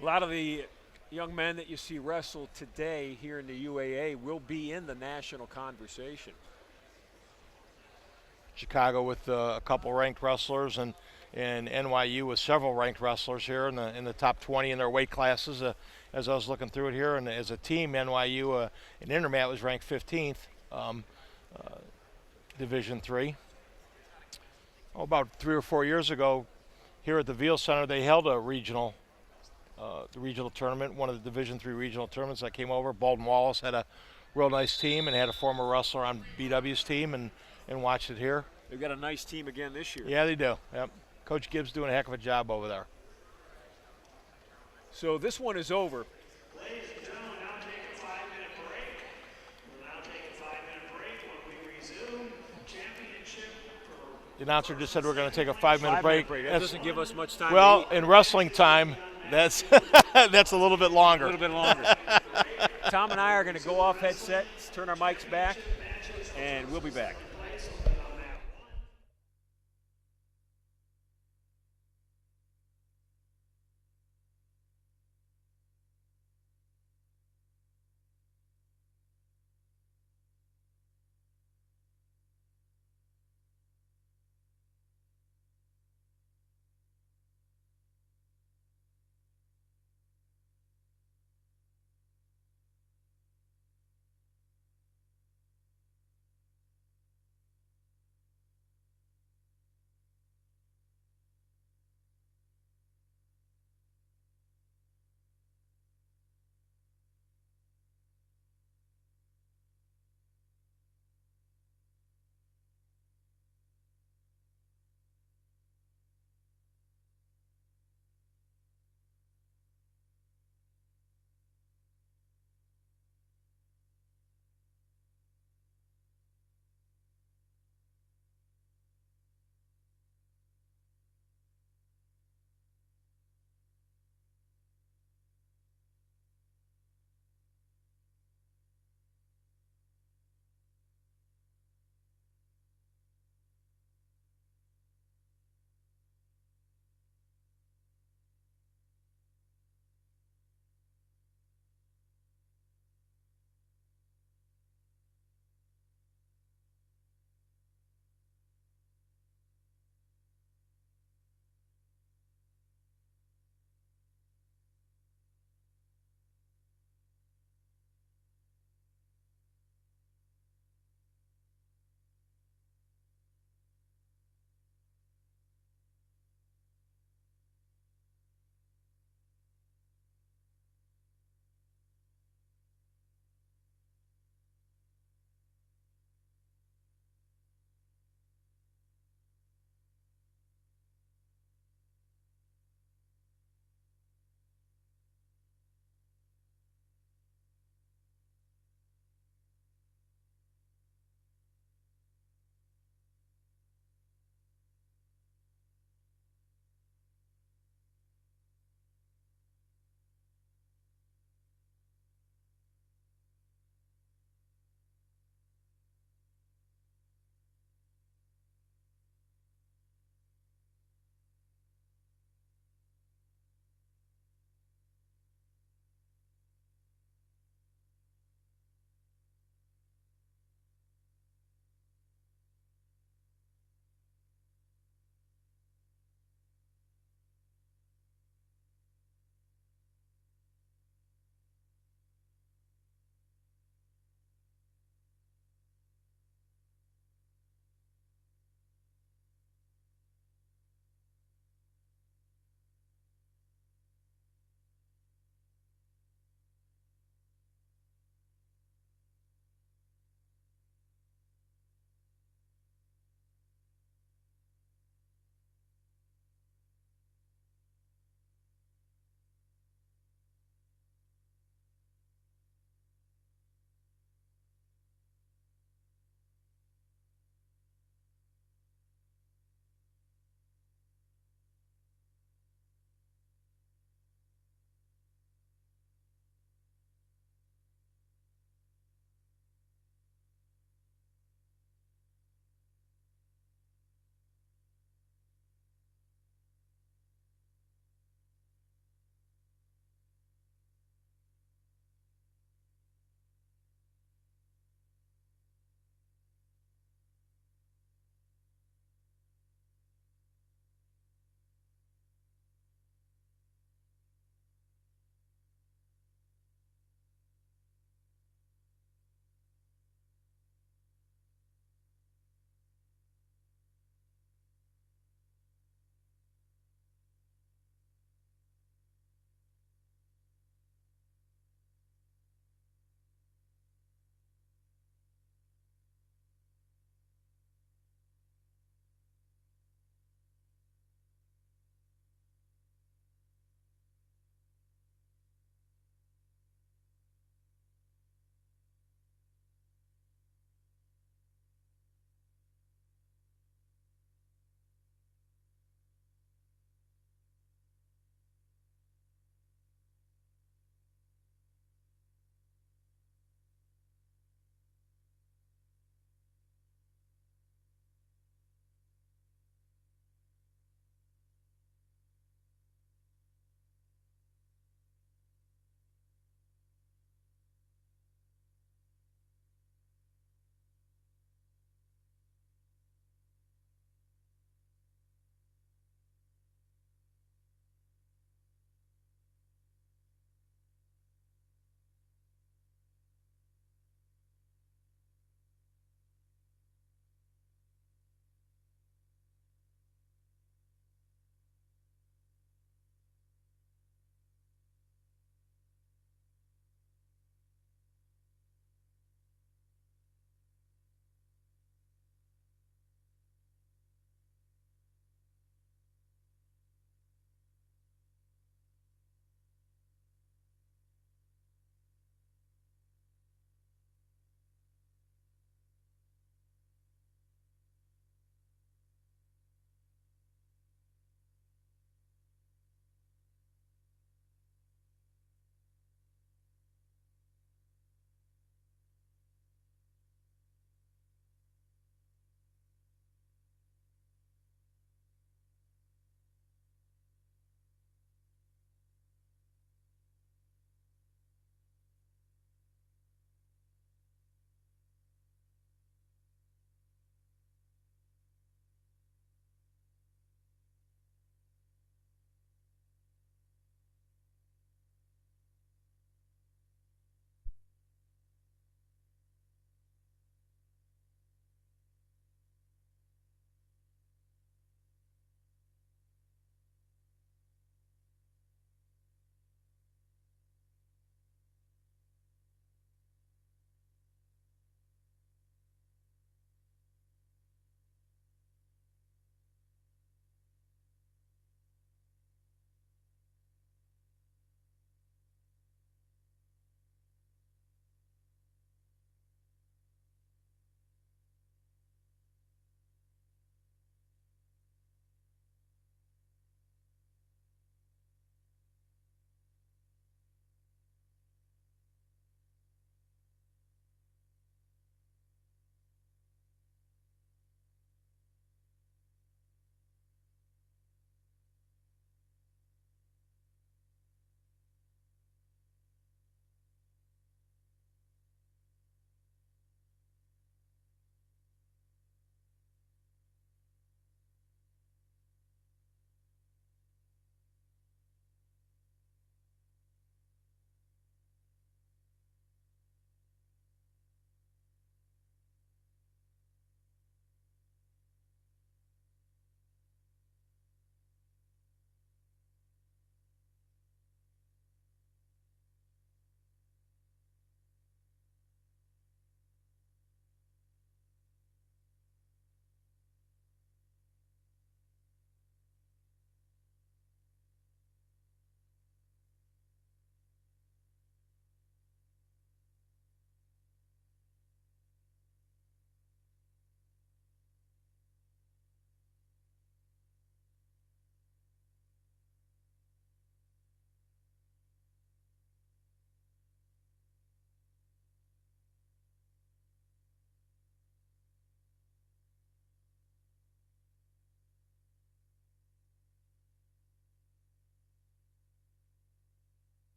A lot of the young men that you see wrestle today here in the UAA will be in the national conversation. Chicago with a couple ranked wrestlers, and and NYU with several ranked wrestlers here in the top 20 in their weight classes. As I was looking through it here, and as a team, NYU in Intermat was ranked 15th, Division III. About 3 or 4 years ago, here at the Veale Center, they held a regional tournament, one of the Division III regional tournaments that came over. Baldwin Wallace had a real nice team and had a former wrestler on BW's team and watched it here. They've got a nice team again this year. Yeah, they do. Yep. Coach Gibbs doing a heck of a job over there. So this one is over. Ladies and gentlemen, we'll now take a 5-minute break. We'll now take a 5-minute break when we resume championship. The announcer just said we're going to take a 5-minute break. That doesn't give us much time. Well, to eat. in wrestling time, that's that's a little bit longer. A little bit longer. Tom and I are going to go off headsets, turn our mics back, and we'll be back.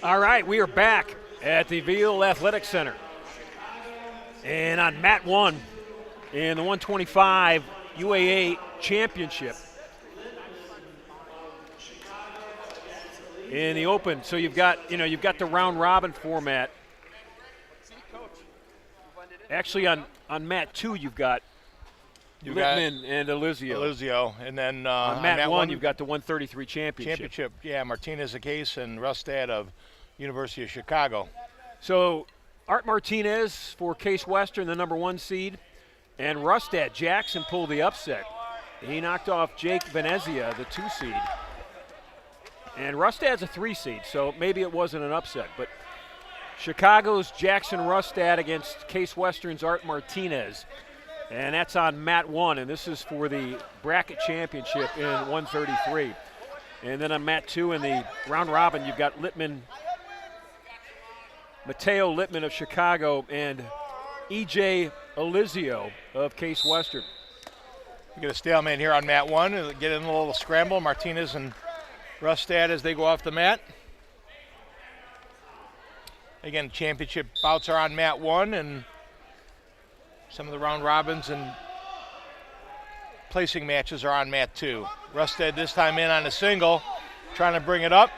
All right, we are back at the Veale Athletic Center. And on mat 1 in the 125 UAA Championship. In the open, so you've got the round robin format. Actually, on mat 2, you've got Littman and Elizio. And then on mat 1, you've got the 133 championship. Yeah, Martinez Case and Rustad of University of Chicago. So Art Martinez for Case Western, the number 1 seed, and Rustad Jackson pulled the upset. He knocked off Jake Venezia, the 2 seed. And Rustad's a 3 seed, so maybe it wasn't an upset. But Chicago's Jackson Rustad against Case Western's Art Martinez. And that's on mat 1, and this is for the bracket championship in 133. And then on mat 2 in the round robin, you've got Mateo Littman of Chicago and E.J. Elizio of Case Western. We get a stalemate here on mat 1. Get in a little scramble. Martinez and Rustad as they go off the mat. Again, championship bouts are on mat 1, and some of the round robins and placing matches are on mat 2. Rustad this time in on a single, trying to bring it up.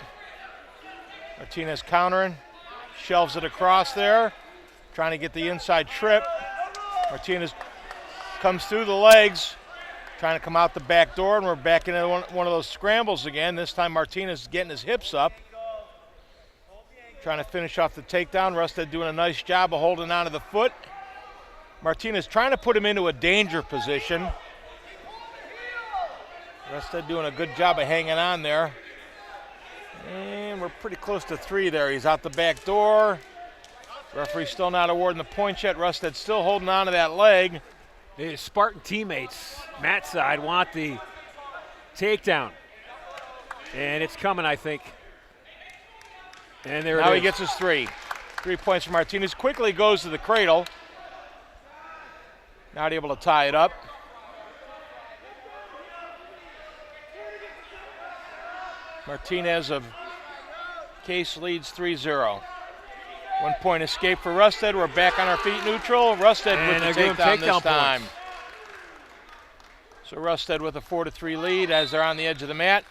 Martinez countering, shelves it across there, trying to get the inside trip. Martinez comes through the legs, trying to come out the back door, and we're back into one of those scrambles again. This time Martinez is getting his hips up, trying to finish off the takedown. Rustad doing a nice job of holding onto the foot. Martinez trying to put him into a danger position. Rustad doing a good job of hanging on there. And we're pretty close to 3 there. He's out the back door. Referee's still not awarding the point yet. Rustad still holding on to that leg. His Spartan teammates, Matt's side, want the takedown. And it's coming, I think. And there it is. Now he gets his 3. 3 points for Martinez. Quickly goes to the cradle. Not able to tie it up. Martinez of Case leads 3-0. 1 point escape for Rustad. We're back on our feet neutral. Rustad with the takedown this time. So Rustad with a 4-3 lead as they're on the edge of the mat.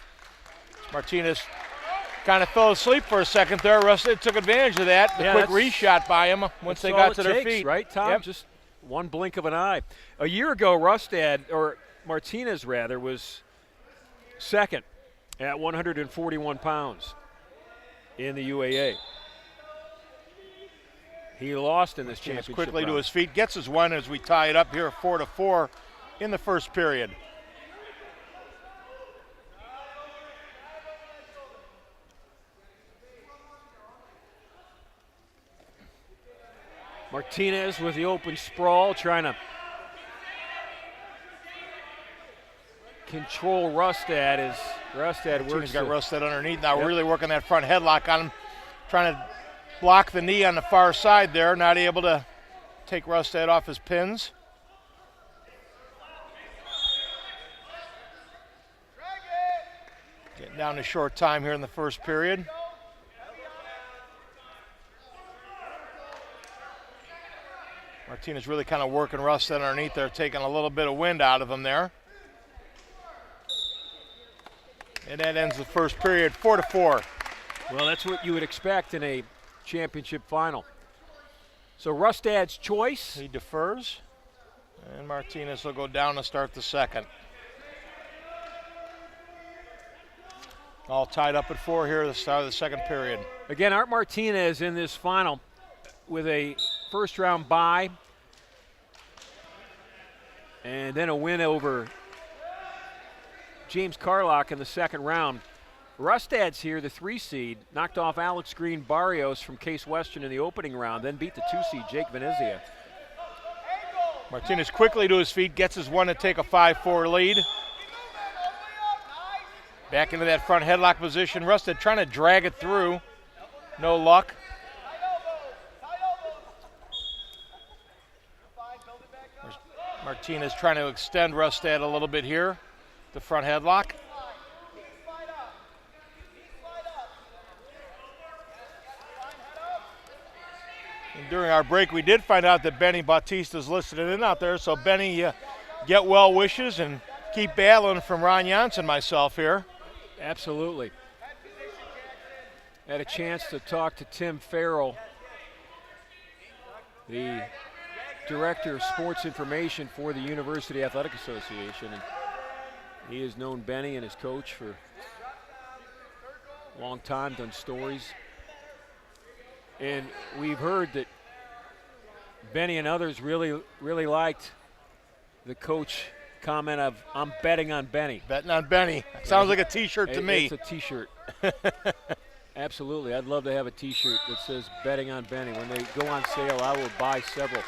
Martinez kind of fell asleep for a second there. Rustad took advantage of that. The quick reshot by him once they got to their feet. Right, Tom? Yep. Just one blink of an eye. A year ago, Martinez was second at 141 pounds in the UAA. He lost in this championship quickly round. to his feet, gets his 1 as we tie it up here 4-4 in the first period. Martinez with the open sprawl, trying to control Rustad as Rustad works. He's got Rustad underneath now, really working that front headlock on him, trying to block the knee on the far side there, not able to take Rustad off his pins. Getting down to short time here in the first period. Martinez really kind of working Rustad underneath there, taking a little bit of wind out of him there. And that ends the first period, 4-4. Well, that's what you would expect in a championship final. So Rustad's choice. He defers, and Martinez will go down to start the second. All tied up at 4 here at the start of the second period. Again, Art Martinez in this final with a first-round bye and then a win over James Carlock in the second round. Rustad's here, the 3 seed, knocked off Alex Green Barrios from Case Western in the opening round, then beat the 2 seed Jake Venezia. Martinez quickly to his feet, gets his 1 to take a 5-4 lead. Back into that front headlock position. Rustad trying to drag it through. No luck. Martinez trying to extend Rustad a little bit here. The front headlock. during our break, we did find out that Benny Bautista's listed in out there. So, Benny, get well wishes and keep battling from Ron Janssen, myself here. Absolutely. Had a chance to talk to Tim Farrell, the Director of Sports Information for the University Athletic Association. And he has known Benny and his coach for a long time, done stories. And we've heard that Benny and others really liked the coach comment of, "I'm betting on Benny." Betting on Benny. Sounds like a T-shirt to me. It's a T-shirt. Absolutely. I'd love to have a T-shirt that says "Betting on Benny." When they go on sale, I will buy several.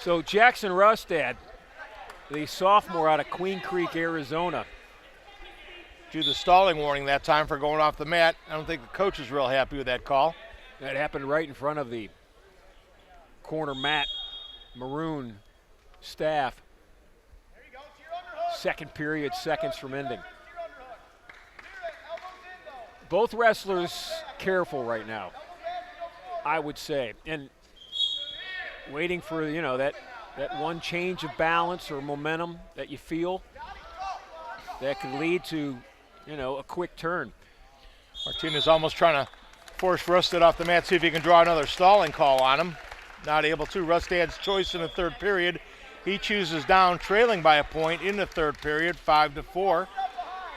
So Jackson Rustad, the sophomore out of Queen Creek, Arizona. Drew the stalling warning that time for going off the mat. I don't think the coach is real happy with that call. That happened right in front of the corner mat, maroon staff. Second period, seconds from ending. Both wrestlers careful right now, I would say, and waiting for, you know, that one change of balance or momentum that you feel that could lead to, you know, a quick turn. Martinez almost trying to force Rustad off the mat, see if he can draw another stalling call on him. Not able to. Rustad's choice in the third period. He chooses down, trailing by a point in the third period, 5-4.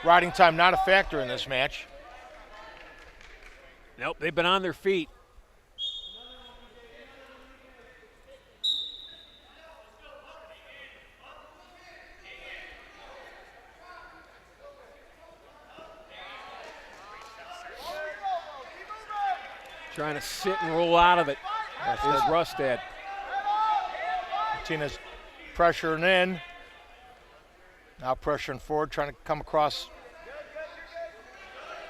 Riding time not a factor in this match. Nope, they've been on their feet. Trying to sit and roll out of it is Rustad. Martinez pressuring in. Now pressuring forward, trying to come across.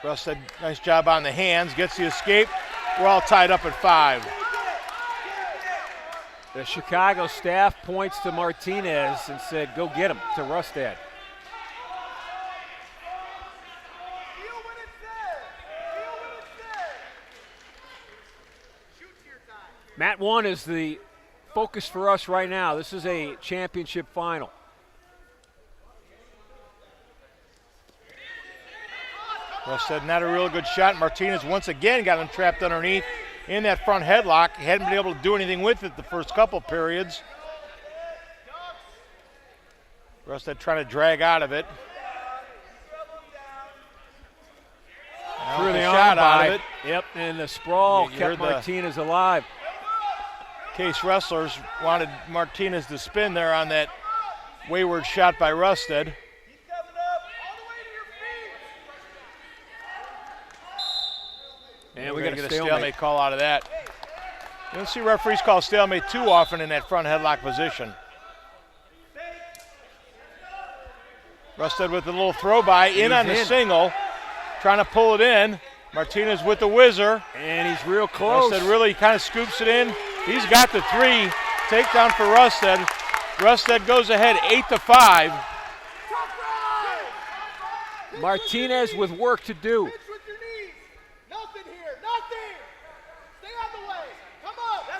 Rustad, nice job on the hands, gets the escape. We're all tied up at 5. The Chicago staff points to Martinez and said, "Go get him," to Rustad. Mat 1 is the focus for us right now. This is a championship final. Rustad not a real good shot. Martinez once again got him trapped underneath in that front headlock. He hadn't been able to do anything with it the first couple periods. Rustad trying to drag out of it. Threw the shot arm out by. of it. Yep, and the sprawl You kept heard the- Martinez alive. Case wrestlers wanted Martinez to spin there on that wayward shot by Rustad. And we're we going got to get a stalemate call out of that. You don't see referees call stalemate too often in that front headlock position. Rustad with a little throw by, in on the single, trying to pull it in. Martinez with the whizzer. And he's real close. Rustad really kind of scoops it in. He's got the 3. Takedown for Rustad. Rustad goes ahead 8-5. Martinez with work to do.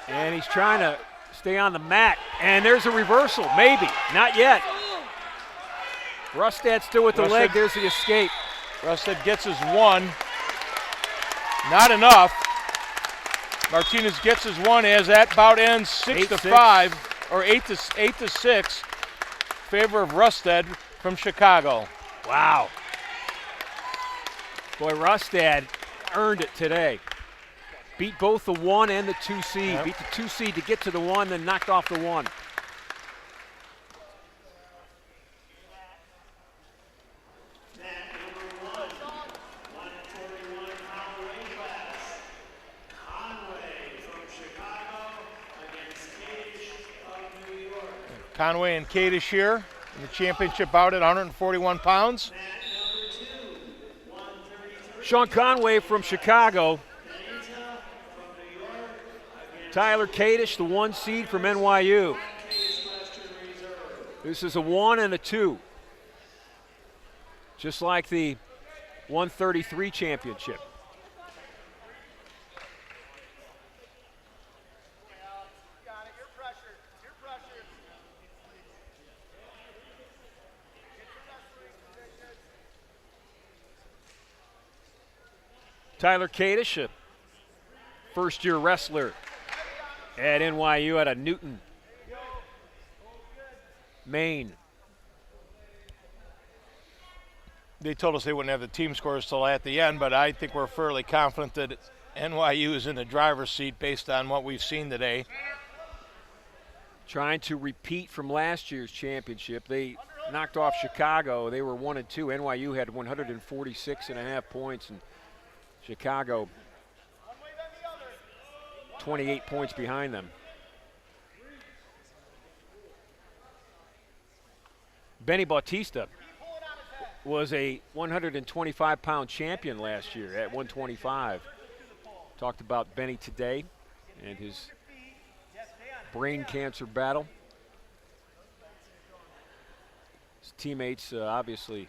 And he's trying to stay on the mat. And there's a reversal, maybe. Not yet. Rustad still with the leg. There's the escape. Rustad gets his 1. Not enough. Martinez gets his 1 as that bout ends 6-5 or 8-6. Favor of Rustad from Chicago. Wow. Boy, Rustad earned it today. Beat both the 1 and the 2 seed. Yep. Beat the 2 seed to get to the 1, then knocked off the 1. Conway and Kadish here in the championship bout at 141 pounds. Sean Conway from Chicago. Tyler Kadish, the 1 seed from NYU. This is a 1 and a 2. Just like the 133 championship. Tyler Kadish, a first-year wrestler at NYU out of Newton, Maine. They told us they wouldn't have the team scores till at the end, but I think we're fairly confident that NYU is in the driver's seat based on what we've seen today. Trying to repeat from last year's championship. They knocked off Chicago. They were 1-2. NYU had 146.5 points, and Chicago 28 points behind them. Benny Bautista was a 125-pound champion last year at 125. Talked about Benny today and his brain cancer battle. His teammates obviously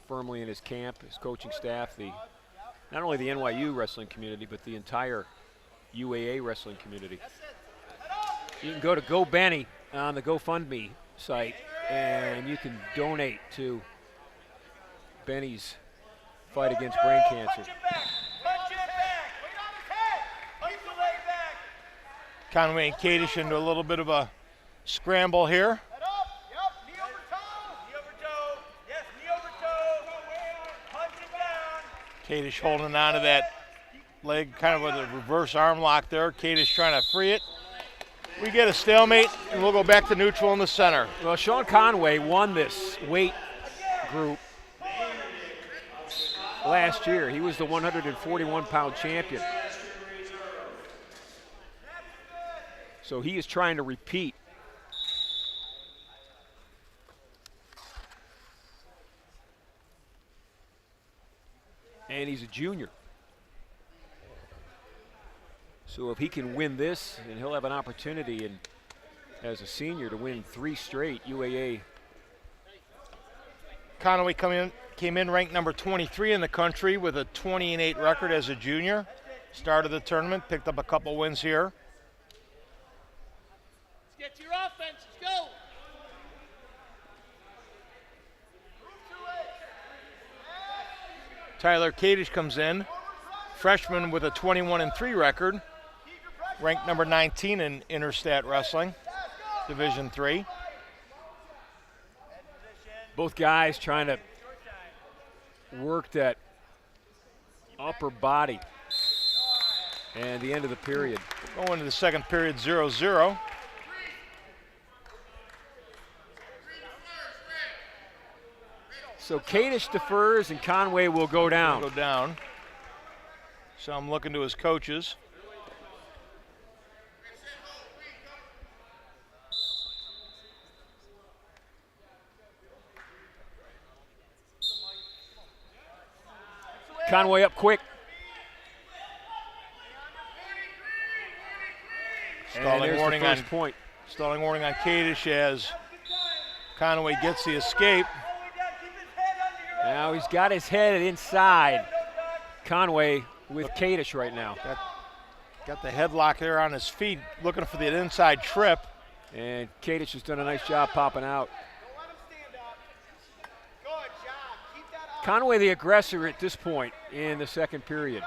firmly in his camp, his coaching staff, not only the NYU wrestling community, but the entire UAA wrestling community. You can go to Go Benny on the GoFundMe site, and you can donate to Benny's fight against brain cancer. Conway and Kadish into a little bit of a scramble here. Kadish holding on to that leg, kind of with a reverse arm lock there. Kadish trying to free it. We get a stalemate, and we'll go back to neutral in the center. Well, Sean Conway won this weight group last year. He was the 141-pound champion. So he is trying to repeat. And he's a junior. So if he can win this, then he'll have an opportunity as a senior to win 3 straight UAA. Conway came in ranked number 23 in the country with a 20-8 record as a junior. Started the tournament, picked up a couple wins here. Get to your offense. Let's go. Tyler Kadish comes in, freshman with a 21-3 record, ranked number 19 in Interstat Wrestling, Division III. Both guys trying to work that upper body. And the end of the period. Going into the second period, 0-0. So Kadish defers and Conway will go down. So I'm looking to his coaches. Conway up quick. Stalling warning on point. Stalling warning on Kadish as Conway gets the escape. Now he's got his head inside. Conway with Kadish right now. Got the headlock there on his feet, looking for the inside trip. And Kadish has done a nice job popping out. Conway the aggressor at this point in the second period.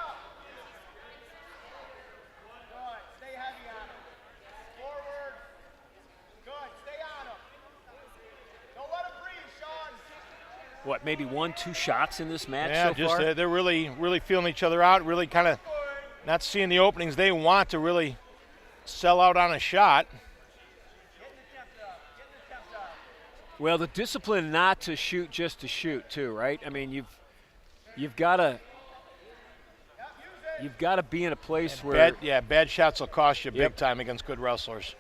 What, maybe 1-2 shots in this match so far? They're really feeling each other out, really kind of not seeing the openings they want to really sell out on a shot. Well, the discipline not to shoot just to shoot too, right? I mean, you've got to be in a place where bad shots will cost you big time against good wrestlers.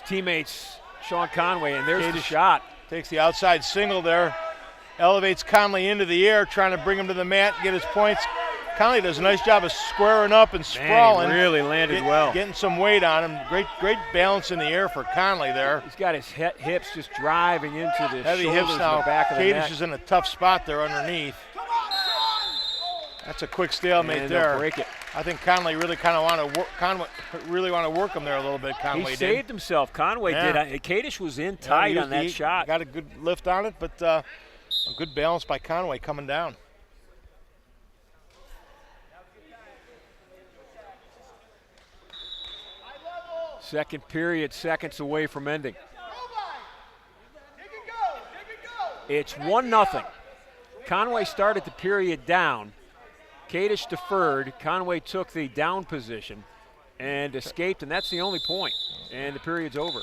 his teammates, Sean Conway, and there's the shot. Takes the outside single there, elevates Conley into the air, trying to bring him to the mat, get his points. Conley does a nice job of squaring up and sprawling. Man, he really landed well. Getting some weight on him. Great balance in the air for Conley there. He's got his hips just driving into the heavy shoulders hips now. and the back of the neck. Kadish is in a tough spot there underneath. That's a quick stalemate and there. They'll break it. I think Conway really kind of want to work him there a little bit. Conway He saved himself. Conway Yeah. did. Kadish was in tight on that shot. Got a good lift on it, but a good balance by Conway coming down. Second period, seconds away from ending. It's 1-0. Conway started the period down. Kadish deferred. Conway took the down position and escaped, and that's the only point. And the period's over.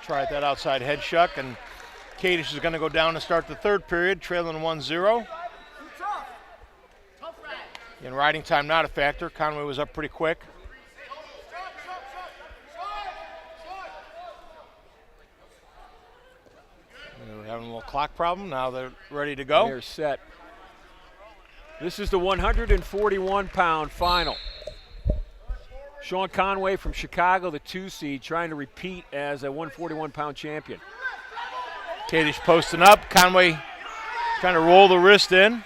Tried that outside head shuck, and Kadish is going to go down to start the third period, trailing 1-0. In riding time, not a factor. Conway was up pretty quick. We're having a little clock problem. Now they're ready to go. They're set. This is the 141-pound final. Sean Conway from Chicago, the 2 seed, trying to repeat as a 141-pound champion. Kadish posting up. Conway trying to roll the wrist in.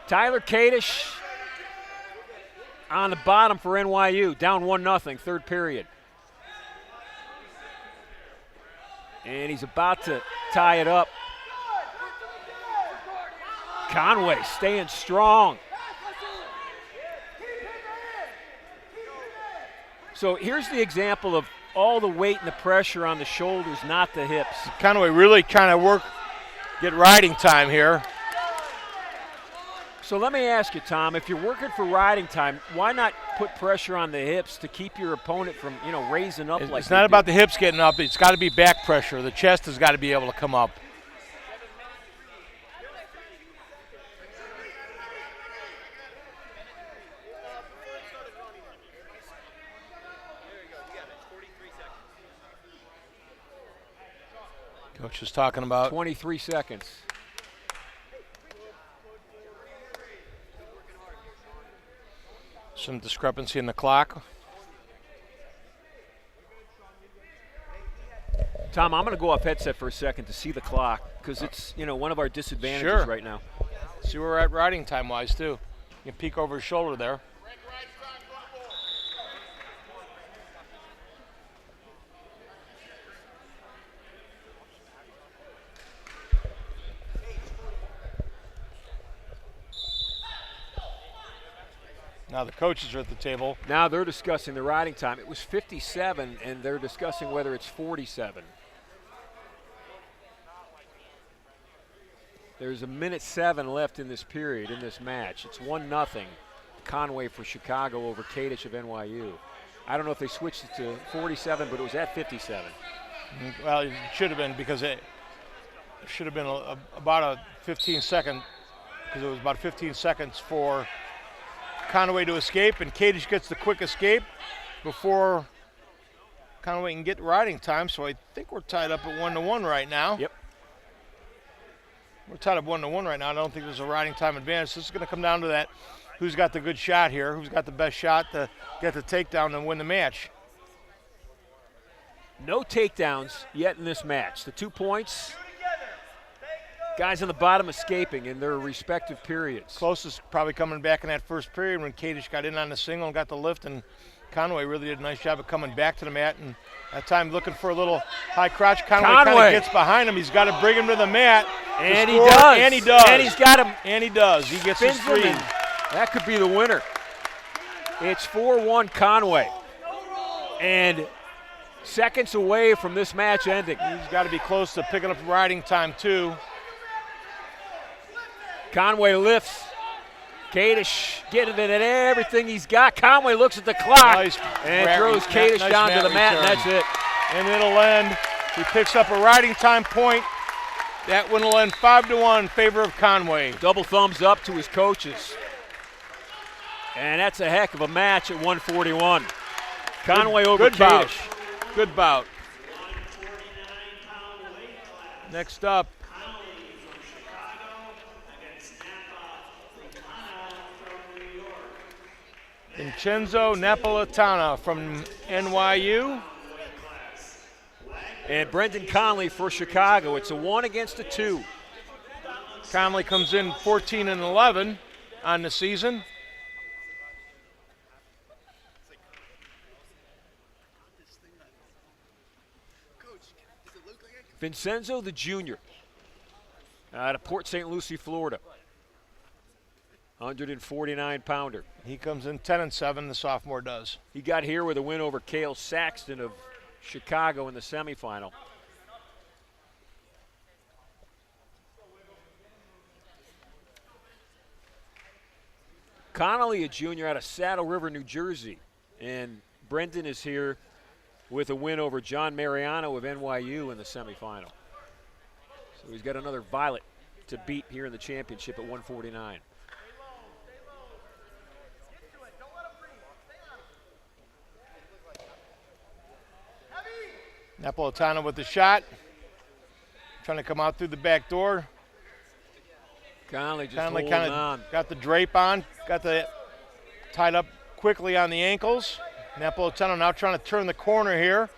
Tyler Kadish on the bottom for NYU, down 1-0, third period. And he's about to tie it up. Conway staying strong. So here's the example of all the weight and the pressure on the shoulders, not the hips. Conway really trying to get riding time here. So let me ask you, Tom, if you're working for riding time, why not put pressure on the hips to keep your opponent from, raising up like It's not about the hips getting up. It's got to be back pressure. The chest has got to be able to come up. Coach is talking about 23 seconds. some discrepancy in the clock. Tom, I'm going to go off headset for a second to see the clock because it's, one of our disadvantages Sure. right now. See where we're at riding time-wise, too. You can peek over his shoulder there. Now the coaches are at the table. Now they're discussing the riding time. It was 57, and they're discussing whether it's 47. There's 1:07 left in this period, in this match. It's 1-0 Conway for Chicago over Kadish of NYU. I don't know if they switched it to 47, but it was at 57. Well, it should have been because it should have been about a 15-second, because it was about 15 seconds for Conway to escape, and Kadish gets the quick escape before Conway can get riding time. So I think we're tied up at 1-1 right now. Yep. We're tied up 1-1 right now. I don't think there's a riding time advantage. This is going to come down to that. Who's got the good shot here? Who's got the best shot to get the takedown and win the match? No takedowns yet in this match. The 2 points, guys on the bottom escaping in their respective periods. Closest probably coming back in that first period when Kadish got in on the single and got the lift, and Conway really did a nice job of coming back to the mat, and that time looking for a little high crotch. Conway kind of gets behind him. He's got to bring him to the mat. And he does. And he does. And he's got him. And he does. He gets his three. That could be the winner. It's 4-1 Conway. And seconds away from this match ending. He's got to be close to picking up riding time, too. Conway lifts. Kadish getting it at everything he's got. Conway looks at the clock and throws Kadish down to the mat, and that's it. And it'll end. He picks up a riding time point. That one will end 5-1 in favor of Conway. Double thumbs up to his coaches. And that's a heck of a match at 141. Conway over Kadish. Good bout. Next up, Vincenzo Napolitano from NYU. And Brendan Conley for Chicago. It's a 1 against a 2. Conley comes in 14-11 on the season. Vincenzo the junior out of Port St. Lucie, Florida. 149-pounder. He comes in 10-7, the sophomore does. He got here with a win over Cale Saxton of Chicago in the semifinal. Connolly, a junior out of Saddle River, New Jersey. And Brendan is here with a win over John Mariano of NYU in the semifinal. So he's got another Violet to beat here in the championship at 149. Napolitano with the shot. Trying to come out through the back door. Conley just Conley holding kind on. of got the drape on, got the tied up quickly on the ankles. Napolitano now trying to turn the corner here.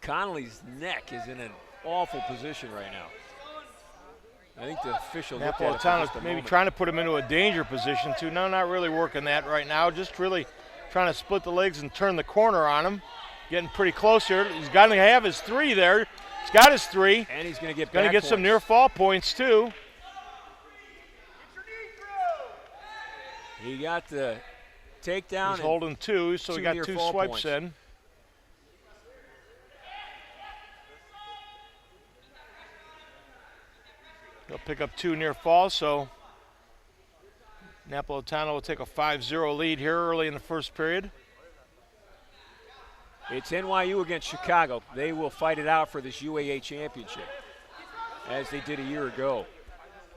Conley's neck is in an awful position right now. I think the official looked at it for just Napolitano a maybe moment. trying to put him into a danger position too. No, not really working that right now. Just really trying to split the legs and turn the corner on him. Getting pretty close here. He's got to have his three there. He's got his three. And he's going to get Going to back get some points. near fall points too. He got the takedown. He's and holding two, so he two got near two fall swipes points. in. He'll pick up two near fall, so Napolitano will take a 5-0 lead here early in the first period. It's NYU against Chicago. They will fight it out for this UAA championship, as they did a year ago.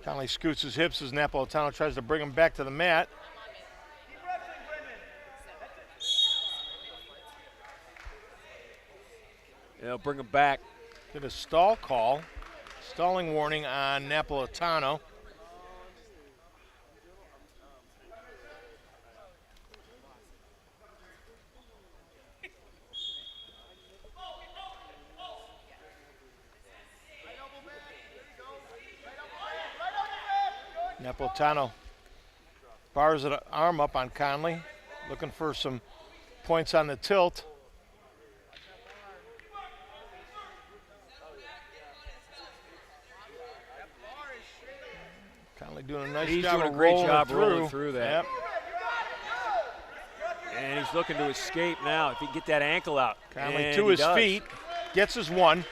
Conley scoots his hips as Napolitano tries to bring him back to the mat. They'll bring him back. Did a stall call. Stalling warning on Napolitano. Napolitano bars an arm up on Conley, looking for some points on the tilt. Conley doing a nice He's job doing a of great rolling job through. rolling through that. Yep. And he's looking to escape now if he can get that ankle out. Conley And to he his does. feet, gets his one.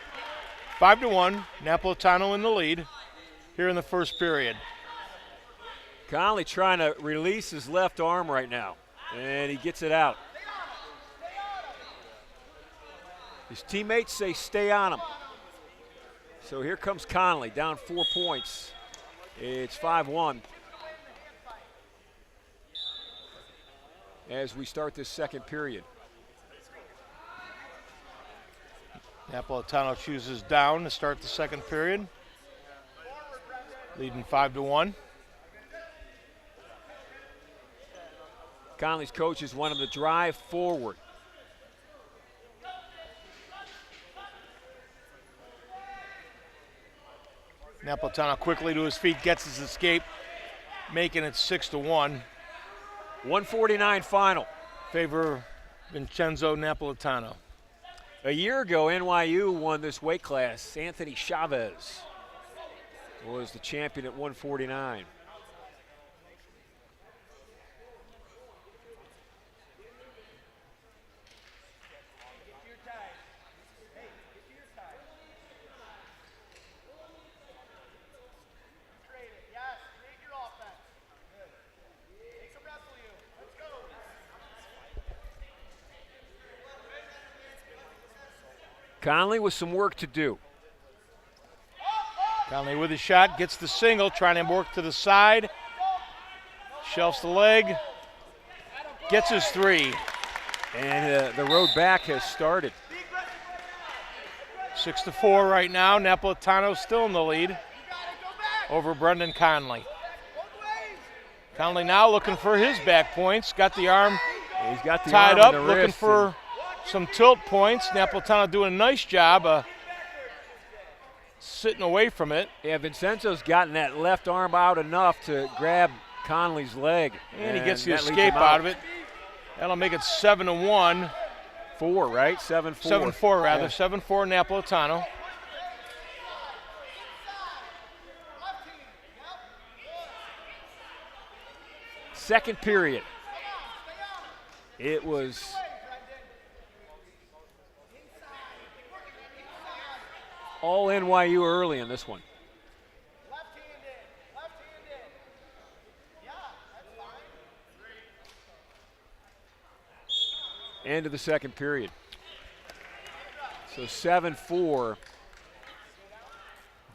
5-1, Napolitano in the lead here in the first period. Conley trying to release his left arm right now, and he gets it out. His teammates say stay on him. So here comes Conley, down 4 points. It's 5-1 as we start this second period. Napolitano chooses down to start the second period, leading 5-1. Conley's coaches want him to drive forward. Napolitano quickly to his feet, gets his escape, making it 6-1. 149 final. Favor Vincenzo Napolitano. A year ago, NYU won this weight class. Anthony Chavez was the champion at 149. Conley with some work to do. Conley with his shot, gets the single, trying to work to the side. Shelves the leg, gets his three. And the road back has started. 6-4 right now. Napolitano still in the lead over Brendan Conley. Conley now looking for his back points. Got the arm He's got the tied arm up, and the looking wrist, for some tilt points. Napolitano doing a nice job sitting away from it. Yeah, Vincenzo's gotten that left arm out enough to grab Conley's leg. And he gets the that leads escape him out of it. That'll make it 7-1. 4, right? 7-4. 7-4 rather. Yeah. 7-4 Napolitano. Second period. It was all NYU early in this one. End of the second period. So 7-4.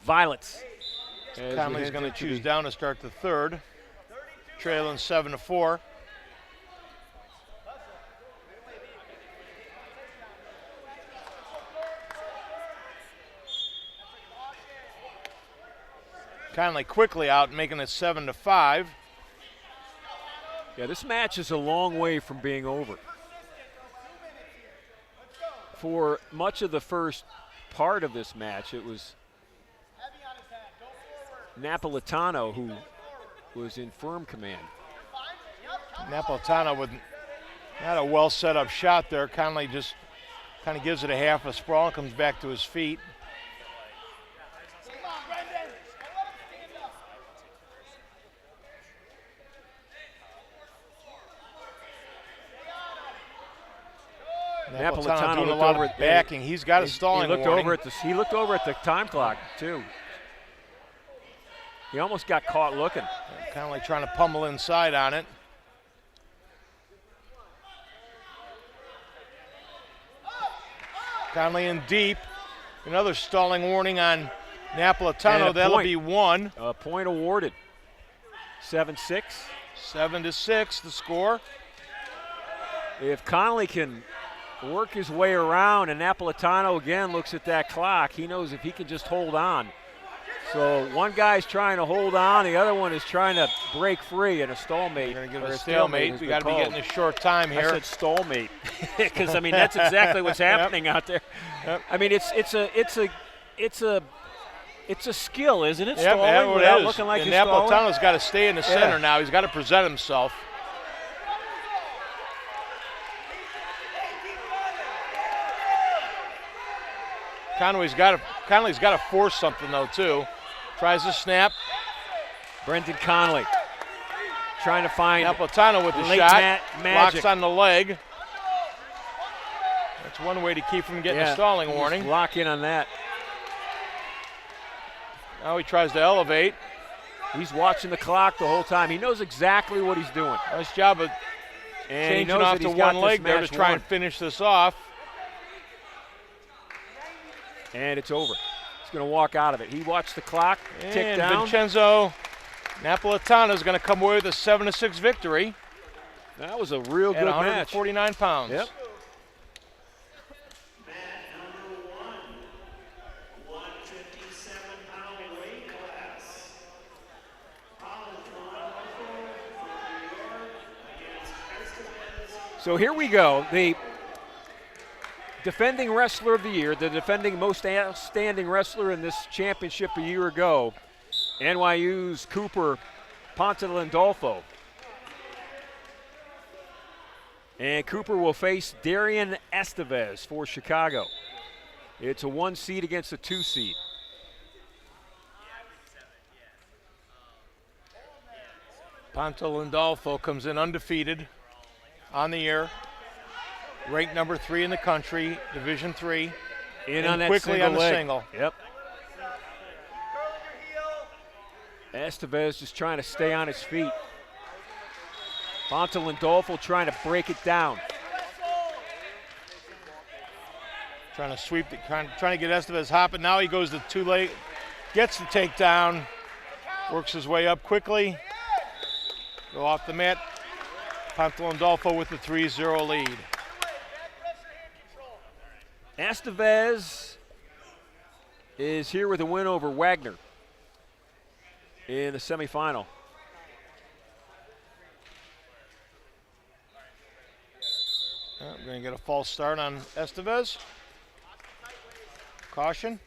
Violets. Conley's going to choose down to start the third. Trailing 7-4. Conley quickly out, making it 7-5. Yeah, this match is a long way from being over. For much of the first part of this match, it was Napolitano who was in firm command. Napolitano with not a well set up shot there. Conley just kind of gives it a half a sprawl and comes back to his feet. Napolitano doing a looked lot over of at backing. He's got a stalling he looked warning. over at the he looked over at the time clock too. He almost got caught looking. Kind of like trying to pummel inside on it. Conley in deep. Another stalling warning on Napolitano. That'll be 1. A point awarded. 7-6. 7-6 the score. If Conley can work his way around and Napolitano again looks at that clock, he knows if he can just hold on. So one guy's trying to hold on, the other one is trying to break free in a stalemate. We're going to give or it a stalemate. We got to be getting a short time here. I said stalemate because I mean that's exactly what's happening out there. Yep. I mean it's a skill, isn't it? Yep, Stalling it without is. looking like and he's stalling. Napolitano's got to stay in the center now. He's got to present himself. Conley's got to force something though too. Tries to snap. Brendan Conley trying to find Napolitano with the late shot. magic. Blocks on the leg. That's one way to keep from getting a stalling warning. Lock in on that. Now he tries to elevate. He's watching the clock the whole time. He knows exactly what he's doing. Nice job of And he changing knows off that to he's got one this leg there to match try won. and finish this off. And it's over. He's going to walk out of it. He watched the clock tick And down. Vincenzo Napolitano is going to come away with a 7-6 victory That was a real at good match. 149 pounds. Yep. Mat number 1, 157-pound weight class. So here we go. The defending wrestler of the year, the defending most outstanding wrestler in this championship a year ago, NYU's Cooper Pontelandolfo. And Cooper will face Darian Estevez for Chicago. It's a 1 seed against a 2 seed. Pontelandolfo comes in undefeated on the year. Ranked number 3 in the country, Division III. In And on that quickly single on the leg. single. Yep. Estevez just trying to stay on his feet. Pontelandolfo trying to break it down. Trying to sweep, trying to get Estevez hopping. Now he goes to 2 leg, gets the takedown, works his way up quickly. Go off the mat. Pontelandolfo with the 3-0 lead. Estevez is here with a win over Wagner in the semifinal. We're going to get a false start on Estevez. Caution.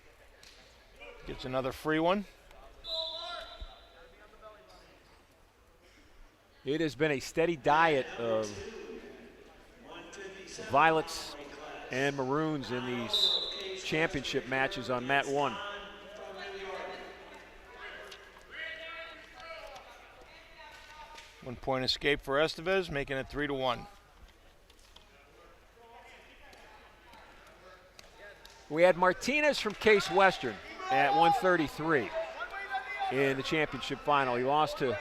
Gets another free one. It has been a steady diet of violets and maroons in these championship matches on mat 1. One-point escape for Estevez, making it 3-1. We had Martinez from Case Western at 133 in the championship final. He lost to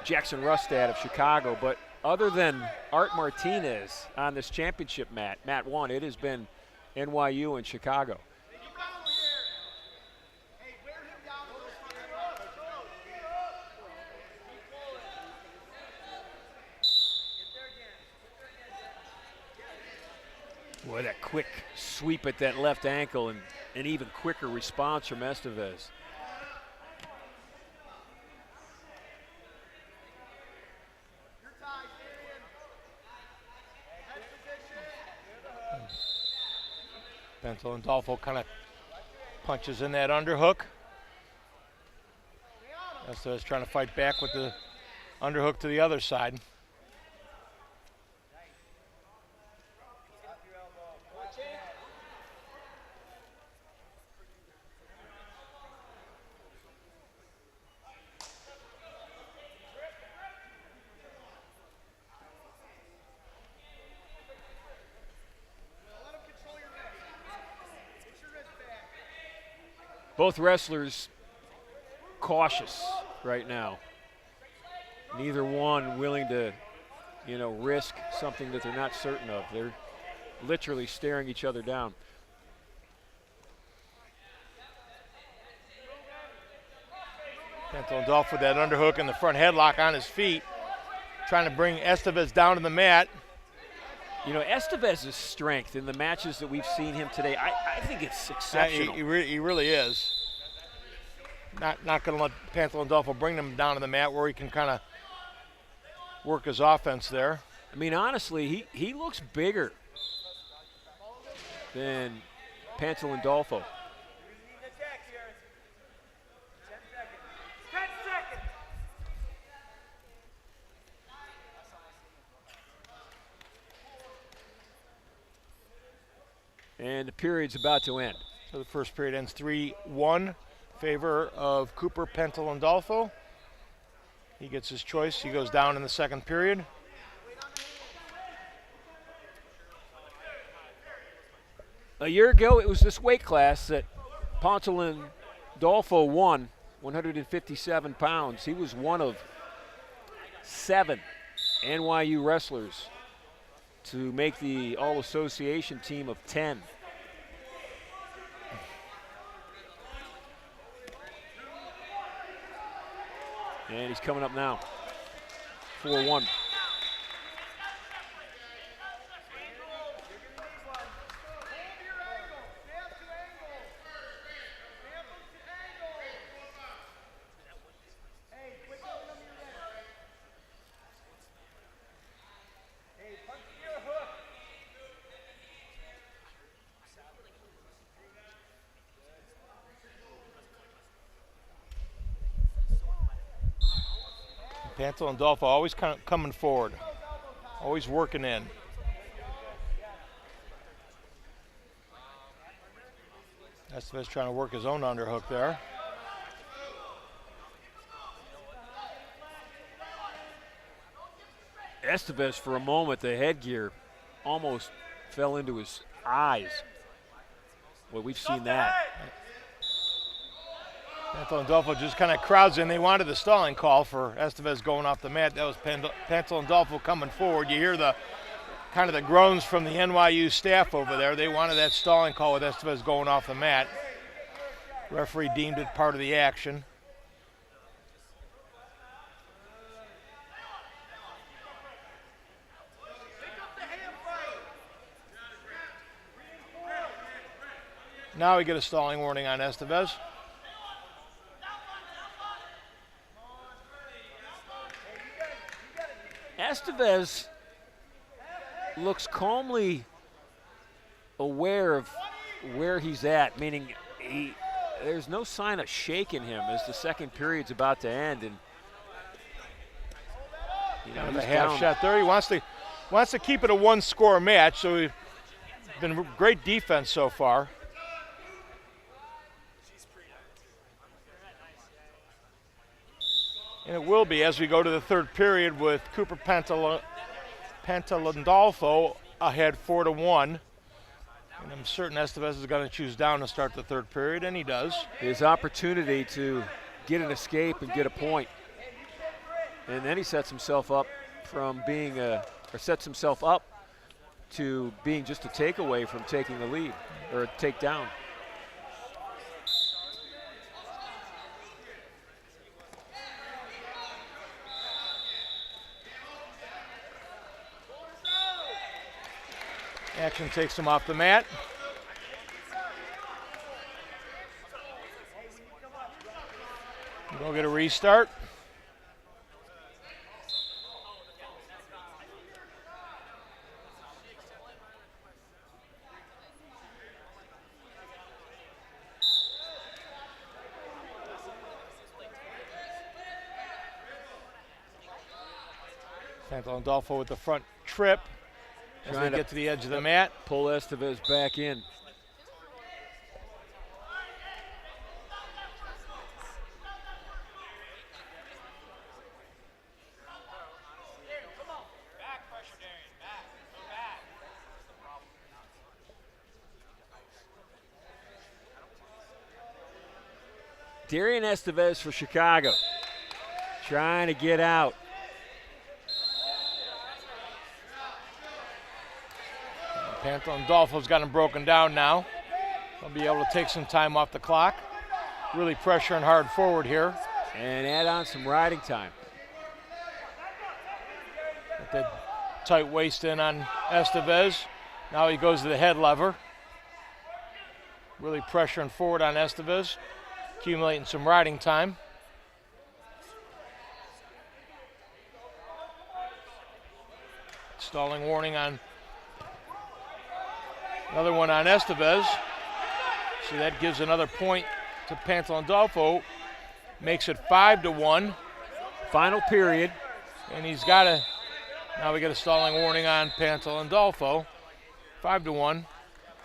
Jackson Rustad of Chicago, but other than Art Martinez on this championship mat 1, it has been NYU and Chicago. Boy, that quick sweep at that left ankle and an even quicker response from Estevez. Dolfo kind of punches in that underhook. Estevez trying to fight back with the underhook to the other side. Both wrestlers cautious right now. Neither one willing to, risk something that they're not certain of. They're literally staring each other down. Dolph with that underhook and the front headlock on his feet, trying to bring Estevez down to the mat. Estevez's strength in the matches that we've seen him today, I think it's exceptional. He really is. Not going to let Pantalondolfo bring him down to the mat where he can kind of work his offense there. I mean, honestly, he looks bigger than Pantalondolfo. And the period's about to end. So the first period ends 3-1, favor of Cooper Pantalondolfo. He gets his choice. He goes down in the second period. A year ago, it was this weight class that Pantalondolfo won, 157 pounds. He was one of 7 NYU wrestlers to make the All-Association team of 10. And he's coming up now, 4-1. Pantalondolfo always kind of coming forward, always working in. Estevez trying to work his own underhook there. Estevez, for a moment, the headgear almost fell into his eyes. Well, we've seen that. Pantalondolfo just kind of crowds in. They wanted the stalling call for Estevez going off the mat. That was Pantalondolfo coming forward. You hear the kind of the groans from the NYU staff over there. They wanted that stalling call with Estevez going off the mat. Referee deemed it part of the action. Now we get a stalling warning on Estevez. Estevez looks calmly aware of where he's at, meaning there's no sign of shaking him as the second period's about to end. And Kind of a he's half down. shot there. He wants to keep it a one-score match, so he's been great defense so far. And it will be as we go to the third period with Cooper Pantalandolfo ahead 4-1. And I'm certain Estevez is going to choose down to start the third period, and he does. His opportunity to get an escape and get a point. And then he sets himself up from being sets himself up to being just a takeaway from taking the lead or a takedown. Action takes him off the mat. We'll get a restart. Pantalandolfo with the front trip as Trying they to get to the edge of the mat. Pull Estevez back in. Darian Estevez for Chicago, trying to get out. Pantalandolfo's got him broken down now. He'll be able to take some time off the clock. Really pressuring hard forward here. And add on some riding time. Get the tight waist in on Estevez. Now he goes to the head lever. Really pressuring forward on Estevez. Accumulating some riding time. Stalling warning on another one on Estevez. So that gives another point to Pantalandolfo. Makes it 5-1. Final period. And he's got to, now we get a stalling warning on Pantalandolfo. 5-1.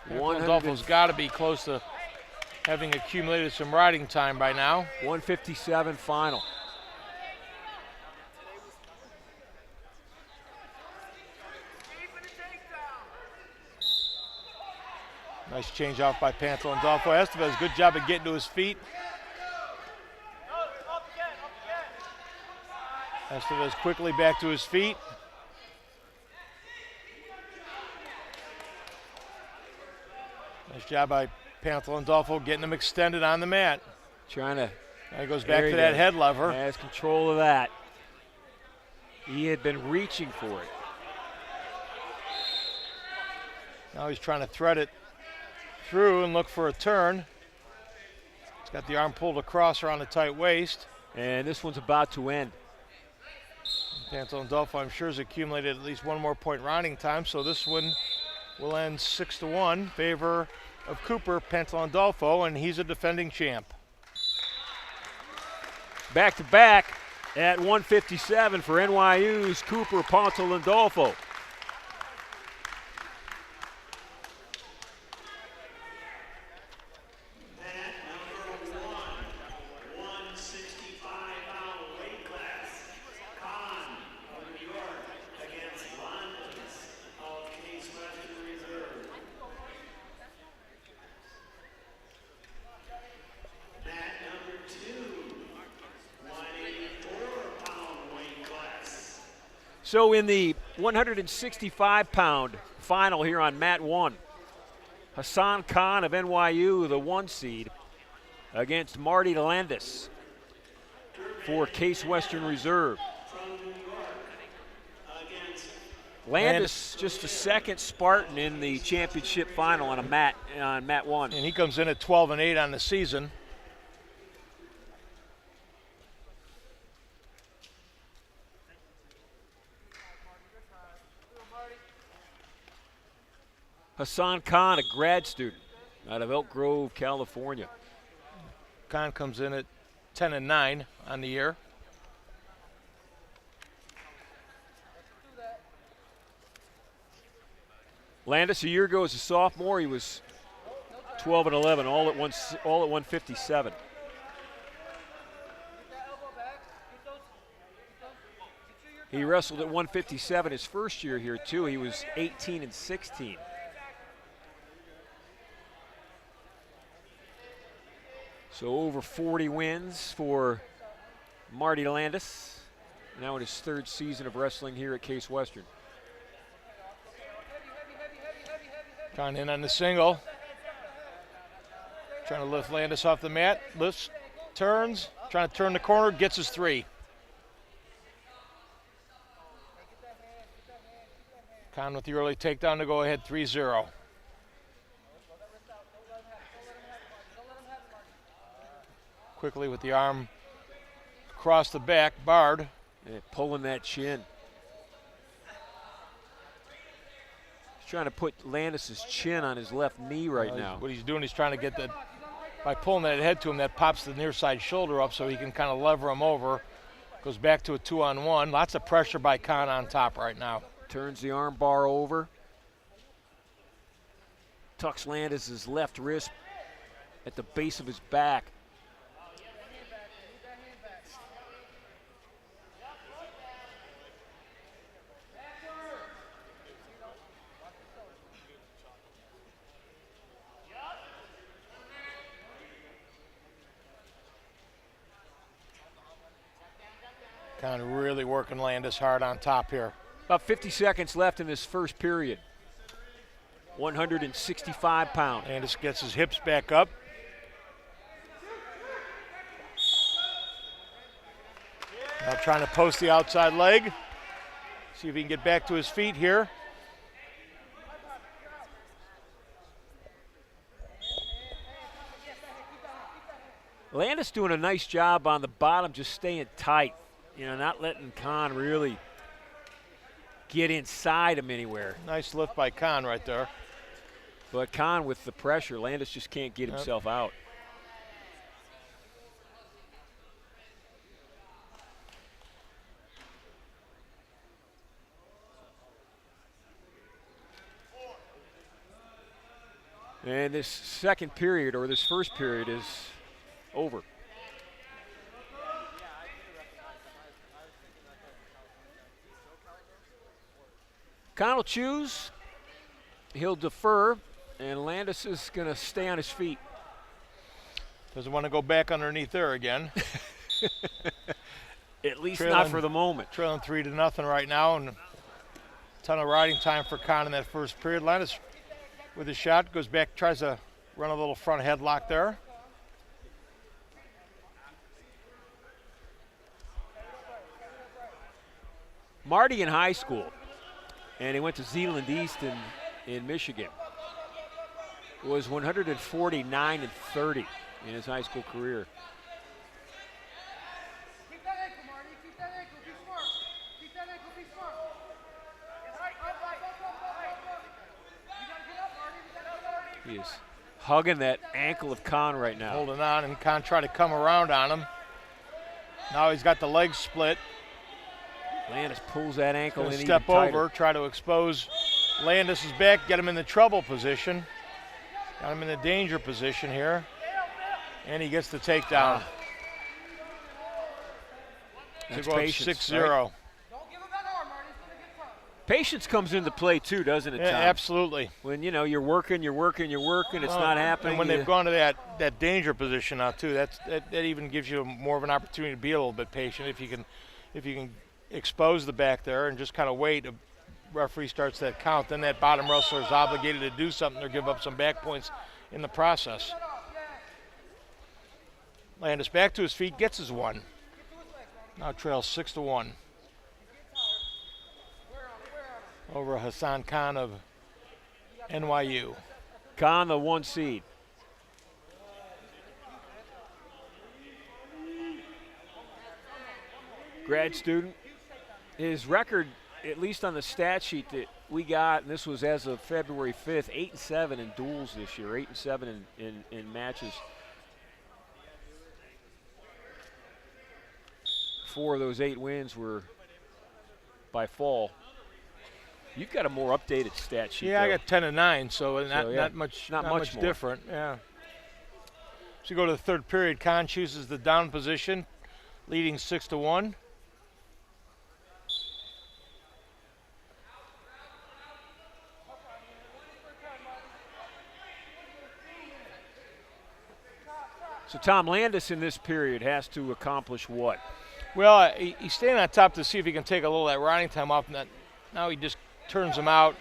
Pantalandolfo's got to be close to having accumulated some riding time by now. 157 final. Nice change off by Pantalandolfo. Estevez, good job of getting to his feet. Estevez quickly back to his feet. Nice job by Pantalandolfo getting him extended on the mat. Trying to. Now he goes back to that head lever. Has control of that. He had been reaching for it. Now he's trying to thread it through and look for a turn. He's got the arm pulled across around the tight waist. And this one's about to end. Pantalandolfo, I'm sure, has accumulated at least one more point rounding time, so this one will end 6-1 favor of Cooper Pantalandolfo, and he's a defending champ. Back to back at 157 for NYU's Cooper Pantalandolfo. So in the 165-pound final here on mat 1, Hassan Khan of NYU, the 1 seed, against Marty Landis for Case Western Reserve. Landis just a second Spartan in the championship final on mat 1. And he comes in at 12-8 on the season. Hassan Khan, a grad student out of Elk Grove, California. Khan comes in at 10-9 on the year. Landis a year ago as a sophomore, he was 12-11, all at 157. He wrestled at 157 his first year here too. He was 18-16. So over 40 wins for Marty Landis, now in his third season of wrestling here at Case Western. Khan in on the single. Trying to lift Landis off the mat. Lifts, turns, trying to turn the corner, gets his 3. Khan with the early takedown to go ahead 3-0. Quickly with the arm across the back, Bard. Yeah, pulling that chin. He's trying to put Landis' chin on his left knee right now. What he's doing, he's trying to get that, by pulling that head to him, that pops the near side shoulder up so he can kind of lever him over. Goes back to a 2-on-1. Lots of pressure by Khan on top right now. Turns the arm bar over. Tucks Landis' left wrist at the base of his back. Kind of really working Landis hard on top here. About 50 seconds left in this first period. 165 pounds. Landis gets his hips back up. Now trying to post the outside leg. See if he can get back to his feet here. Landis doing a nice job on the bottom, just staying tight. You know, not letting Khan really get inside him anywhere. Nice lift by Khan right there. But Khan with the pressure, Landis just can't get himself out. And this second period, or this first period, is over. Khan will choose, he'll defer, and Landis is going to stay on his feet. Doesn't want to go back underneath there again. At least not for the moment. Trailing 3-0 right now, and a ton of riding time for Khan in that first period. Landis with a shot, goes back, tries to run a little front headlock there. Marty in high school, and he went to Zeeland East in Michigan, was 149-30 in his high school career. Keep that ankle, Marty. Keep that ankle. Be smart. Keep that ankle. Be smart. You gotta get up, Marty. You gotta get up. He is hugging that ankle of Khan right now. Holding on, and Khan tried to come around on him. Now he's got the legs split. Landis pulls that ankle in. Step over, try to expose Landis' back, get him in the trouble position. Got him in the danger position here. And he gets the takedown. That's to go up patience, 6-0. right? Don't give him that arm, Marty. It's gonna get tough. Patience comes into play too, doesn't it, Tom? Yeah, absolutely. When, you know, you're working, it's not happening. And when they've gone to that danger position now too, that even gives you more of an opportunity to be a little bit patient if you can expose the back there and just kind of wait. A referee starts that count, then that bottom wrestler is obligated to do something or give up some back points in the process. Landis back to his feet, gets his one. Now trails 6-1 over Hassan Khan of NYU. Khan, the 1 seed. Grad student. His record, at least on the stat sheet that we got, and this was as of February 5th, 8-7 in duels this year, 8-7 in matches. 4 of those 8 wins were by fall. You've got a more updated stat sheet. Yeah, though. I got 10-9, so yeah, not much more. different. Yeah. So you go to the third period. Kahn chooses the down position, leading 6-1. So Tom Landis in this period has to accomplish what? Well, he's staying on top to see if he can take a little of that riding time off. And now he just turns him out.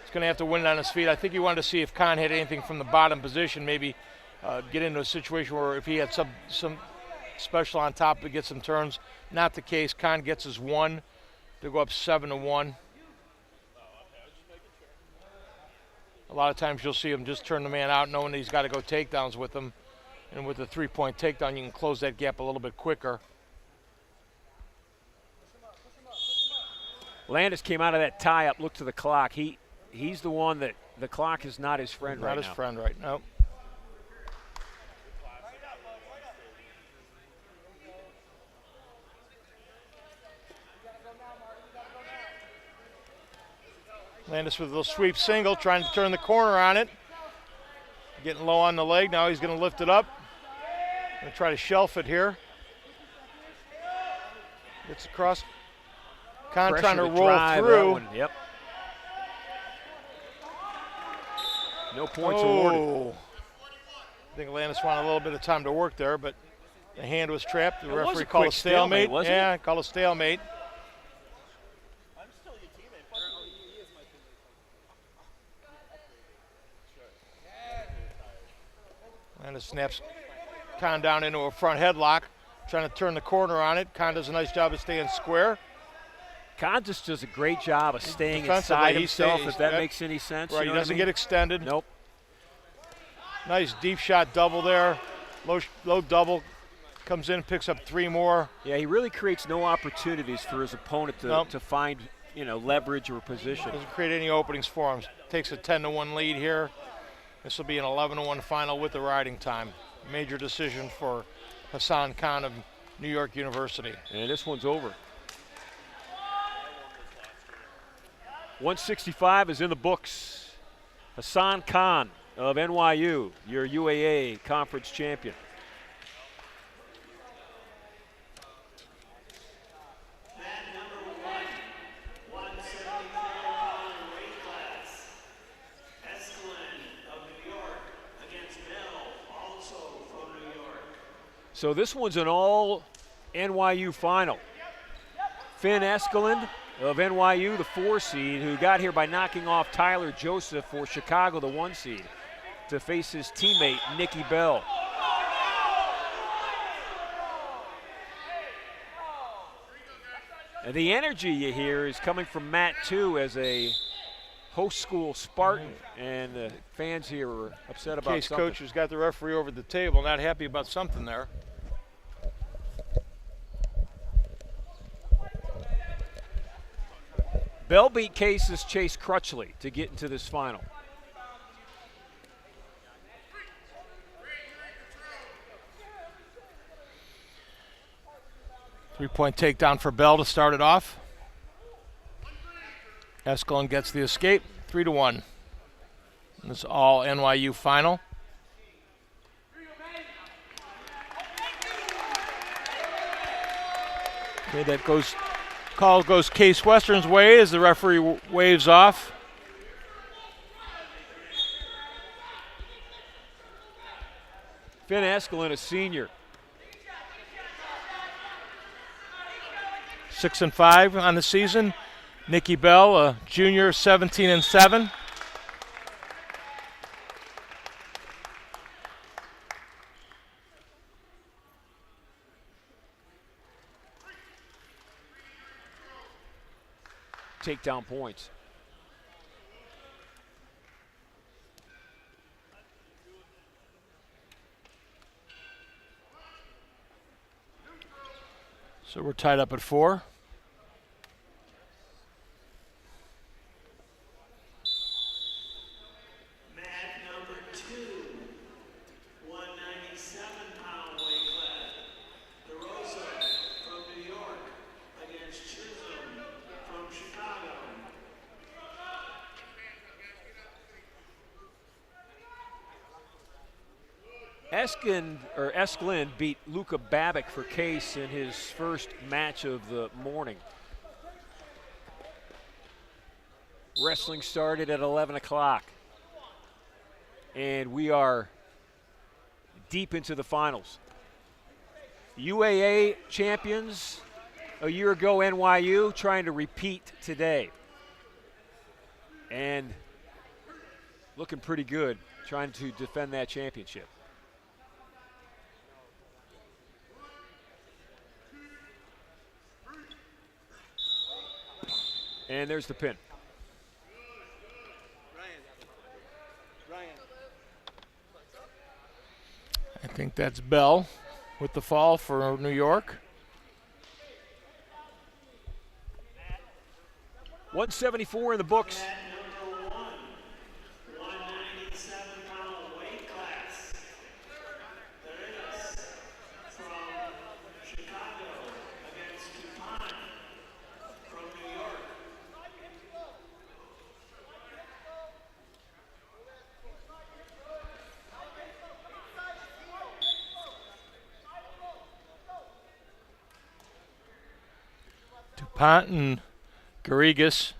He's going to have to win it on his feet. I think he wanted to see if Kahn had anything from the bottom position, maybe get into a situation where if he had some special on top to get some turns. Not the case. Kahn gets his 1 to go up 7-1. A lot of times you'll see him just turn the man out knowing that he's got to go takedowns with him. And with the 3-point takedown, you can close that gap a little bit quicker. Landis came out of that tie-up, looked to the clock. He's the one that the clock is not his friend right now. Not his friend right now. Landis with a little sweep single, trying to turn the corner on it. Getting low on the leg. Now he's going to lift it up. Going to try to shelf it here. Gets across. Kahn Pressure trying to roll drive through. that one. Yep. No points awarded. I think Landis wanted a little bit of time to work there, but the hand was trapped. The It was referee a called quick a stalemate. wasn't Yeah, it? called a stalemate. Landis snaps Kahn down into a front headlock, trying to turn the corner on it. Kahn does a nice job of staying square. Kahn just does a great job of staying Defensively, inside he himself, stays- if that yep. makes any sense. Right, you know he what I doesn't mean? get extended. Nope. Nice deep shot double there. Low double. Comes in, picks up 3 more. Yeah, he really creates no opportunities for his opponent to, Nope. to find, leverage or position. Doesn't create any openings for him. Takes a 10-1 lead here. This will be an 11-1 final with the riding time. Major decision for Hassan Khan of New York University. And this one's over. 165 is in the books. Hassan Khan of NYU, your UAA conference champion. Mat number 1, 174-pound weight class. Escalin of New York against Veale, also from New York. So this one's an all NYU final. Finn Eskelin of NYU, the 4 seed, who got here by knocking off Tyler Joseph for Chicago, the 1 seed, to face his teammate, Nikki Bell. And the energy you hear is coming from Matt, too, as a host school Spartan, and the fans here are upset about Case something. coach has got the referee over the table, not happy about something there. Bell beat Case's Chase Crutchley to get into this final. Three-point takedown for Bell to start it off. Escalin gets the escape, 3-1. This is all NYU final. Okay, that call goes Case Western's way as the referee waves off. Finn Eskelin, a senior. 6-5 on the season. Nikki Bell, a junior, 17-7. Takedown points. So we're tied up at 4. Mat number 2, 197-pound weight class. DeRosa from New York Esklund beat Luka Babic for Case in his first match of the morning. Wrestling started at 11 o'clock. And we are deep into the finals. UAA champions a year ago, NYU, trying to repeat today. And looking pretty good, trying to defend that championship. And there's the pin. I think that's Bell with the fall for New York. 174 in the books. Number 1, 197-pound weight class. There is from Chicago against DuPont from New York. DuPont and Garrigas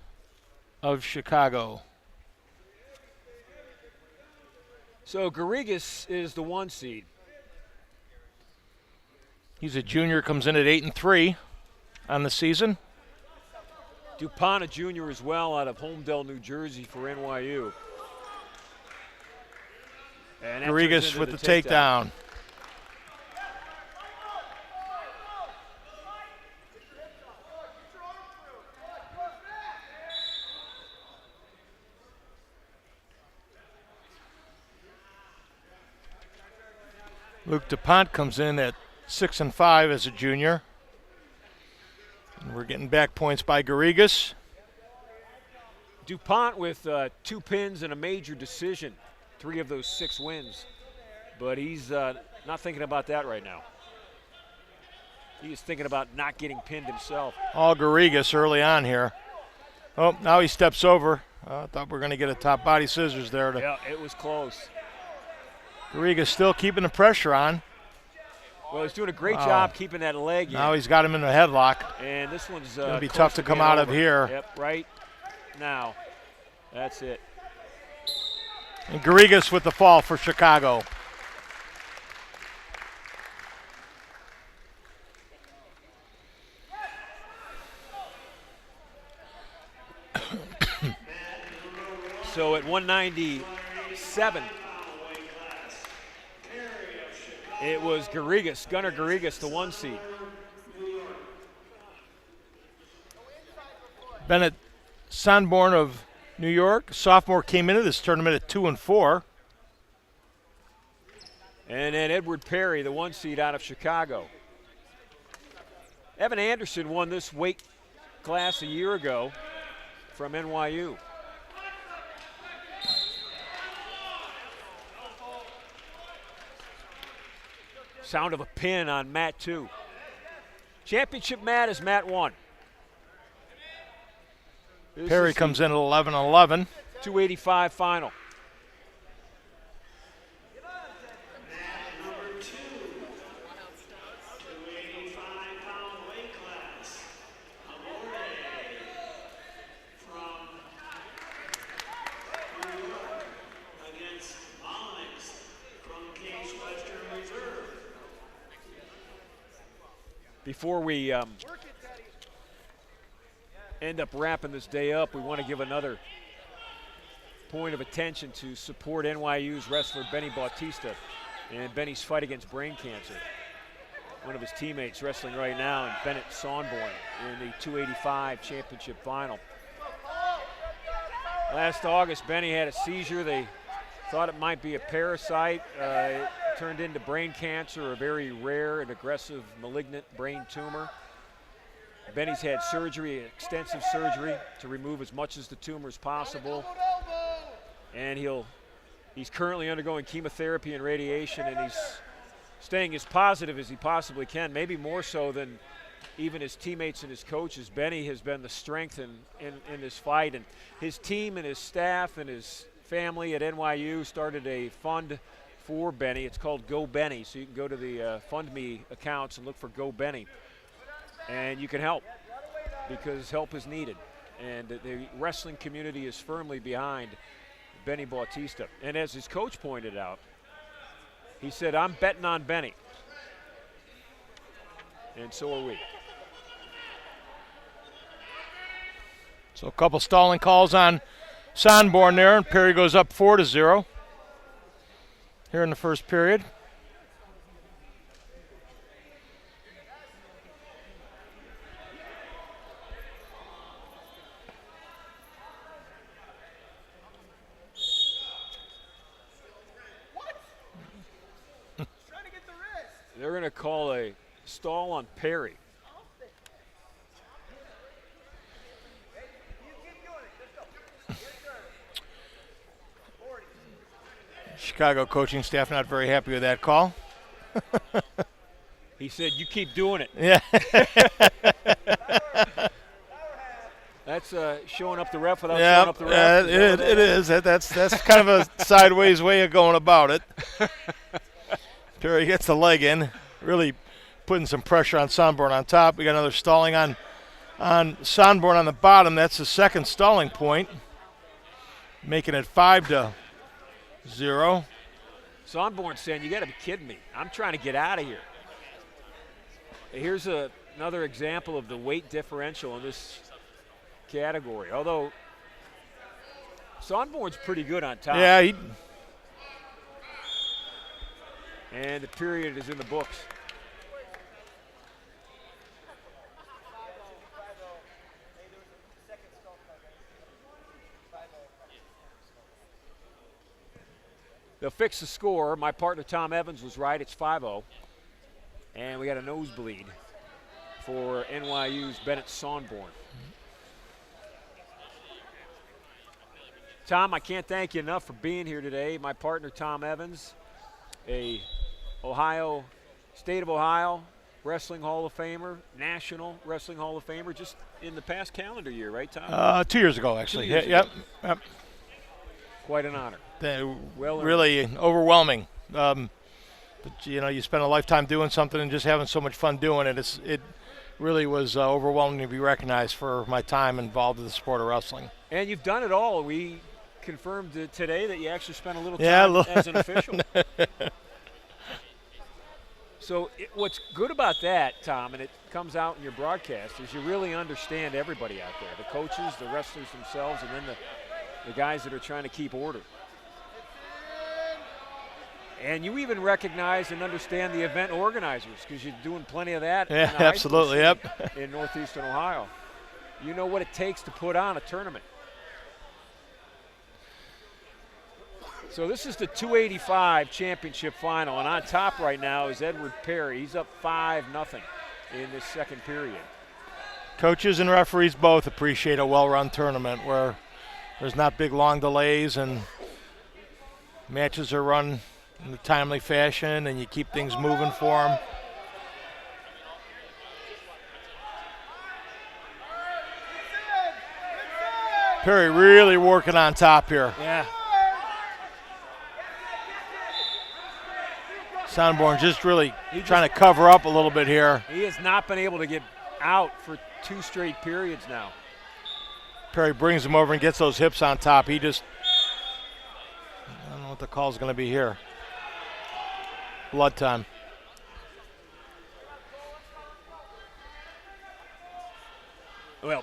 of Chicago. So Garrigas is the 1 seed. He's a junior, comes in at 8-3 on the season. DuPont, a junior as well, out of Holmdel, New Jersey for NYU. And that turns Garrigas into with the takedown. Luke DuPont comes in at 6-5 as a junior. And we're getting back points by Garrigas. DuPont with 2 pins and a major decision, 3 of those 6 wins. But he's not thinking about that right now. He is thinking about not getting pinned himself. All Garrigas early on here. Oh, now he steps over. I thought we were going to get a top body scissors there. Yeah, it was close. Garrigas still keeping the pressure on. Well, he's doing a great job keeping that leg in. Now he's got him in a headlock. And this one's going to be close tough to come being out over. of here. Yep, right now. That's it. And Garrigas with the fall for Chicago. So at 197, it was Garrigas, Gunnar Garrigas, the 1 seed. Bennett Sanborn of New York, sophomore, came into this tournament at 2-4. And then Edward Perry, the 1 seed out of Chicago. Evan Anderson won this weight class a year ago from NYU. Sound of a pin on mat 2. Championship mat is mat 1. Perry comes in at 11-11. 285 final. Number 2, 285-pound weight class. Amore from New York against Onyx from Case Western Reserve. Before we end up wrapping this day up, we want to give another point of attention to support NYU's wrestler Benny Bautista and Benny's fight against brain cancer. One of his teammates wrestling right now, and Bennett Sonborn in the 285 championship final. Last August, Benny had a seizure. They thought it might be a parasite. It turned into brain cancer, a very rare and aggressive malignant brain tumor. Benny's had surgery, extensive surgery, to remove as much of the tumor as possible. And he's currently undergoing chemotherapy and radiation, and he's staying as positive as he possibly can, maybe more so than even his teammates and his coaches. Benny has been the strength in this fight, and his team and his staff and his family at NYU started a fund for Benny. It's called Go Benny, so you can go to the Fund Me accounts and look for Go Benny. And you can help, because help is needed. And the wrestling community is firmly behind Benny Bautista. And as his coach pointed out, he said, I'm betting on Benny. And so are we. So a couple stalling calls on Sonborn there, and Perry goes up 4-0 here in the first period. They're going to call a stall on Perry. Chicago coaching staff not very happy with that call. He said, you keep doing it. Yeah. That's showing up the ref without showing up the ref. It is. That's kind of a sideways way of going about it. Perry gets the leg in, really putting some pressure on Sonborn on top. We got another stalling on Sonborn on the bottom. That's the second stalling point, making it 5-0. Sonborn saying, you got to be kidding me. I'm trying to get out of here. Here's another example of the weight differential in this category. Although Sonborn's pretty good on top. Yeah. And the period is in the books. They'll fix the score. My partner Tom Evans was right. It's 5-0. And we got a nosebleed for NYU's Bennett Sonborn. Tom, I can't thank you enough for being here today. My partner Tom Evans, a State of Ohio Wrestling Hall of Famer, National Wrestling Hall of Famer, just in the past calendar year, right, Tom? 2 years ago, actually. 2 years Yep. Quite an honor. Really overwhelming. But you spend a lifetime doing something and just having so much fun doing it. It really was overwhelming to be recognized for my time involved in the sport of wrestling. And you've done it all. We confirmed today that you actually spent a little time as an official. So what's good about that, Tom, and it comes out in your broadcast, is you really understand everybody out there, the coaches, the wrestlers themselves, and then the guys that are trying to keep order. And you even recognize and understand the event organizers, because you're doing plenty of that. Yeah, in the high school absolutely, scene yep. in northeastern Ohio. You know what it takes to put on a tournament. So this is the 285 championship final, and on top right now is Edward Perry. He's up 5-0 in this second period. Coaches and referees both appreciate a well-run tournament where there's not big long delays and matches are run in a timely fashion and you keep things moving for them. Perry really working on top here. Yeah. Sonborn just really trying to cover up a little bit here. He has not been able to get out for 2 straight periods now. Perry brings him over and gets those hips on top. I don't know what the call's going to be here. Blood time. Well,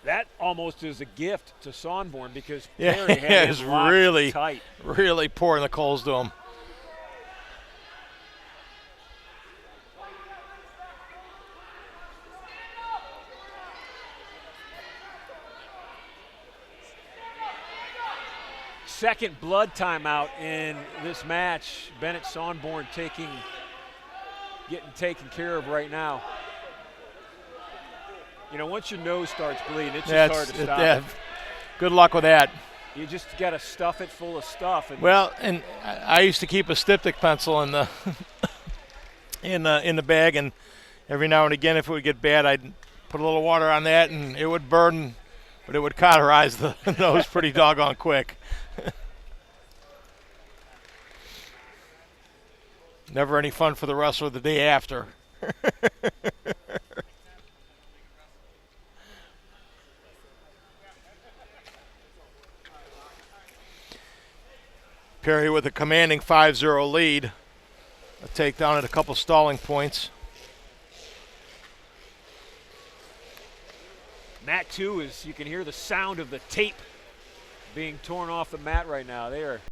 that almost is a gift to Sonborn, because Perry is really tight. Really pouring the coals to him. Second blood timeout in this match. Bennett Sonborn getting taken care of right now. Once your nose starts bleeding, it's just hard to stop it. Good luck with that. You just got to stuff it full of stuff. And I used to keep a styptic pencil in the in the bag, and every now and again, if it would get bad, I'd put a little water on that, and it would burn, but it would cauterize the nose pretty doggone quick. Never any fun for the wrestler the day after. Perry with a commanding 5-0 lead. A takedown at a couple stalling points. Mat 2 is, you can hear the sound of the tape being torn off the mat right now. They are